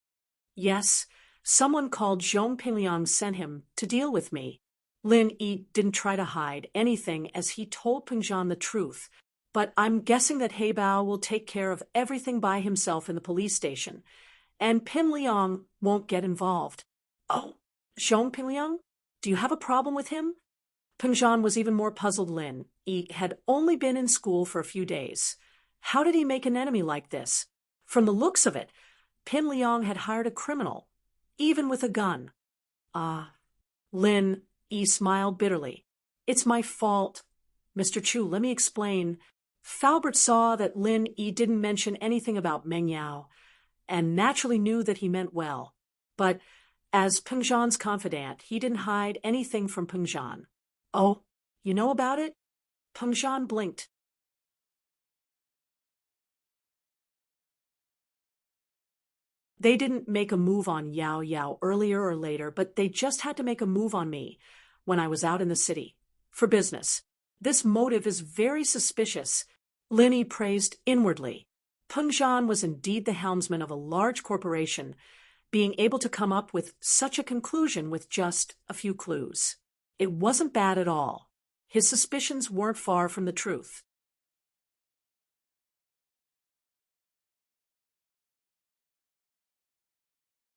"Yes, someone called Zhong Pingliang sent him to deal with me." Lin Yi didn't try to hide anything as he told Pengjan the truth. "But I'm guessing that He Bao will take care of everything by himself in the police station, and Pin Liang won't get involved." "Oh, Zhong Pingliang? Do you have a problem with him?" Pengjan was even more puzzled. Lin Yi had only been in school for a few days. How did he make an enemy like this? From the looks of it, Pin Liang had hired a criminal, even with a gun. Lin Yi smiled bitterly. "It's my fault. Mr. Chu, let me explain." Faubert saw that Lin Yi didn't mention anything about Meng Yao, and naturally knew that he meant well. But as Pengjan's confidant, he didn't hide anything from Pengjan. "Oh, you know about it?" Pengjan blinked. "They didn't make a move on Yao Yao earlier or later, but they just had to make a move on me when I was out in the city. For business. This motive is very suspicious." Lin Yi praised inwardly. Pengjan was indeed the helmsman of a large corporation, being able to come up with such a conclusion with just a few clues. It wasn't bad at all. His suspicions weren't far from the truth.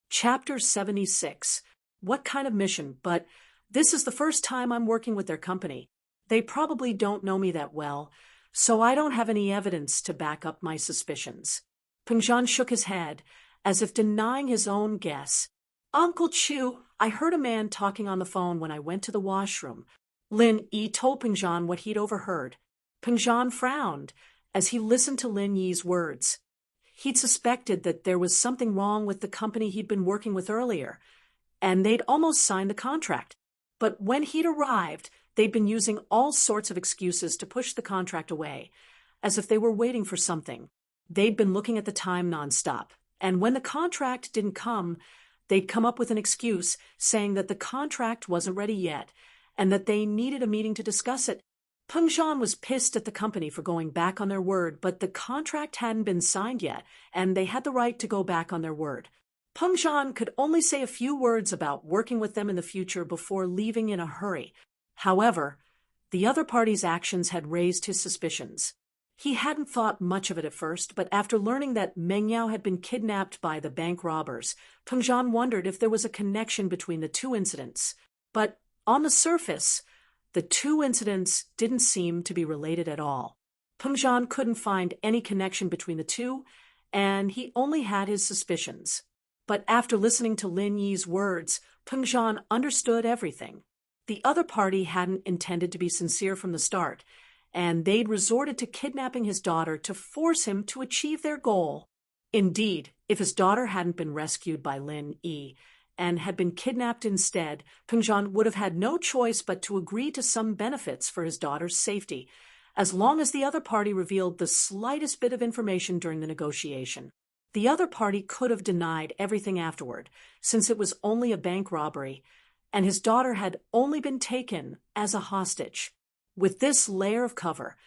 Chapter 76. What kind of mission? But this is the first time I'm working with their company. They probably don't know me that well, so I don't have any evidence to back up my suspicions. Pengjan shook his head, as if denying his own guess. "Uncle Chu, I heard a man talking on the phone when I went to the washroom." Lin Yi told Pengjan what he'd overheard. Pengjan frowned as he listened to Lin Yi's words. He'd suspected that there was something wrong with the company he'd been working with earlier, and they'd almost signed the contract. But when he'd arrived, they'd been using all sorts of excuses to push the contract away, as if they were waiting for something. They'd been looking at the time nonstop, and when the contract didn't come, they'd come up with an excuse saying that the contract wasn't ready yet, and that they needed a meeting to discuss it. Pengjan was pissed at the company for going back on their word, but the contract hadn't been signed yet, and they had the right to go back on their word. Pengjan could only say a few words about working with them in the future before leaving in a hurry. However, the other party's actions had raised his suspicions. He hadn't thought much of it at first, but after learning that Meng Yao had been kidnapped by the bank robbers, Pengjan wondered if there was a connection between the two incidents. But on the surface, the two incidents didn't seem to be related at all. Pengjan couldn't find any connection between the two, and he only had his suspicions. But after listening to Lin Yi's words, Pengjan understood everything. The other party hadn't intended to be sincere from the start, and they'd resorted to kidnapping his daughter to force him to achieve their goal. Indeed, if his daughter hadn't been rescued by Lin Yi and had been kidnapped instead, Pengjan would have had no choice but to agree to some benefits for his daughter's safety, as long as the other party revealed the slightest bit of information during the negotiation. The other party could have denied everything afterward, since it was only a bank robbery, and his daughter had only been taken as a hostage. With this layer of cover,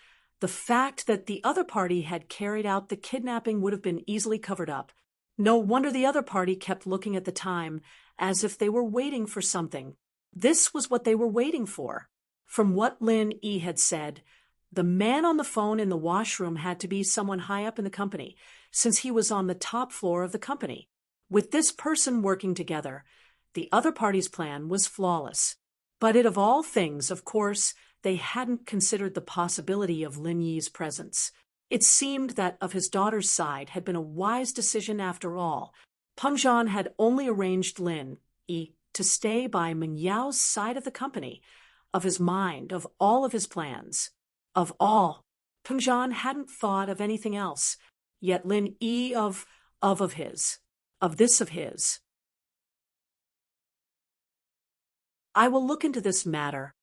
the fact that the other party had carried out the kidnapping would have been easily covered up. No wonder the other party kept looking at the time as if they were waiting for something. This was what they were waiting for. From what Lin E had said, the man on the phone in the washroom had to be someone high up in the company, since he was on the top floor of the company. With this person working together, the other party's plan was flawless. But of all things, of course, they hadn't considered the possibility of Lin Yi's presence. It seemed that of his daughter's side had been a wise decision after all. Peng Zhan had only arranged Lin Yi to stay by Meng Yao's side of the company, of his mind, of all of his plans. Of all. Peng Zhan hadn't thought of anything else. Yet Lin Yi of his. I will look into this matter.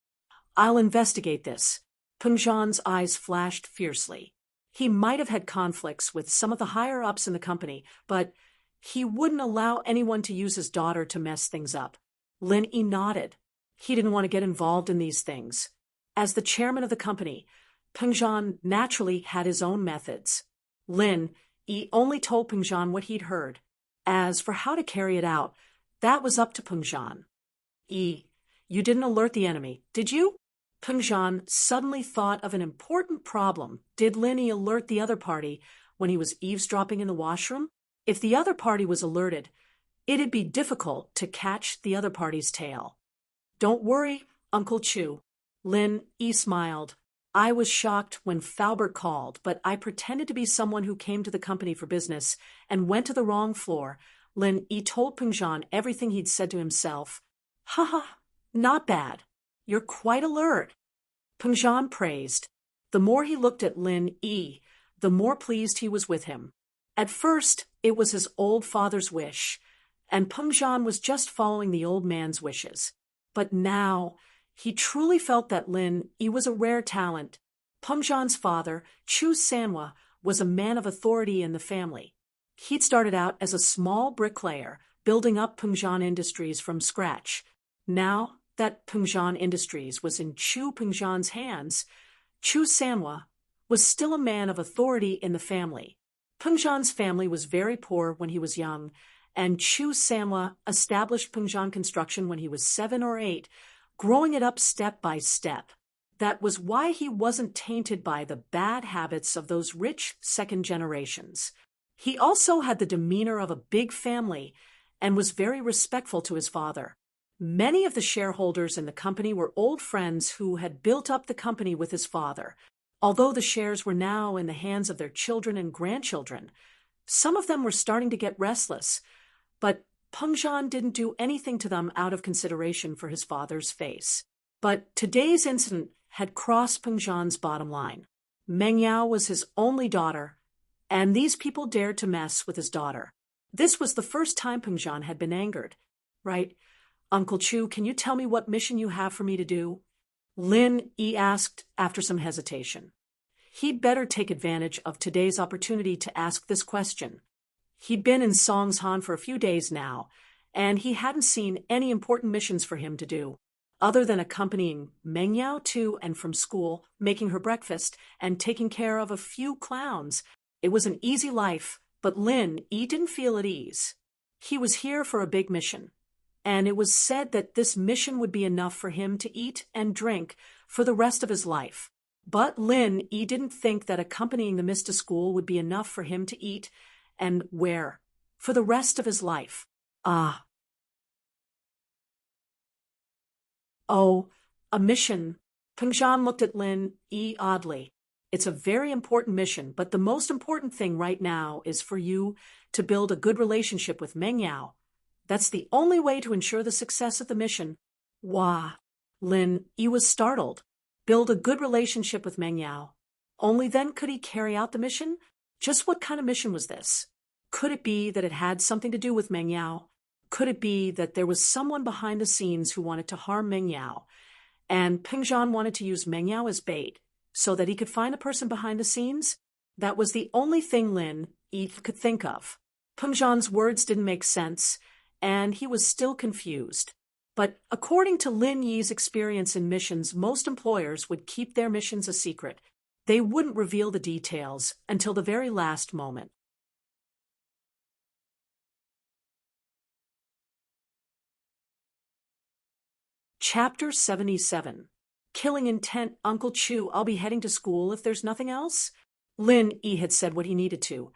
I'll investigate this. Peng Zhan's eyes flashed fiercely. He might have had conflicts with some of the higher-ups in the company, but he wouldn't allow anyone to use his daughter to mess things up. Lin Yi nodded. He didn't want to get involved in these things. As the chairman of the company, Peng Zhan naturally had his own methods. Lin Yi only told Peng Zhan what he'd heard. As for how to carry it out, that was up to Peng Zhan. "Yi, you didn't alert the enemy, did you?" Peng Zhan suddenly thought of an important problem. Did Lin Yi alert the other party when he was eavesdropping in the washroom? If the other party was alerted, it'd be difficult to catch the other party's tail. "Don't worry, Uncle Chu." Lin Yi smiled. "I was shocked when Faubert called, but I pretended to be someone who came to the company for business and went to the wrong floor." Lin Yi told Peng Zhan everything he'd said to himself. "Haha, not bad. You're quite alert." Peng Zhan praised. The more he looked at Lin Yi, the more pleased he was with him. At first, it was his old father's wish, and Peng Zhan was just following the old man's wishes. But now, he truly felt that Lin Yi was a rare talent. Peng Zhan's father, Chu Sanhua, was a man of authority in the family. He'd started out as a small bricklayer, building up Peng Zhan Industries from scratch. Now that Peng Zhan Industries was in Chu Peng Zhan's hands, Chu Sanhua was still a man of authority in the family. Peng Zhan's family was very poor when he was young, and Chu Sanhua established Peng Zhan Construction when he was 7 or 8, growing it up step by step. That was why he wasn't tainted by the bad habits of those rich second generations. He also had the demeanor of a big family and was very respectful to his father. Many of the shareholders in the company were old friends who had built up the company with his father. Although the shares were now in the hands of their children and grandchildren, some of them were starting to get restless. But Peng Zhan didn't do anything to them out of consideration for his father's face. But today's incident had crossed Peng Zhan's bottom line. Meng Yao was his only daughter, and these people dared to mess with his daughter. This was the first time Peng Zhan had been angered. "Right, Uncle Chu, can you tell me what mission you have for me to do?" Lin Yi asked after some hesitation. He'd better take advantage of today's opportunity to ask this question. He'd been in Songshan for a few days now, and he hadn't seen any important missions for him to do, other than accompanying Meng Yao to and from school, making her breakfast, and taking care of a few clowns. It was an easy life, but Lin Yi didn't feel at ease. He was here for a big mission, and it was said that this mission would be enough for him to eat and drink for the rest of his life. But Lin Yi didn't think that accompanying the miss to school would be enough for him to eat and wear for the rest of his life. Oh, a mission. Peng Zhan looked at Lin Yi oddly. "It's a very important mission, but the most important thing right now is for you to build a good relationship with Meng Yao. That's the only way to ensure the success of the mission." "Wah." Lin Yi was startled. Build a good relationship with Meng Yao. Only then could he carry out the mission? Just what kind of mission was this? Could it be that it had something to do with Meng Yao? Could it be that there was someone behind the scenes who wanted to harm Meng Yao? And Peng Zhan wanted to use Meng Yao as bait, so that he could find the person behind the scenes? That was the only thing Lin Yi could think of. Pengzhan's words didn't make sense, and he was still confused. But according to Lin Yi's experience in missions, most employers would keep their missions a secret. They wouldn't reveal the details until the very last moment. Chapter 77. Killing Intent. Uncle Chu, I'll be heading to school if there's nothing else? Lin Yi had said what he needed to,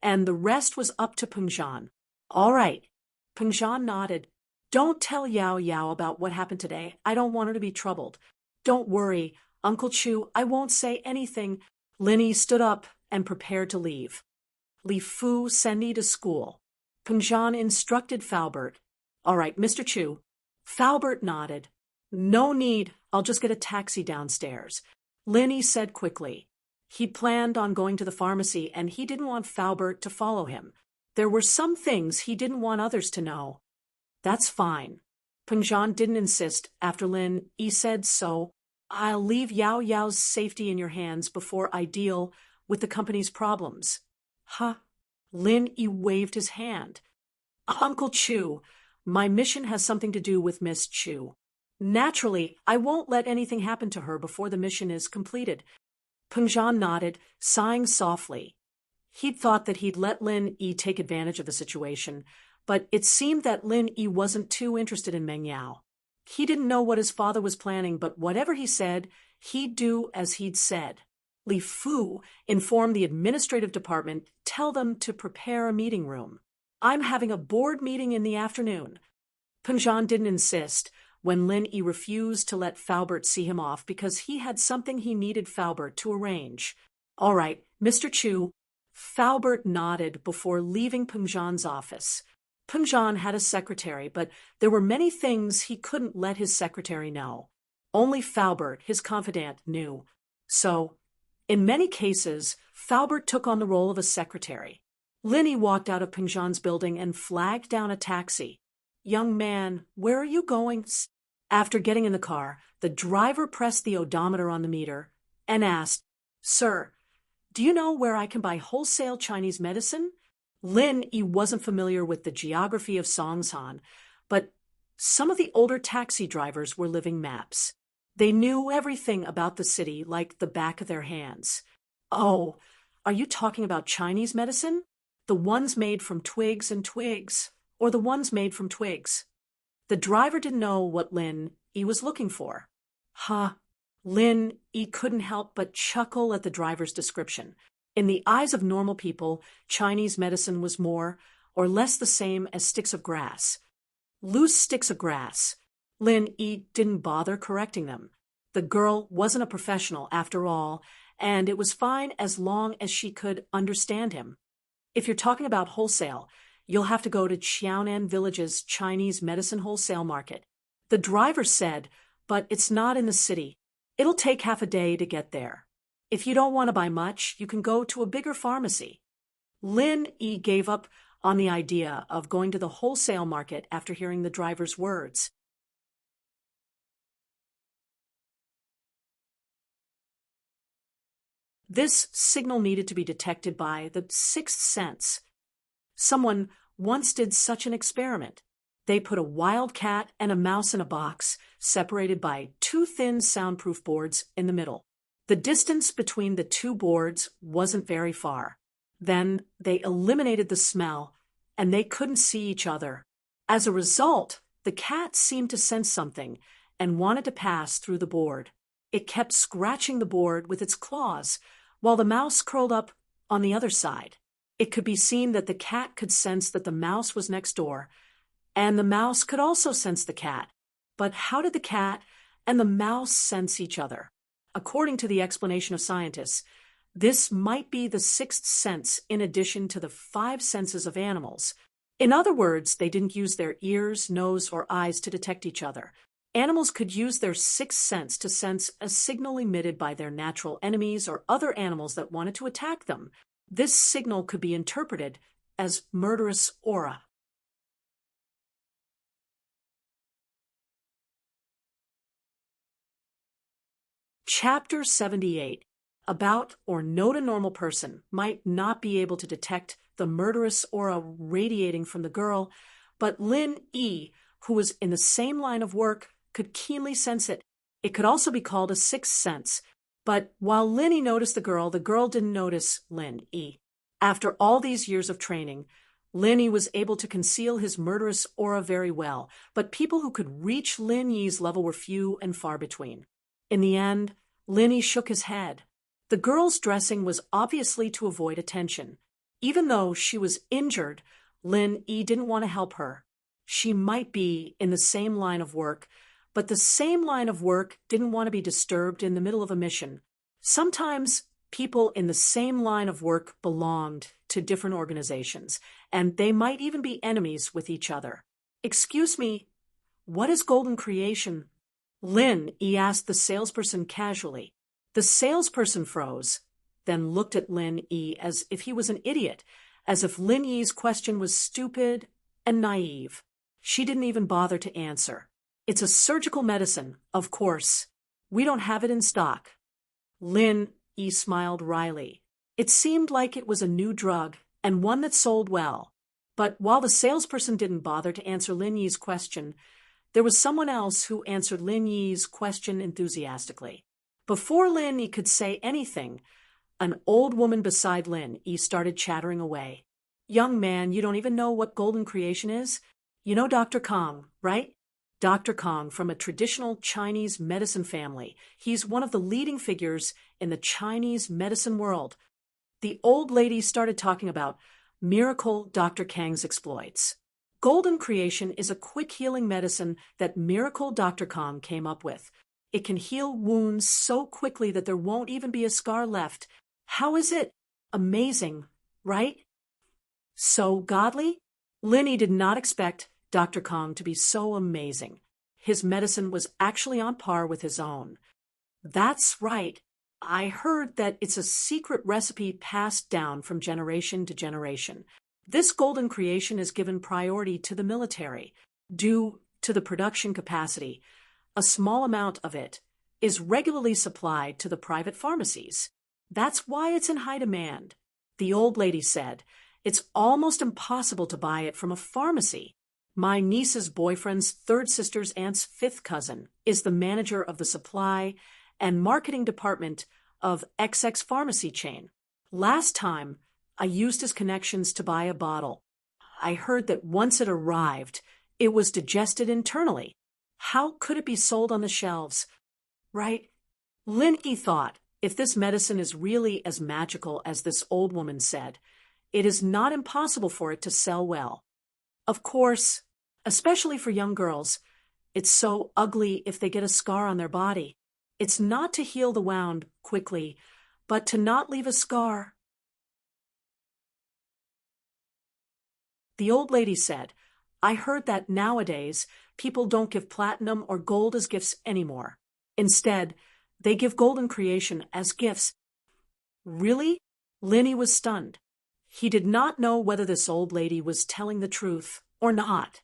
and the rest was up to Pengzhan. All right. Pengzhan nodded. Don't tell Yao Yao about what happened today. I don't want her to be troubled. Don't worry, Uncle Chu, I won't say anything. Lin Yi stood up and prepared to leave. Li Fu, send Yi to school. Pengzhan instructed Faubert. All right, Mr. Chu. Faubert nodded. No need, I'll just get a taxi downstairs. Lin Yi said quickly. He planned on going to the pharmacy, and he didn't want Faubert to follow him. There were some things he didn't want others to know. That's fine. Pengzhan didn't insist after Lin Yi said so. I'll leave Yao Yao's safety in your hands before I deal with the company's problems. Huh? Lin Yi waved his hand. Uncle Chu, my mission has something to do with Miss Chu. Naturally, I won't let anything happen to her before the mission is completed. Pengzhan nodded, sighing softly. He'd thought that he'd let Lin Yi take advantage of the situation, but it seemed that Lin Yi wasn't too interested in Meng Yao. He didn't know what his father was planning, but whatever he said, he'd do as he'd said. Li Fu informed the administrative department, tell them to prepare a meeting room. I'm having a board meeting in the afternoon. Pengzhan didn't insist when Lin Yi refused to let Faubert see him off because he had something he needed Faubert to arrange. All right, Mr. Chu. Faubert nodded before leaving Pengzhan's office. Pengzhan had a secretary, but there were many things he couldn't let his secretary know. Only Faubert, his confidant, knew. So, in many cases, Faubert took on the role of a secretary. Lin Yi walked out of Pengzhan's building and flagged down a taxi. Young man, where are you going? After getting in the car, the driver pressed the odometer on the meter and asked, Sir, do you know where I can buy wholesale Chinese medicine? Lin Yi wasn't familiar with the geography of Songshan, but some of the older taxi drivers were living maps. They knew everything about the city like the back of their hands. Oh, are you talking about Chinese medicine? The ones made from twigs and twigs, or the ones made from twigs? The driver didn't know what Lin Yi was looking for. Huh. Lin Yi couldn't help but chuckle at the driver's description. In the eyes of normal people, Chinese medicine was more or less the same as sticks of grass. Loose sticks of grass. Lin Yi didn't bother correcting them. The girl wasn't a professional after all, and it was fine as long as she could understand him. If you're talking about wholesale, you'll have to go to Qiaonan Village's Chinese medicine wholesale market. The driver said, but it's not in the city. It'll take half a day to get there. If you don't want to buy much, you can go to a bigger pharmacy. Lin Yi gave up on the idea of going to the wholesale market after hearing the driver's words. This signal needed to be detected by the sixth sense. Someone once did such an experiment. They put a wild cat and a mouse in a box, separated by two thin soundproof boards in the middle. The distance between the two boards wasn't very far. Then they eliminated the smell, and they couldn't see each other. As a result, the cat seemed to sense something and wanted to pass through the board. It kept scratching the board with its claws, while the mouse curled up on the other side. It could be seen that the cat could sense that the mouse was next door, and the mouse could also sense the cat. But how did the cat and the mouse sense each other? According to the explanation of scientists, this might be the sixth sense in addition to the five senses of animals. In other words, they didn't use their ears, nose, or eyes to detect each other. Animals could use their sixth sense to sense a signal emitted by their natural enemies or other animals that wanted to attack them. This signal could be interpreted as murderous aura. Chapter 78. About or note a normal person might not be able to detect the murderous aura radiating from the girl, but Lin E., who was in the same line of work, could keenly sense it. It could also be called a sixth sense. But while Lin E. noticed the girl didn't notice Lin E. After all these years of training, Lin E. was able to conceal his murderous aura very well, but people who could reach Lin Yi's level were few and far between. In the end, Lin E. shook his head. The girl's dressing was obviously to avoid attention. Even though she was injured, Lin E. didn't want to help her. She might be in the same line of work, but the same line of work didn't want to be disturbed in the middle of a mission. Sometimes people in the same line of work belonged to different organizations, and they might even be enemies with each other. "Excuse me, what is golden creation?" Lin E. asked the salesperson casually. The salesperson froze, then looked at Lin E. as if he was an idiot, as if Lin Yi's question was stupid and naive. She didn't even bother to answer. "It's a surgical medicine, of course. We don't have it in stock." Lin E. smiled wryly. It seemed like it was a new drug, and one that sold well. But while the salesperson didn't bother to answer Lin Yi's question, there was someone else who answered Lin Yi's question enthusiastically. Before Lin E. could say anything, an old woman beside Lin E. started chattering away. "Young man, you don't even know what golden creation is? You know Dr. Kong, right? Dr. Kong, from a traditional Chinese medicine family. He's one of the leading figures in the Chinese medicine world." The old lady started talking about Miracle Dr. Kang's exploits. Golden creation is a quick healing medicine that Miracle Dr. Kong came up with. It can heal wounds so quickly that there won't even be a scar left. How is it? Amazing, right? So godly? Lin E. did not expect Dr. Kong to be so amazing. His medicine was actually on par with his own. "That's right. I heard that it's a secret recipe passed down from generation to generation. This golden creation is given priority to the military. Due to the production capacity, a small amount of it is regularly supplied to the private pharmacies. That's why it's in high demand." The old lady said, "It's almost impossible to buy it from a pharmacy. My niece's boyfriend's third sister's aunt's fifth cousin is the manager of the supply and marketing department of XX pharmacy chain. Last time, I used his connections to buy a bottle. I heard that once it arrived, it was digested internally. How could it be sold on the shelves? Right?" Lin E. thought, if this medicine is really as magical as this old woman said, it is not impossible for it to sell well. Of course, especially for young girls, it's so ugly if they get a scar on their body. It's not to heal the wound quickly, but to not leave a scar. The old lady said, "I heard that nowadays people don't give platinum or gold as gifts anymore. Instead, they give golden creation as gifts." "Really?" Lin E. was stunned. He did not know whether this old lady was telling the truth or not.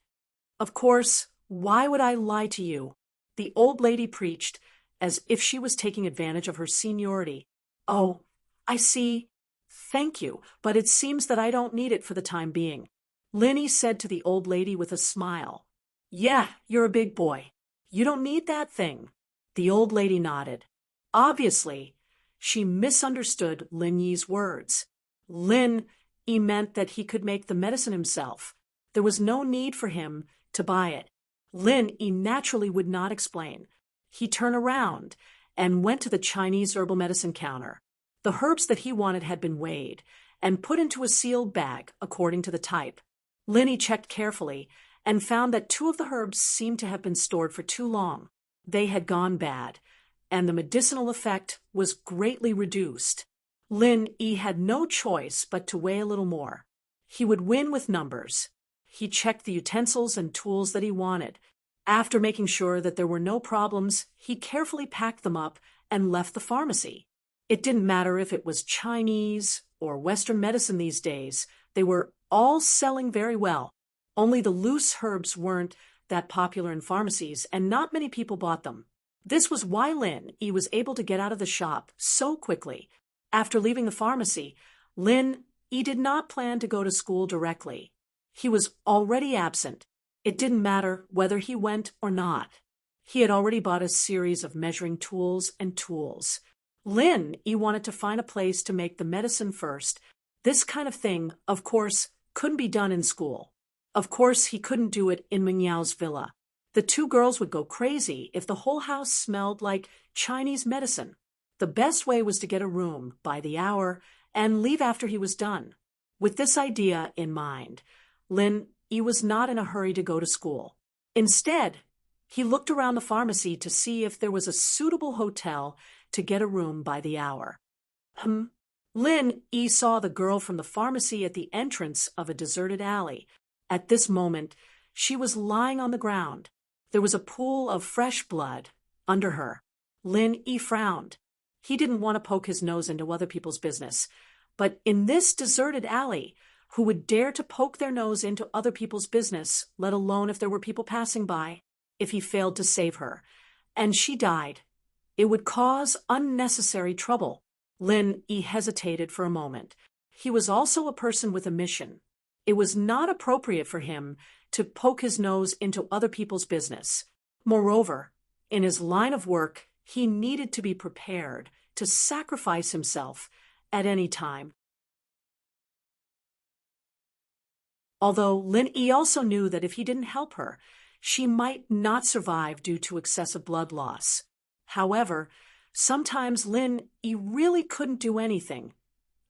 "Of course, why would I lie to you?" the old lady preached, as if she was taking advantage of her seniority. "Oh, I see. Thank you, but it seems that I don't need it for the time being," Lin E. said to the old lady with a smile. "Yeah, you're a big boy. You don't need that thing." The old lady nodded. Obviously, she misunderstood Lin Yi's words. Lin E. meant that he could make the medicine himself. There was no need for him to buy it. Lin E. naturally would not explain. He turned around and went to the Chinese herbal medicine counter. The herbs that he wanted had been weighed and put into a sealed bag according to the type. Lin E. checked carefully and found that 2 of the herbs seemed to have been stored for too long. They had gone bad, and the medicinal effect was greatly reduced. Lin E. had no choice but to weigh a little more. He would win with numbers. He checked the utensils and tools that he wanted. After making sure that there were no problems, he carefully packed them up and left the pharmacy. It didn't matter if it was Chinese or Western medicine these days. They were all selling very well. Only the loose herbs weren't that popular in pharmacies, and not many people bought them. This was why Lin Yi was able to get out of the shop so quickly. After leaving the pharmacy, Lin Yi did not plan to go to school directly. He was already absent. It didn't matter whether he went or not. He had already bought a series of measuring tools and tools. Lin Yi wanted to find a place to make the medicine first. This kind of thing, of course, couldn't be done in school. Of course, he couldn't do it in Mingyao's villa. The two girls would go crazy if the whole house smelled like Chinese medicine. The best way was to get a room by the hour and leave after he was done. With this idea in mind, Lin Yi was not in a hurry to go to school. Instead, he looked around the pharmacy to see if there was a suitable hotel to get a room by the hour. Lin Yi saw the girl from the pharmacy at the entrance of a deserted alley. At this moment, she was lying on the ground. There was a pool of fresh blood under her. Lin Yi frowned. He didn't want to poke his nose into other people's business. But in this deserted alley, who would dare to poke their nose into other people's business, let alone if there were people passing by? If he failed to save her, and she died, it would cause unnecessary trouble. Lin Yi hesitated for a moment. He was also a person with a mission. It was not appropriate for him to poke his nose into other people's business. Moreover, in his line of work, he needed to be prepared to sacrifice himself at any time. Although Lin Yi also knew that if he didn't help her, she might not survive due to excessive blood loss. However, sometimes Lin Yi really couldn't do anything,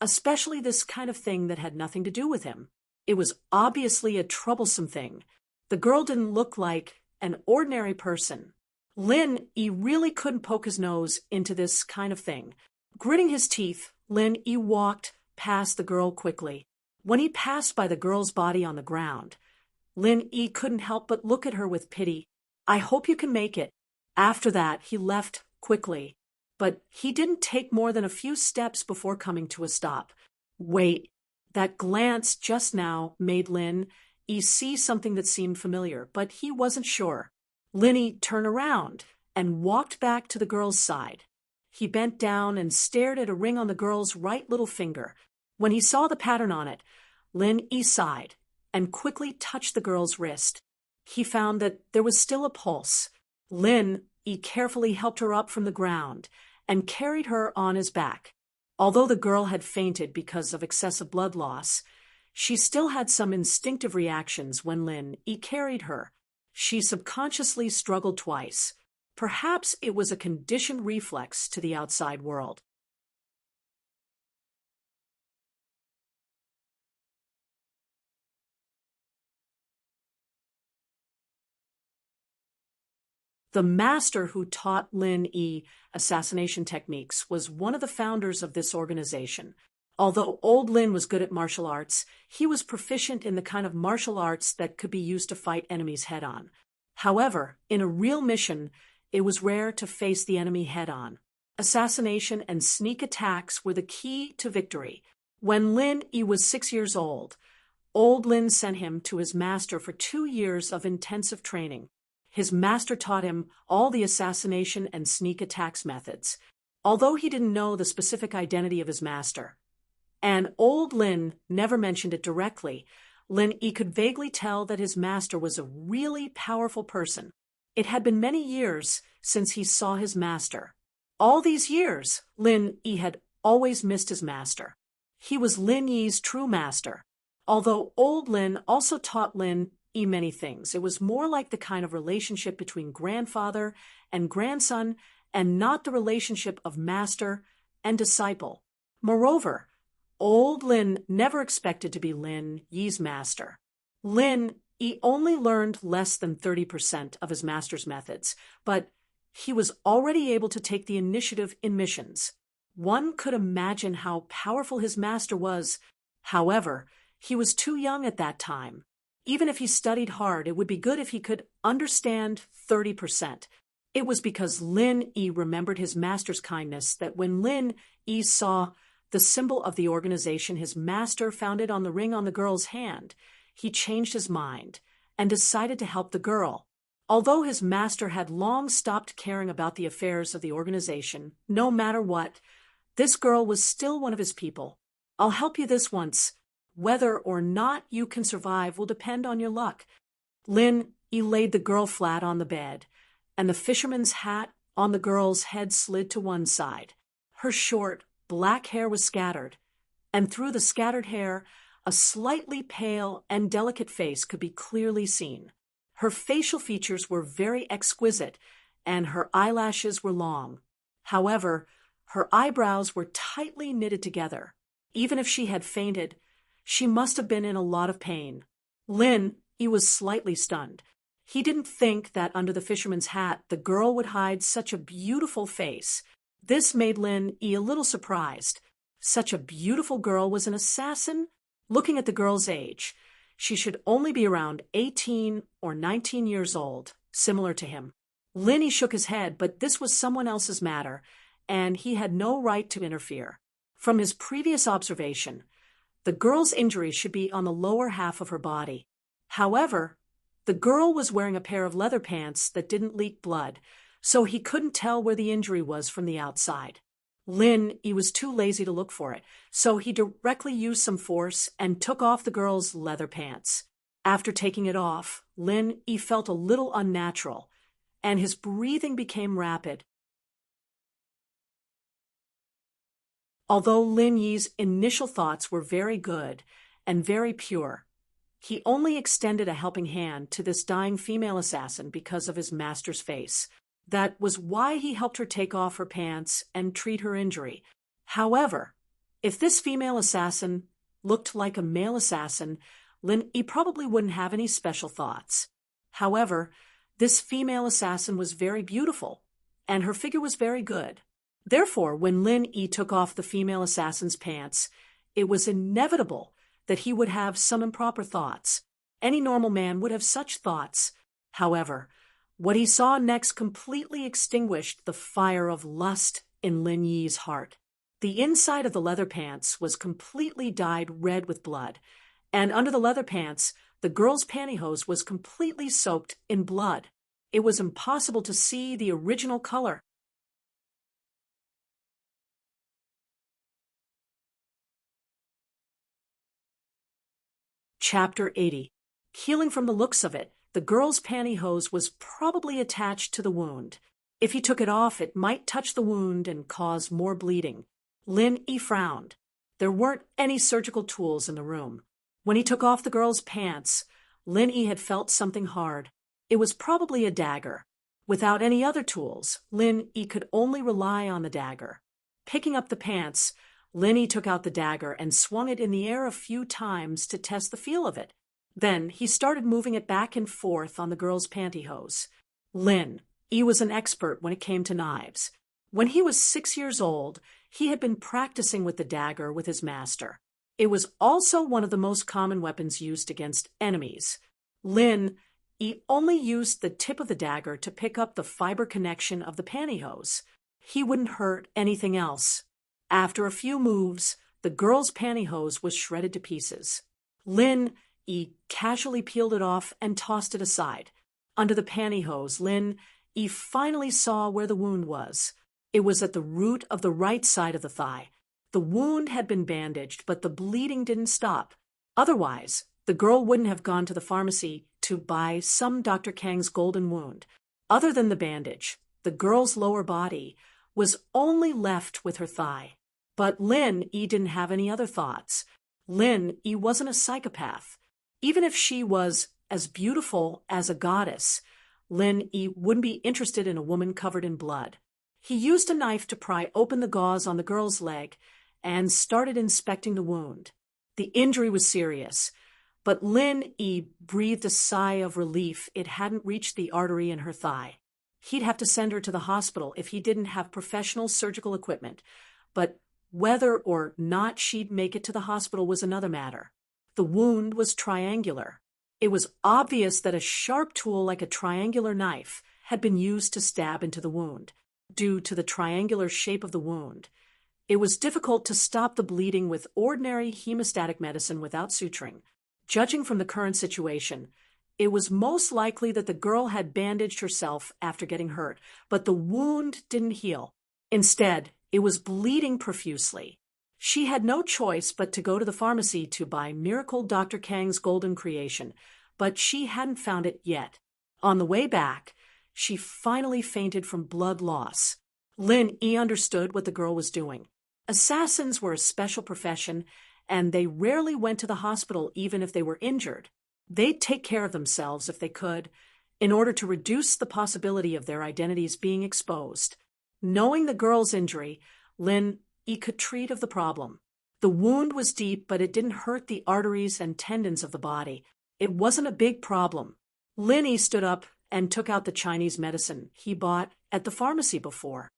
especially this kind of thing that had nothing to do with him. It was obviously a troublesome thing. The girl didn't look like an ordinary person. Lin Yi really couldn't poke his nose into this kind of thing. Gritting his teeth, Lin Yi walked past the girl quickly. When he passed by the girl's body on the ground, Lin Yi couldn't help but look at her with pity. I hope you can make it. After that, he left quickly. But he didn't take more than a few steps before coming to a stop. Wait. That glance just now made Lin Yi see something that seemed familiar, but he wasn't sure. Lin Yi turned around and walked back to the girl's side. He bent down and stared at a ring on the girl's right little finger. When he saw the pattern on it, Lin Yi sighed and quickly touched the girl's wrist. He found that there was still a pulse. Lin Yi carefully helped her up from the ground and carried her on his back. Although the girl had fainted because of excessive blood loss, she still had some instinctive reactions when Lin Yi carried her. She subconsciously struggled twice. Perhaps it was a conditioned reflex to the outside world. The master who taught Lin Yi assassination techniques was one of the founders of this organization. Although old Lin was good at martial arts, he was proficient in the kind of martial arts that could be used to fight enemies head-on. However, in a real mission, it was rare to face the enemy head-on. Assassination and sneak attacks were the key to victory. When Lin Yi was 6 years old Lin sent him to his master for 2 years of intensive training. His master taught him all the assassination and sneak attacks methods, although he didn't know the specific identity of his master. And old Lin never mentioned it directly. Lin Yi could vaguely tell that his master was a really powerful person. It had been many years since he saw his master. All these years, Lin Yi had always missed his master. He was Lin Yi's true master. Although old Lin also taught Lin Yi many things, it was more like the kind of relationship between grandfather and grandson and not the relationship of master and disciple. Moreover, old Lin never expected to be Lin Yi's master. Lin Yi only learned less than 30% of his master's methods, but he was already able to take the initiative in missions. One could imagine how powerful his master was. However, he was too young at that time. Even if he studied hard, it would be good if he could understand 30%. It was because Lin Yi remembered his master's kindness that when Lin Yi saw the symbol of the organization his master founded on the ring on the girl's hand, he changed his mind and decided to help the girl. Although his master had long stopped caring about the affairs of the organization, no matter what, this girl was still one of his people. I'll help you this once. Whether or not you can survive will depend on your luck. Lin, he laid the girl flat on the bed, and the fisherman's hat on the girl's head slid to one side. Her short, black hair was scattered, and through the scattered hair, a slightly pale and delicate face could be clearly seen. Her facial features were very exquisite, and her eyelashes were long. However, her eyebrows were tightly knitted together. Even if she had fainted, she must have been in a lot of pain. Lin, he was slightly stunned. He didn't think that under the fisherman's hat the girl would hide such a beautiful face. This made Lin a little surprised. Such a beautiful girl was an assassin? Looking at the girl's age, she should only be around 18 or 19 years old, similar to him. Lin shook his head, but this was someone else's matter, and he had no right to interfere. From his previous observation, the girl's injury should be on the lower half of her body. However, the girl was wearing a pair of leather pants that didn't leak blood, so he couldn't tell where the injury was from the outside. Lin, he was too lazy to look for it, so he directly used some force and took off the girl's leather pants. After taking it off, Lin, he felt a little unnatural, and his breathing became rapid. Although Lin Yi's initial thoughts were very good and very pure, he only extended a helping hand to this dying female assassin because of his master's face. That was why he helped her take off her pants and treat her injury. However, if this female assassin looked like a male assassin, Lin Yi probably wouldn't have any special thoughts. However, this female assassin was very beautiful, and her figure was very good. Therefore, when Lin Yi took off the female assassin's pants, it was inevitable that he would have some improper thoughts. Any normal man would have such thoughts. However, what he saw next completely extinguished the fire of lust in Lin Yi's heart. The inside of the leather pants was completely dyed red with blood, and under the leather pants, the girl's pantyhose was completely soaked in blood. It was impossible to see the original color. Chapter 80. Healing from the looks of it, the girl's pantyhose was probably attached to the wound. If he took it off, it might touch the wound and cause more bleeding. Lin Yi frowned. There weren't any surgical tools in the room. When he took off the girl's pants, Lin Yi had felt something hard. It was probably a dagger. Without any other tools, Lin Yi could only rely on the dagger. Picking up the pants, Lin Yi took out the dagger and swung it in the air a few times to test the feel of it. Then he started moving it back and forth on the girl's pantyhose. Lin Yi was an expert when it came to knives. When he was 6 years old, he had been practicing with the dagger with his master. It was also one of the most common weapons used against enemies. Lin Yi only used the tip of the dagger to pick up the fiber connection of the pantyhose. He wouldn't hurt anything else. After a few moves, the girl's pantyhose was shredded to pieces. Lin Yi casually peeled it off and tossed it aside. Under the pantyhose, Lin Yi finally saw where the wound was. It was at the root of the right side of the thigh. The wound had been bandaged, but the bleeding didn't stop. Otherwise, the girl wouldn't have gone to the pharmacy to buy some Dr. Kang's golden wound. Other than the bandage, the girl's lower body was only left with her thigh. But Lin Yi didn't have any other thoughts. Lin Yi wasn't a psychopath. Even if she was as beautiful as a goddess, Lin Yi wouldn't be interested in a woman covered in blood. He used a knife to pry open the gauze on the girl's leg and started inspecting the wound. The injury was serious, but Lin Yi breathed a sigh of relief it hadn't reached the artery in her thigh. He'd have to send her to the hospital if he didn't have professional surgical equipment, but whether or not she'd make it to the hospital was another matter. The wound was triangular. It was obvious that a sharp tool like a triangular knife had been used to stab into the wound. Due to the triangular shape of the wound, it was difficult to stop the bleeding with ordinary hemostatic medicine without suturing. Judging from the current situation, It was most likely that the girl had bandaged herself after getting hurt, but the wound didn't heal. Instead, it was bleeding profusely. She had no choice but to go to the pharmacy to buy Miracle Dr. Kang's Golden Creation, but she hadn't found it yet. On the way back, she finally fainted from blood loss. Lin Yi understood what the girl was doing. Assassins were a special profession, and they rarely went to the hospital even if they were injured. They'd take care of themselves if they could, in order to reduce the possibility of their identities being exposed. Knowing the girl's injury, Lin Yi could treat of the problem. The wound was deep, but it didn't hurt the arteries and tendons of the body. It wasn't a big problem. Lin Yi stood up and took out the Chinese medicine he bought at the pharmacy before.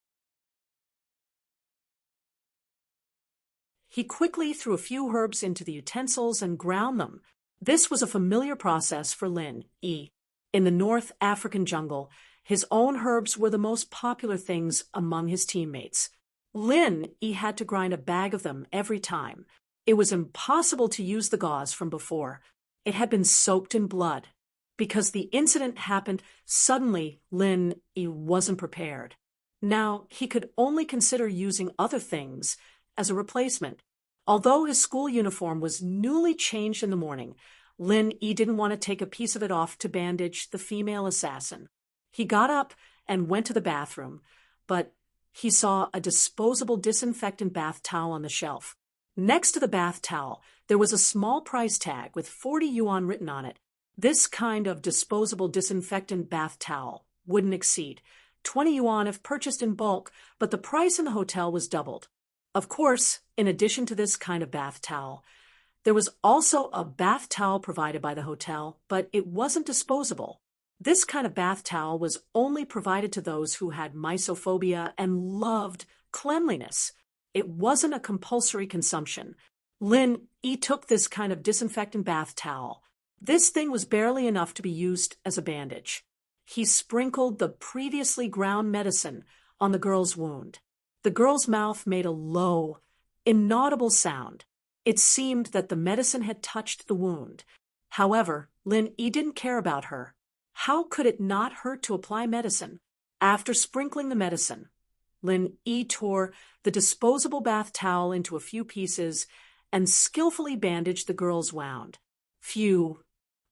He quickly threw a few herbs into the utensils and ground them. This was a familiar process for Lin Yi. In the North African jungle, his own herbs were the most popular things among his teammates. Lin Yi had to grind a bag of them every time. It was impossible to use the gauze from before. It had been soaked in blood. Because the incident happened suddenly, Lin Yi wasn't prepared. Now, he could only consider using other things as a replacement. Although his school uniform was newly changed in the morning, Lin Yi didn't want to take a piece of it off to bandage the female assassin. He got up and went to the bathroom, but he saw a disposable disinfectant bath towel on the shelf. Next to the bath towel, there was a small price tag with 40 yuan written on it. This kind of disposable disinfectant bath towel wouldn't exceed 20 yuan if purchased in bulk, but the price in the hotel was doubled. Of course, in addition to this kind of bath towel, there was also a bath towel provided by the hotel, but it wasn't disposable. This kind of bath towel was only provided to those who had mysophobia and loved cleanliness. It wasn't a compulsory consumption. Lin Yi took this kind of disinfectant bath towel. This thing was barely enough to be used as a bandage. He sprinkled the previously ground medicine on the girl's wound. The girl's mouth made a low, inaudible sound. It seemed that the medicine had touched the wound. However, Lin Yi didn't care about her. How could it not hurt to apply medicine? After sprinkling the medicine, Lin Yi tore the disposable bath towel into a few pieces and skillfully bandaged the girl's wound. Phew!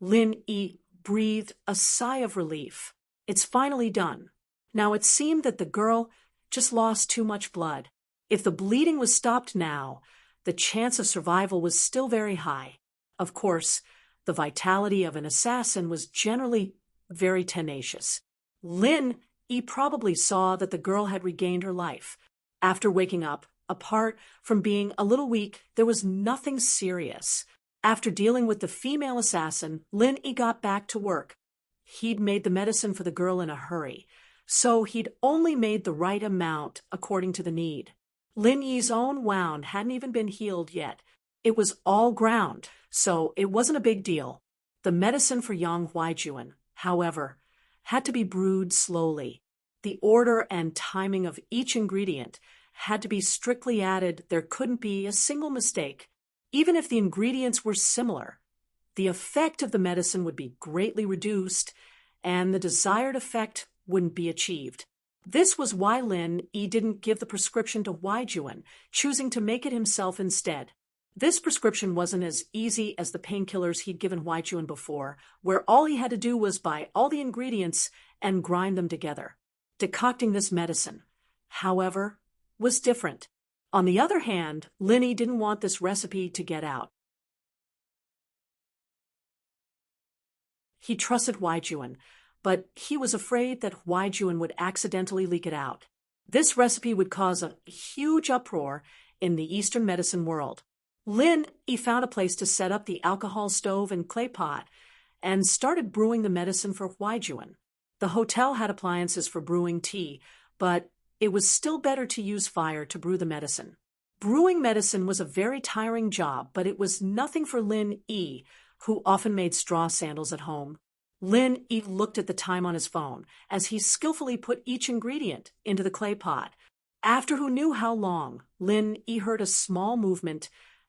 Lin Yi breathed a sigh of relief. It's finally done. Now it seemed that the girl just lost too much blood. If the bleeding was stopped now, the chance of survival was still very high. Of course, the vitality of an assassin was generally very tenacious. Lin Yi probably saw that the girl had regained her life. After waking up, apart from being a little weak, there was nothing serious. After dealing with the female assassin, Lin Yi got back to work. He'd made the medicine for the girl in a hurry, so he'd only made the right amount according to the need. Lin Yi's own wound hadn't even been healed yet. It was all ground, so it wasn't a big deal. The medicine for Yang Huaijuan, however, had to be brewed slowly. The order and timing of each ingredient had to be strictly added. There couldn't be a single mistake. Even if the ingredients were similar, the effect of the medicine would be greatly reduced, and the desired effect wouldn't be achieved. This was why Lin Yi didn't give the prescription to Huaijuan, choosing to make it himself instead. This prescription wasn't as easy as the painkillers he'd given Huaijuan before, where all he had to do was buy all the ingredients and grind them together. Decocting this medicine, however, was different. On the other hand, Lin Yi didn't want this recipe to get out. He trusted Huaijuan, but he was afraid that Huaijuan would accidentally leak it out. This recipe would cause a huge uproar in the Eastern medicine world. Lin Yi found a place to set up the alcohol stove and clay pot and started brewing the medicine for Huaijuan. The hotel had appliances for brewing tea, but it was still better to use fire to brew the medicine. Brewing medicine was a very tiring job, but it was nothing for Lin Yi, who often made straw sandals at home. Lin Yi looked at the time on his phone as he skillfully put each ingredient into the clay pot. After who knew how long, Lin Yi heard a small movement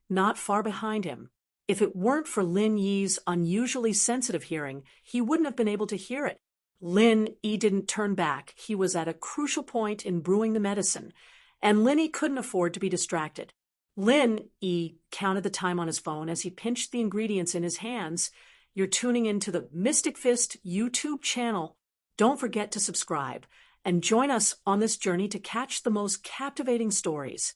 not far behind him. If it weren't for Lin Yi's unusually sensitive hearing, he wouldn't have been able to hear it. Lin Yi didn't turn back. He was at a crucial point in brewing the medicine, and Lin Yi couldn't afford to be distracted. Lin Yi counted the time on his phone as he pinched the ingredients in his hands. You're tuning into the Mystic Fist YouTube channel. Don't forget to subscribe and join us on this journey to catch the most captivating stories.